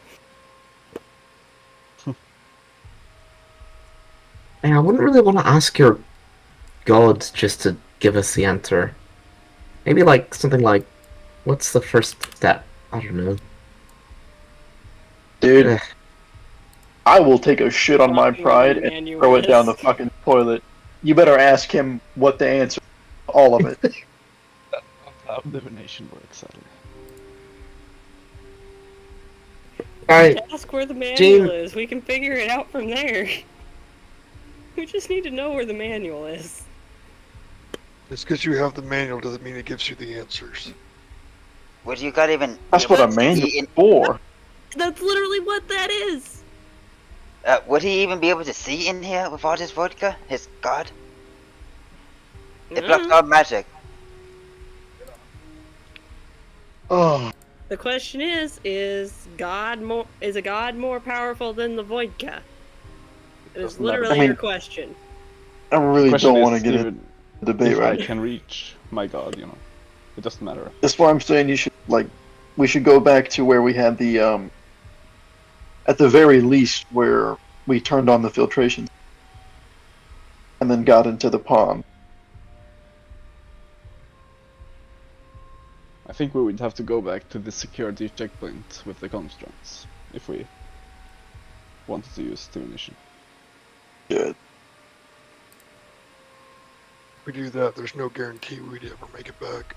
And I wouldn't really want to ask your god just to give us the answer. Maybe like something like, what's the first step? I don't know. Dude, Ugh. I will take a shit on my Fucking where the pride and manual throw it down the is. fucking toilet. You better ask him what the answer. All of it. That's not how divination works, sadly. Alright, Ask where the manual Gene- is. We can figure it out from there. We just need to know where the manual is. Just because you have the manual doesn't mean it gives you the answers. Would you got even? That's be able what a to manual's see in- for. That's literally what that is. would he even be able to see in here without his vodka? His god? It blocks all magic. Oh, The question is a god more powerful than the vodka? It is Doesn't matter. literally I mean- your question. I really Question don't want to is get into even the debate if right I can reach my god, you know. It doesn't matter. That's why I'm saying we should go back to where we had the, at the very least, where we turned on the filtration and then got into the pond. I think we would have to go back to the security checkpoint with the constructs if we wanted to use divination. Yeah. If we do that, there's no guarantee we'd ever make it back.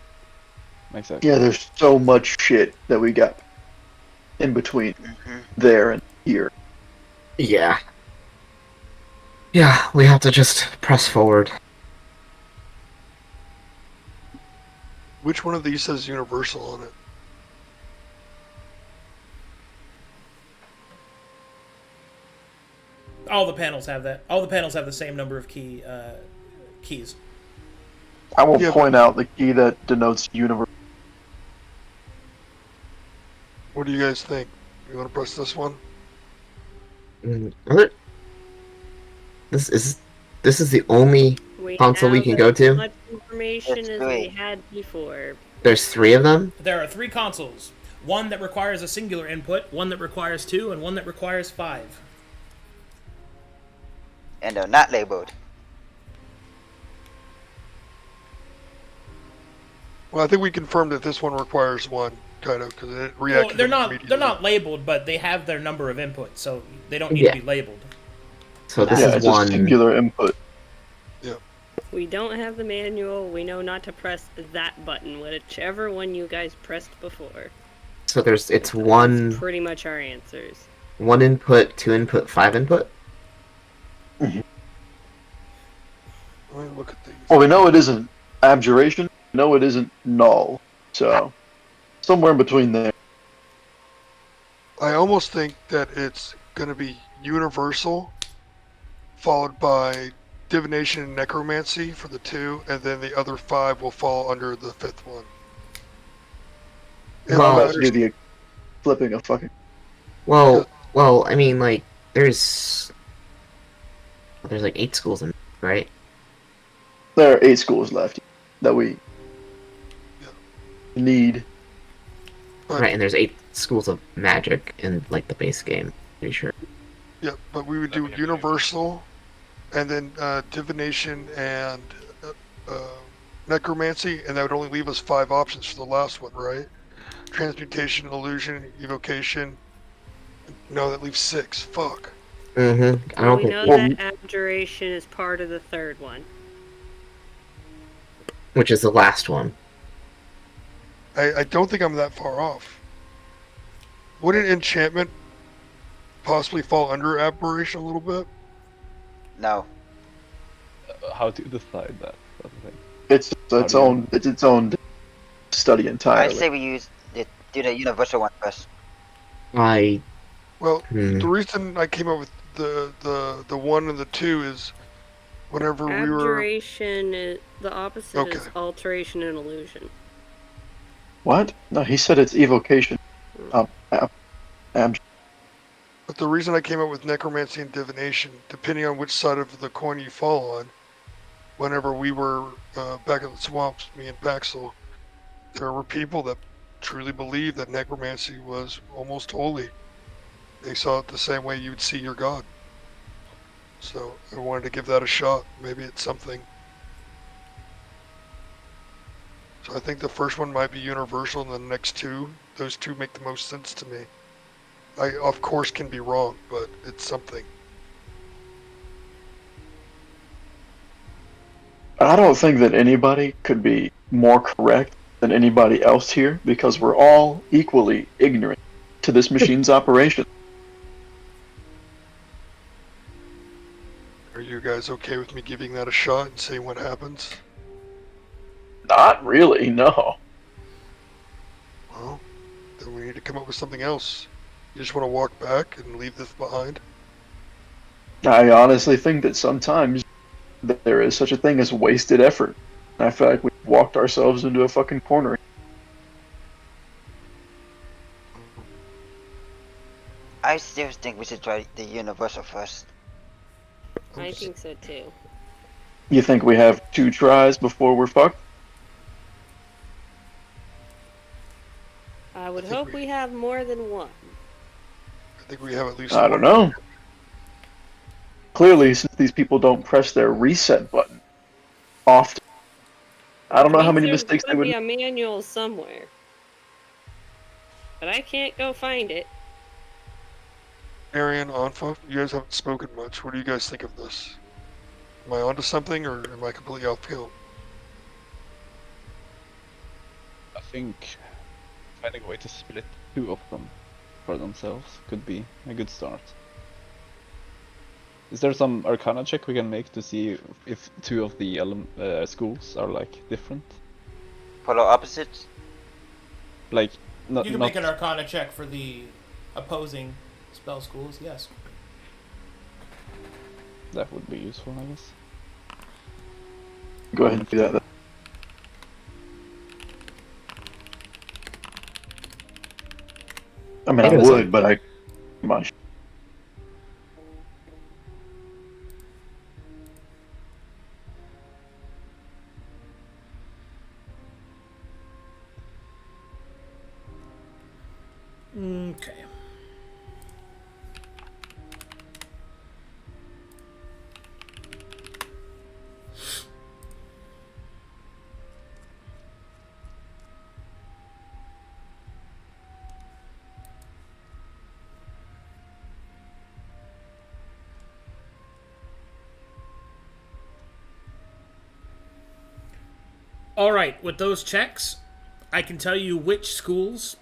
Exactly. Yeah, there's so much shit that we got in between there and here. yeah. Yeah, we have to just press forward. Which one of these says universal on it? All the panels have that. All the panels have the same number of keys. I will Yeah. point out the key that denotes universe. What do you guys think? You want to press this one? Other- This is the only console we have can go to? as much information It's as three. we had before. There's 3 of them? There are 3 consoles. One that requires a singular input, one that requires 2, and one that requires 5. And they're not labeled. Well, I think we confirmed that this one requires one, kind of, because it reacted. Well, they're not immediately. labeled, but they have their number of inputs, so they don't need Yeah. to be labeled. So this Yeah, is it's one. a singular input. We don't have the manual. We know not to press that button, whichever one you guys pressed before. So it's That's one pretty much our answers. input, 2 input, 5 input? Let me look at these. Well, we know it isn't abjuration. We know it isn't null. So, somewhere in between there. I almost think that it's going to be universal, followed by divination and necromancy for the 2, and then the other 5 will fall under the 5th one. And Well, my Let's do the flipping a fucking. Well, I mean, like, there's like 8 schools in, right? There are 8 schools left that we need. But- Right, and there's 8 schools of magic in, like, the base game, pretty sure. Yeah, but we would do universal, and then divination and necromancy, and that would only leave us 5 options for the last one, right? Transmutation, illusion, evocation. No, that leaves 6. Fuck. Mm-hmm. I Well, don't we think... know Well, that abjuration is part of the 3rd one. which is the last one. I don't think I'm that far off. Wouldn't enchantment possibly fall under aberration a little bit? No. How to decide that? That's the thing. It's How its do you- own. It's its own study I'd entirely. say we do the universal one first. Well, Hmm. the reason I came up with the 1 and the 2 is whenever we were. Abjuration is the opposite is Okay. alteration and illusion. What? No, he said it's evocation. But the reason I came up with necromancy and divination, depending on which side of the coin you fall on, whenever we were back at the swamps, me and Paxel, there were people that truly believed that necromancy was almost holy. They saw it the same way you'd see your god. So I wanted to give that a shot. Maybe it's something. So I think the first one might be universal, and the next two, those two make the most sense to me. I, of course, can be wrong, but it's something. I don't think that anybody could be more correct than anybody else here because we're all equally ignorant to this machine's operation. Are you guys okay with me giving that a shot and seeing what happens? Not really, no. Well, then we need to come up with something else. You just want to walk back and leave this behind? I honestly think that sometimes there is such a thing as wasted effort. I feel like we've walked ourselves into a fucking corner. I still think we should try the universal first. I think so too. You think we have 2 tries before we're fucked? I would hope we have more than one. I think we have at least I don't know. Clearly, since these people don't press their reset button often, I don't know how many mistakes they would. There be a manual somewhere, but I can't go find it. Arian, Anfa, you guys haven't spoken much. What do you guys think of this? Am I onto something, or am I completely off field? I think finding a way to split 2 of them for themselves could be a good start. Is there some Arcana check we can make to see if 2 of the schools are like different? Polar opposites? Like, You can make an Arcana check for the opposing spell schools, yes. That would be useful, I guess. Go ahead and do that then. I mean, I would, but I. Come on. Okay. All right, with those checks, I can tell you which schools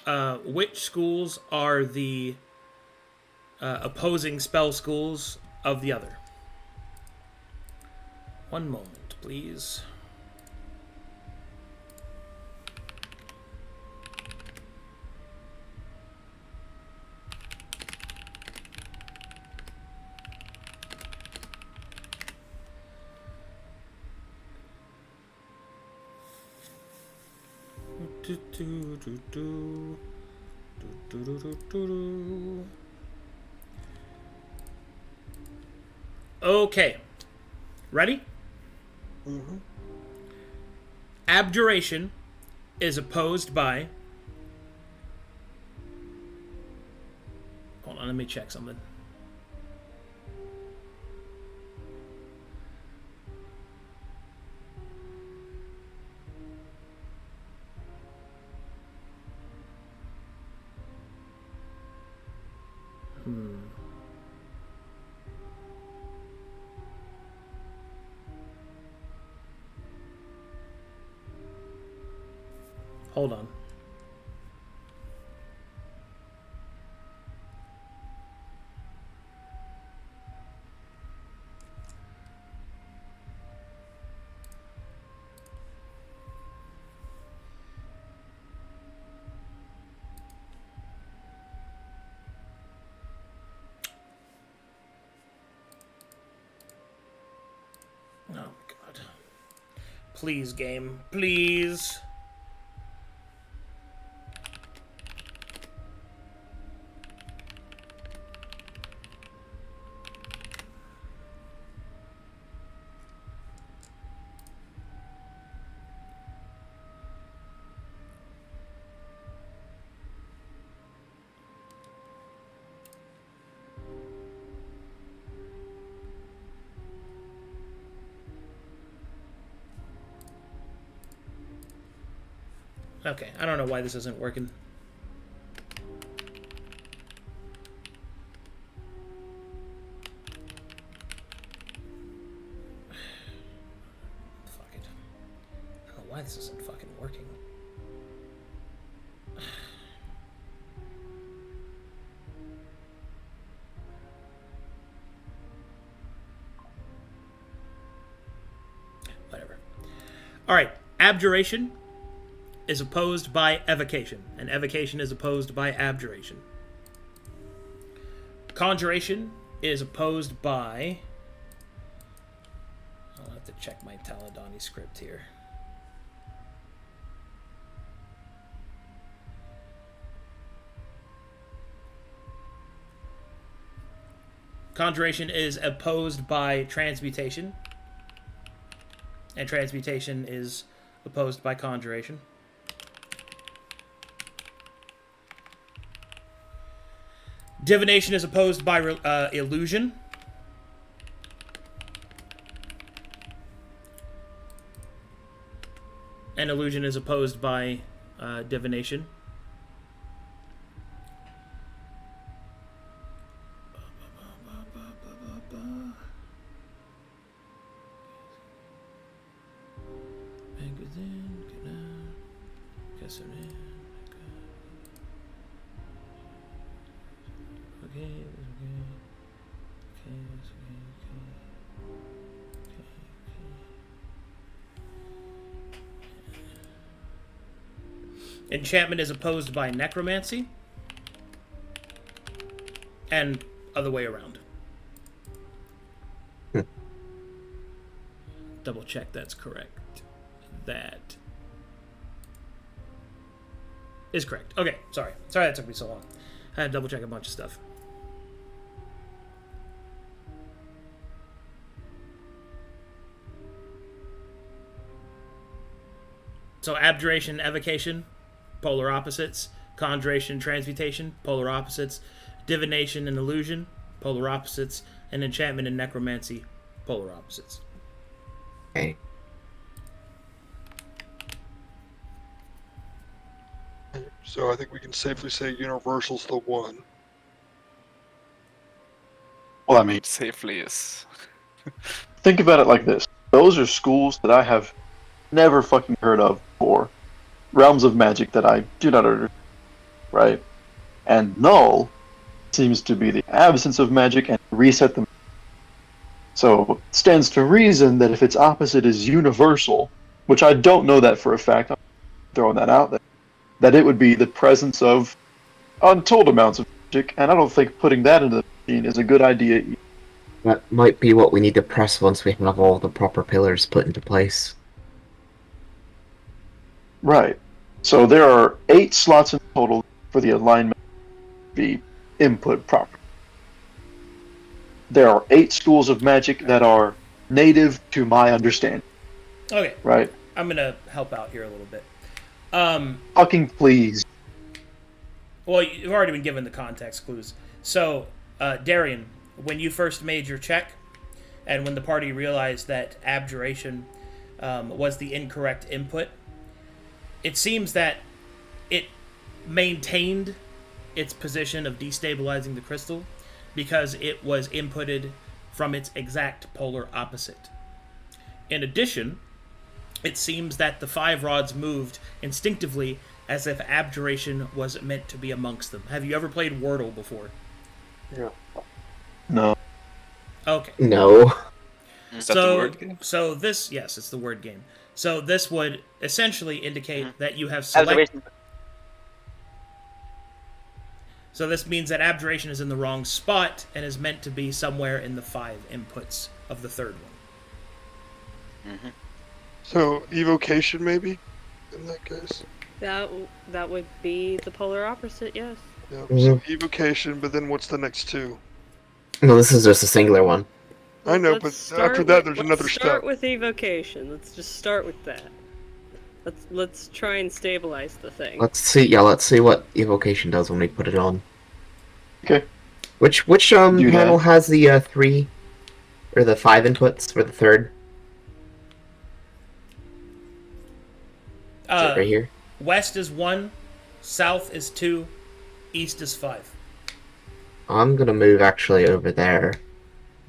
are the opposing spell schools of the other. One moment, please. Okay. Ready? Mm-hmm. Abjuration is opposed by... Hold on, let me check something. Hold on. Oh, God. Please, game. Please. Okay, I don't know why this isn't working. Fuck it. I don't know why this isn't fucking working. Whatever. Alright, abjuration is opposed by evocation, and evocation is opposed by abjuration. Conjuration is opposed by... I'll have to check my Taladani script here. Conjuration is opposed by transmutation, and transmutation is opposed by conjuration. Divination is opposed by illusion. And illusion is opposed by divination. Enchantment is opposed by necromancy. And other way around. Double check that's correct. That is correct. Okay, sorry. Sorry that took me so long. I had to double check a bunch of stuff. So abjuration, evocation, polar opposites. Conjuration, transmutation, polar opposites. Divination and illusion, polar opposites. And enchantment and necromancy, polar opposites. Okay. So I think we can safely say universal's the one. Well, I mean, Safely is. think about it like this. Those are schools that I have never fucking heard of before. Realms of magic that I do not understand. Right? And null seems to be the absence of magic and reset them. So it stands to reason that if its opposite is universal, which I don't know that for a fact, I'm throwing that out there, that it would be the presence of untold amounts of magic, and I don't think putting that into the machine is a good idea either. That might be what we need to press once we have all the proper pillars put into place. Right. So there are 8 slots in total for the alignment to be input properly. There are 8 schools of magic that are native to my understanding. Okay. Right? I'm going to help out here a little bit. Fucking please. Well, you've already been given the context clues. So, Darian, when you first made your check, and when the party realized that abjuration was the incorrect input, it seems that it maintained its position of destabilizing the crystal because it was inputted from its exact polar opposite. In addition, it seems that the 5 rods moved instinctively as if abjuration was meant to be amongst them. Have you ever played Wordle before? Yeah. No. Okay. No. Is that the word game? So this, yes, it's the word game. So this would essentially indicate that you have Observation. So this means that abjuration is in the wrong spot and is meant to be somewhere in the 5 inputs of the third one. Mm-hmm. So evocation maybe in that case. That would be the polar opposite, yes. Yeah. So evocation, but then what's the next 2? No, this is just a singular one. I know, Let's but start after that, with- there's let's another start step. with evocation. Let's just start with that. Let's try and stabilize the thing. Let's see what evocation does when we put it on. Okay. Which Do panel that. has the 3 or the 5 inputs for the third? Is it right here? West is 1, south is 2, east is 5. I'm gonna move actually over there.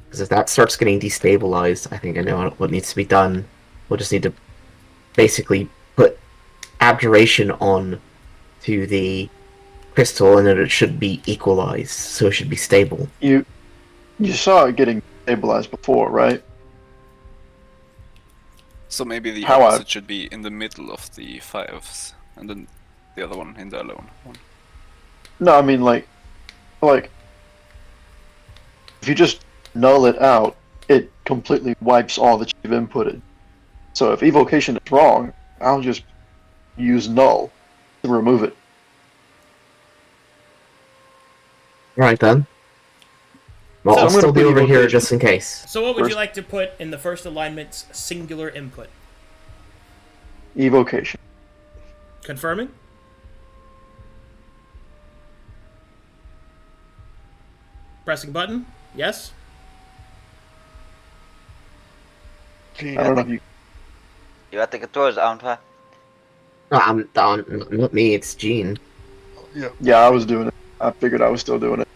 Because if that starts getting destabilized, I think I know what needs to be done. We'll just need to basically put abjuration on to the crystal, and then it should be equalized, so it should be stable. You saw it getting stabilized before, right? So maybe the How opposite should be in the middle of the 5s, and then the other one in the alone one. No, I mean like if you just null it out, it completely wipes all that you've inputted. So if evocation is wrong, I'll just use null to remove it. Right then. Well, So- I'll I'm still gonna be put over here evocation. just in case. So what would you First- like to put in the first alignment's singular input? Evocation. Confirming? Pressing button? Yes? Gene, I don't know if you. You at the controls, Antoine? No, not me, it's Gene. yeah, Yeah, I was doing it. I figured I was still doing it.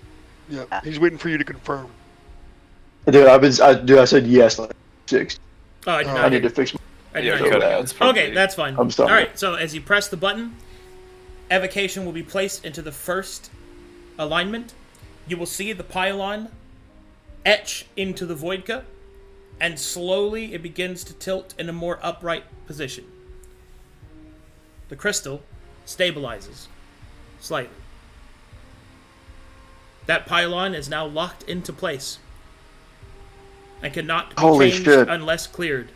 yeah. He's waiting for you to confirm. Dude, I said yes like 6. Oh, I did I not I hear need to you. fix my. I did Yeah, not cut hear it you. out. It's probably- Okay, that's fine. I'm sorry. Alright, so as you press the button, evocation will be placed into the first alignment. You will see the pylon etch into the Voidka, and slowly it begins to tilt in a more upright position. The crystal stabilizes slightly. That pylon is now locked into place and cannot be Holy changed shit. unless cleared.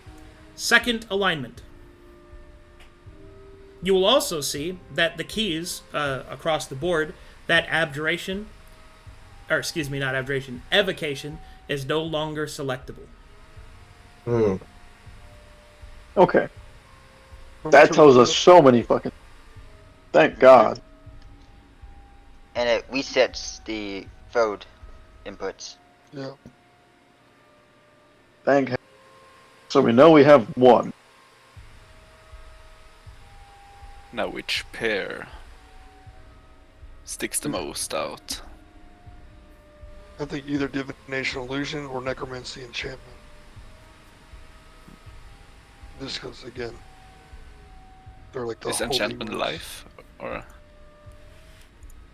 Second alignment. You will also see that the keys across the board, that abjuration, or excuse me, not abjuration, evocation, is no longer selectable. Hmm. Okay. That tells us so many fucking. Thank God. And it resets the road inputs. Yeah. Thank heaven. So we know we have one. Now which pair sticks the most out? I think either divination illusion or necromancy enchantment. Just because, again, they're like the Is holy enchantment ones. life? Or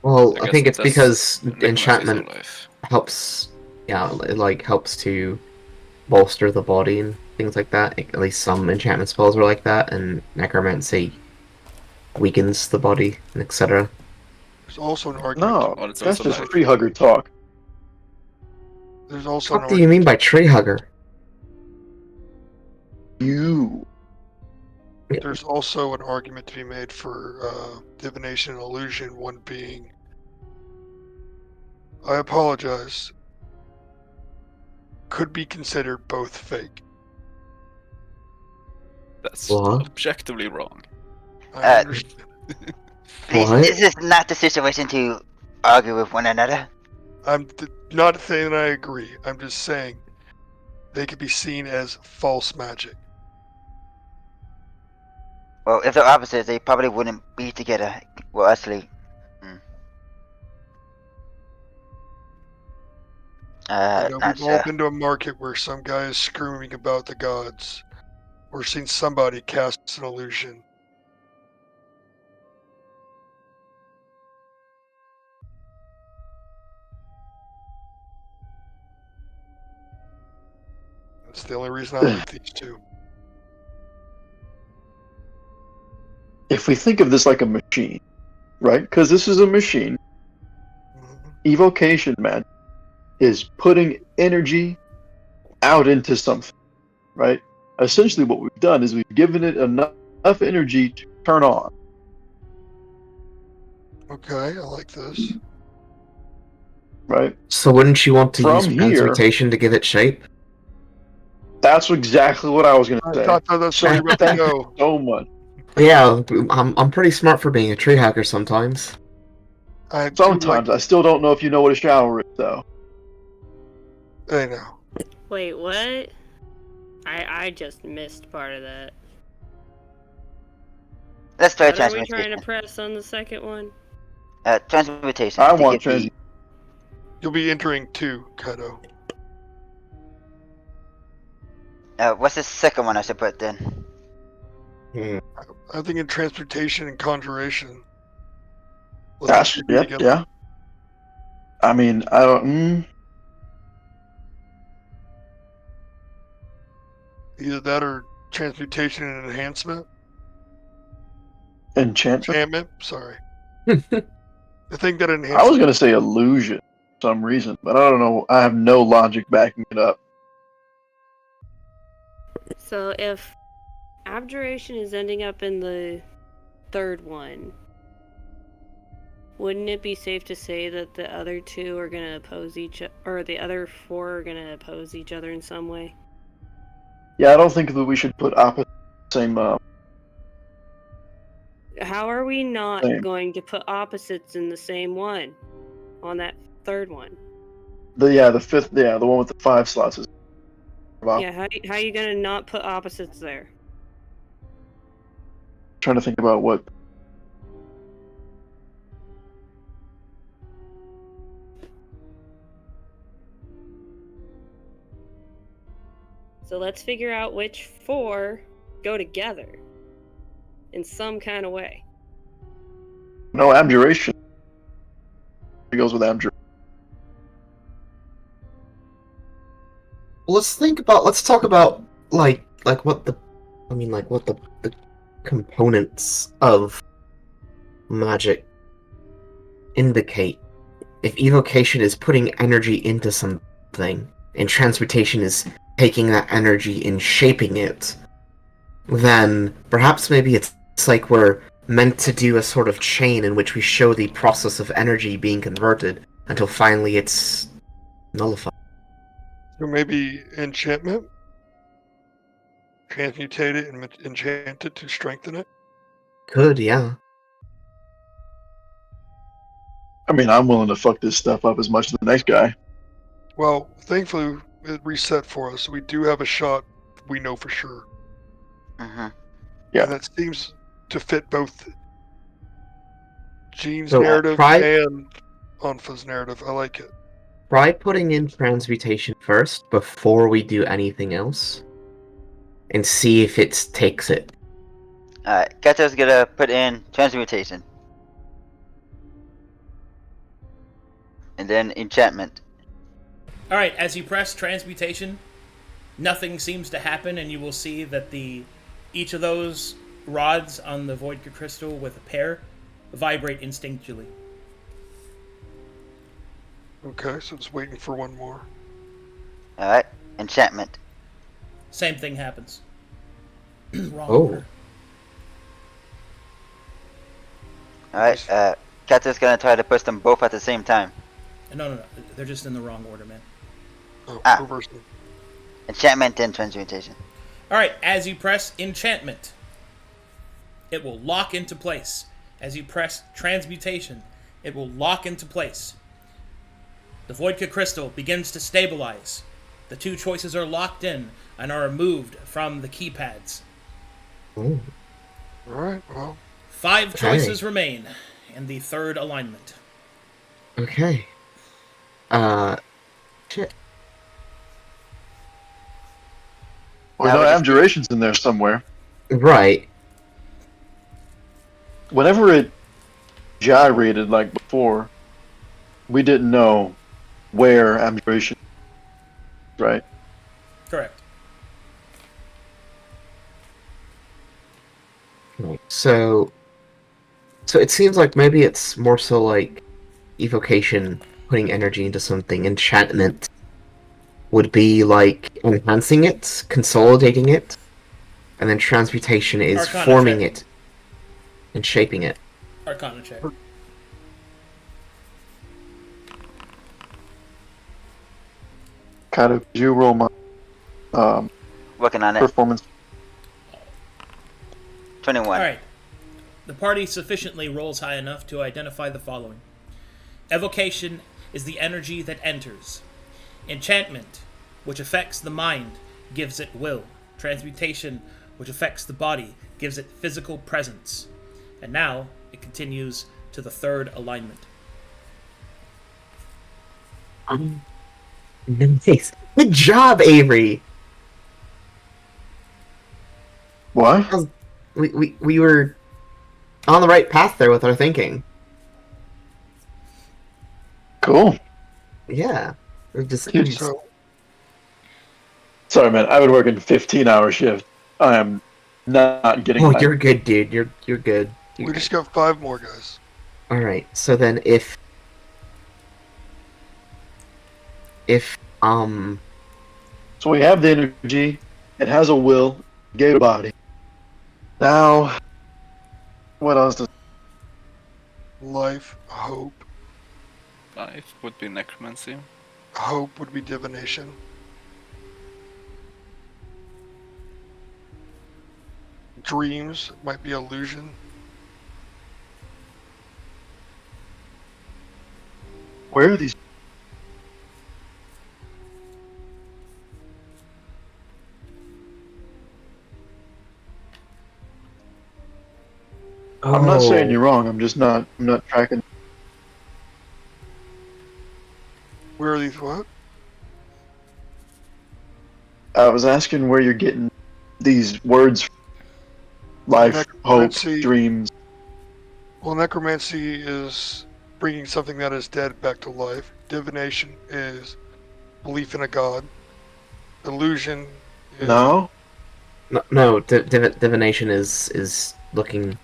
Well, I guess think it's that's because necromancy is enchantment life. helps, yeah, it like helps to bolster the body and things like that. At least some enchantment spells are like that, and necromancy weakens the body, and etc. There's also an argument. No, Well, it's that's also just like- tree hugger talk. There's also an What do you mean by tree hugger? You. There's also an argument to be made for divination and illusion. One being, I apologize, could be considered both fake. That's What? objectively wrong. I understand. Please, What? this is not the situation to argue with one another. I'm not saying I agree. I'm just saying they could be seen as false magic. Well, if they're opposites, they probably wouldn't be together. Well, actually, I know not we've all sure. been to a market where some guy is screaming about the gods, or seen somebody cast an illusion. That's the only reason I like these two. If we think of this like a machine, right? Because this is a machine. Mhm. Evocation magic is putting energy out into something, right? Essentially, what we've done is we've given it enough energy to turn on. Okay, I like this. Right? So wouldn't you want to From use here- transmutation to give it shape? That's exactly what I was going to I say. thought that's where you were about to Thank go. you so much. Yeah, I'm pretty smart for being a tree hacker sometimes. I do Sometimes I still don't know if you know what a shower is, though. I know. Wait, what? I just missed part of that. Let's try What are we trying transmutation. to press on the second one? Transmutation. I to want get the- You'll be entering 2, Kaido. What's the second one I should put then? I think in transportation and conjuration. Gosh, Let's be yeah, together. yeah. I mean, I don't. Either that or transmutation and enhancement. Enchantment. Enchantment. Sorry. I think that I enhancement. was gonna say illusion for some reason, but I don't know. I have no logic backing it up. So if abjuration is ending up in the third one, wouldn't it be safe to say that the other two are gonna oppose or the other four are gonna oppose each other in some way? Yeah, I don't think that we should put opposite same. How are we not Same. going to put opposites in the same one on that third one? The fifth, the one with the 5 slots is. Wow. Yeah, how are you gonna not put opposites there? Trying to think about what. So let's figure out which 4 go together in some kind of way. No, abjuration. It goes with abjuration. Let's talk about like what the components of magic indicate. If evocation is putting energy into something, and transmutation is taking that energy and shaping it, then perhaps maybe it's like we're meant to do a sort of chain in which we show the process of energy being converted until finally it's nullified. Or maybe enchantment. Transmutate it and enchant it to strengthen it. Could, yeah. I mean, I'm willing to fuck this stuff up as much as the next guy. Well, thankfully it reset for us. We do have a shot. We know for sure. Mm-hmm. Yeah. And that seems to fit both Gene's So, narrative and Anfa's narrative. I like it. Try putting in transmutation first before we do anything else, and see if it takes it. Alright, Kato's gonna put in transmutation. And then enchantment. Alright, as you press transmutation, nothing seems to happen, and you will see that each of those rods on the Void Crystal with a pair vibrate instinctually. Okay, so it's waiting for one more. Alright, enchantment. Same thing happens. Wrong Oh. order. Alright, Kato's gonna try to push them both at the same time. No. They're just in the wrong order, man. Oh, Ah. reverse it. Enchantment and transmutation. Alright, as you press enchantment, it will lock into place. As you press transmutation, it will lock into place. The Voidka Crystal begins to stabilize. The two choices are locked in and are removed from the keypads. Ooh. Alright, well. 5 Okay. choices remain in the third alignment. Okay. Shit. Well, Now no we just- abjuration's in there somewhere. Right. Whenever it gyrated like before, we didn't know where abjuration. Right. Correct. Right. So it seems like maybe it's more so like evocation, putting energy into something. Enchantment would be like enhancing it, consolidating it, and then transmutation is Arcana forming check. it and shaping it. Arcana check. Kind of, you roll my Working on it. performance. 21. Alright. The party sufficiently rolls high enough to identify the following. Evocation is the energy that enters. Enchantment, which affects the mind, gives it will. Transmutation, which affects the body, gives it physical presence. And now it continues to the third alignment. Nice. Good job, Avery. What? We were on the right path there with our thinking. Cool. Yeah. We're just, Dude, so... Sorry, man. I've been working 15-hour shift. I am not getting. Oh, you're good, dude. You're good. We just got 5 more guys. All right. So then, if So we have the energy. It has a will. Gave a body. Now, what else does? Life, hope. Life would be necromancy. Hope would be divination. Dreams might be illusion. Where are these? I'm not saying you're wrong. I'm just not. I'm not tracking. Where are these what? I was asking where you're getting these words from. Life, hope, Necromancy. dreams. Well, necromancy is bringing something that is dead back to life. Divination is belief in a god. Illusion is... No. Divination is looking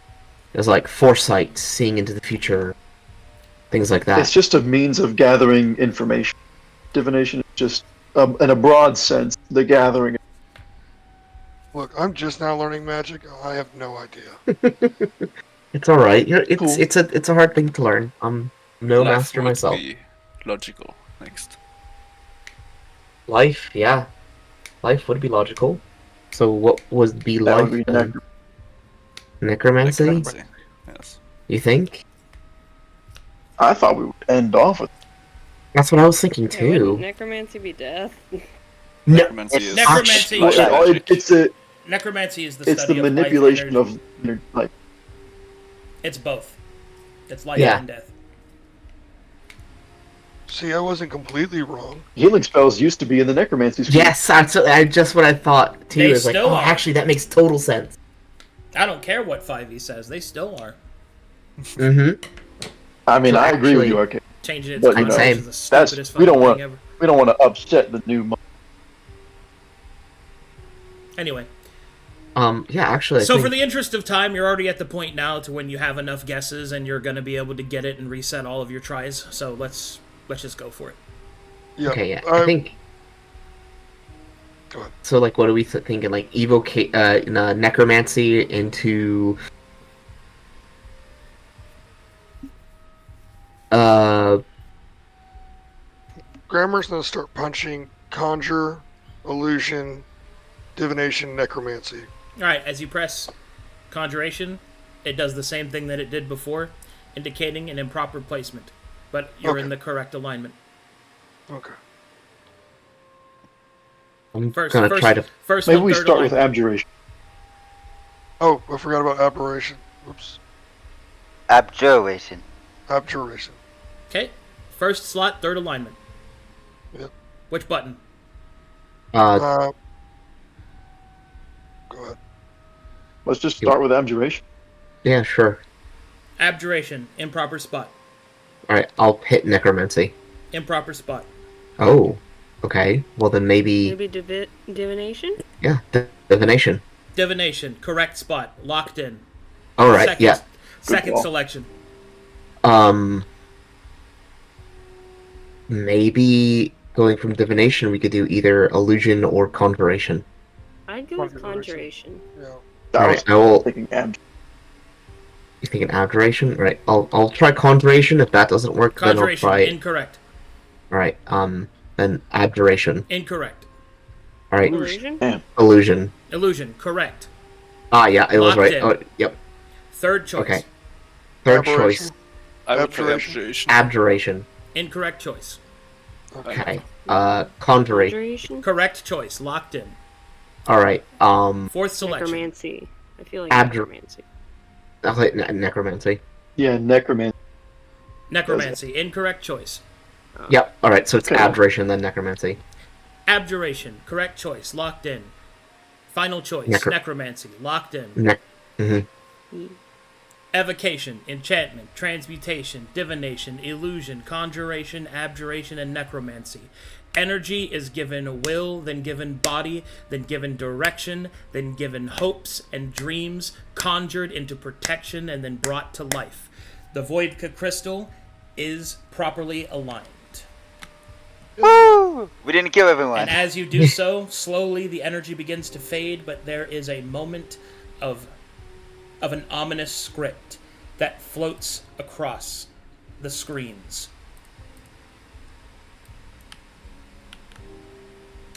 as like foresight, seeing into the future, things like that. It's just a means of gathering information. Divination is just, in a broad sense, the gathering. Look, I'm just now learning magic. I have no idea. It's all right. Cool. It's a hard thing to learn. I'm no Life master would myself. Be logical next. Life, yeah, life would be logical. So what would be That life? would be then? Necromancy? Necromancy. Yes. You think? I thought we would end off with. That's what I was thinking Yeah, wouldn't too. necromancy be death? No, Necromancy is Necromancy- slash Well, magic. Necromancy is the It's study the of manipulation life, energy. of like. It's both. It's life Yeah. and death. See, I wasn't completely wrong. Healing spells used to be in the necromancy school. yes, I just what I thought too. They Is like, still oh, are. actually, that makes total sense. I don't care what 5e says. They still are. Mm-hmm. I mean, So I agree with actually- you, Arcade. Changing it to But, you concepts know, is the that's- stupidest we don't fucking want- thing ever. We don't want to upset the new. Anyway, Yeah, actually. I so think, for the interest of time, you're already at the point now to when you have enough guesses and you're going to be able to get it and reset all of your tries. So let's just go for it. Yeah. okay, yeah, I think. Go ahead. So, like, what are we thinking? Like, necromancy into. Grammar's gonna start punching conjure, illusion, divination, necromancy. All right, as you press conjuration, it does the same thing that it did before, indicating an improper placement, but you're in Okay. the correct alignment. Okay. I'm First, gonna first, try to. first Maybe and we third start with alignment. abjuration. Oh, I forgot about aberration. Oops. Abjuration. Abjuration. Okay, first slot, third alignment. Yep. Which button? Uh, Go ahead. Let's just start with abjuration. yeah, sure. Abjuration, improper spot. All right, I'll hit necromancy. Improper spot. Oh, okay. Well, then maybe. Maybe divination? Yeah, divination. Divination, correct spot, locked in. All right. Second, Yeah. Second call. selection. Maybe going from divination, we could do either illusion or conjuration. I'd go with Conjuration. conjuration. Yeah. All right, I will. Thinking You thinking abjuration? Right. I'll try conjuration. If that doesn't work, Conjuration, then I'll try. incorrect. All right. Then abjuration. Incorrect. All right. Illusion? Illusion. Illusion, correct. Ah, yeah, it was Locked right. in. Oh, yep. Third choice. Okay. Third Aberration. choice. I would try Abjuration. abjuration. Abjuration. Incorrect choice. Okay. Conjuration. Conjuration? Correct choice, locked in. All right. Fourth selection. Necromancy. I feel like Abjur- necromancy. I'll say necromancy. Yeah, necromancy. Necromancy, incorrect choice. Yep. All right. So it's Okay. abjuration, then necromancy. Abjuration, correct choice, locked in. Final choice, necromancy, locked in. Mm-hmm. Evocation, enchantment, transmutation, divination, illusion, conjuration, abjuration, and necromancy. Energy is given will, then given body, then given direction, then given hopes and dreams, conjured into protection, and then brought to life. The Voidka crystal is properly aligned. Woo! We didn't kill everyone. And as you do so, slowly the energy begins to fade, but there is a moment of an ominous script that floats across the screens.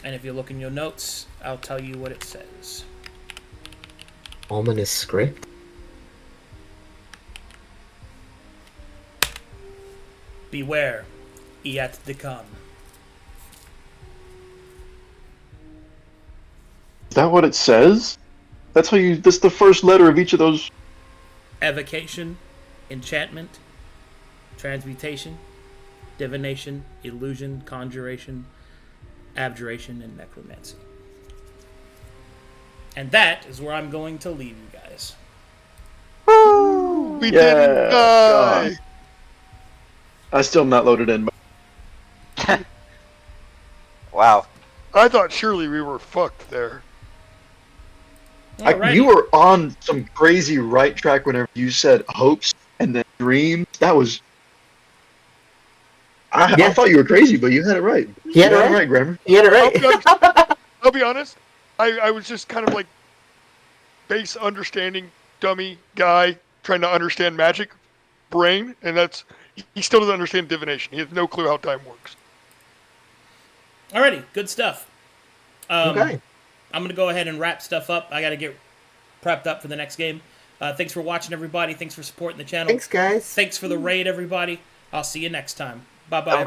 And if you look in your notes, I'll tell you what it says. Ominous script. Beware, yet to come. Is that what it says? That's how you. That's the first letter of each of those. Evocation, enchantment, transmutation, divination, illusion, conjuration, abjuration, and necromancy. And that is where I'm going to leave you guys. We didn't die. God. I still not loaded in. Wow. I thought surely we were fucked there. Alrighty. You were on some crazy right track whenever you said hopes and then dreams. That was. I thought you were crazy, but you had it right. You had it right, Grammar. You had it right. I'll be honest. I was just kind of like base understanding dummy guy trying to understand magic brain, and he still doesn't understand divination. He has no clue how time works. Alrighty, good stuff. Okay. I'm going to go ahead and wrap stuff up. I got to get prepped up for the next game. Thanks for watching, everybody. Thanks for supporting the channel. Thanks, guys. Thanks for the raid, everybody. I'll see you next time. Bye-bye.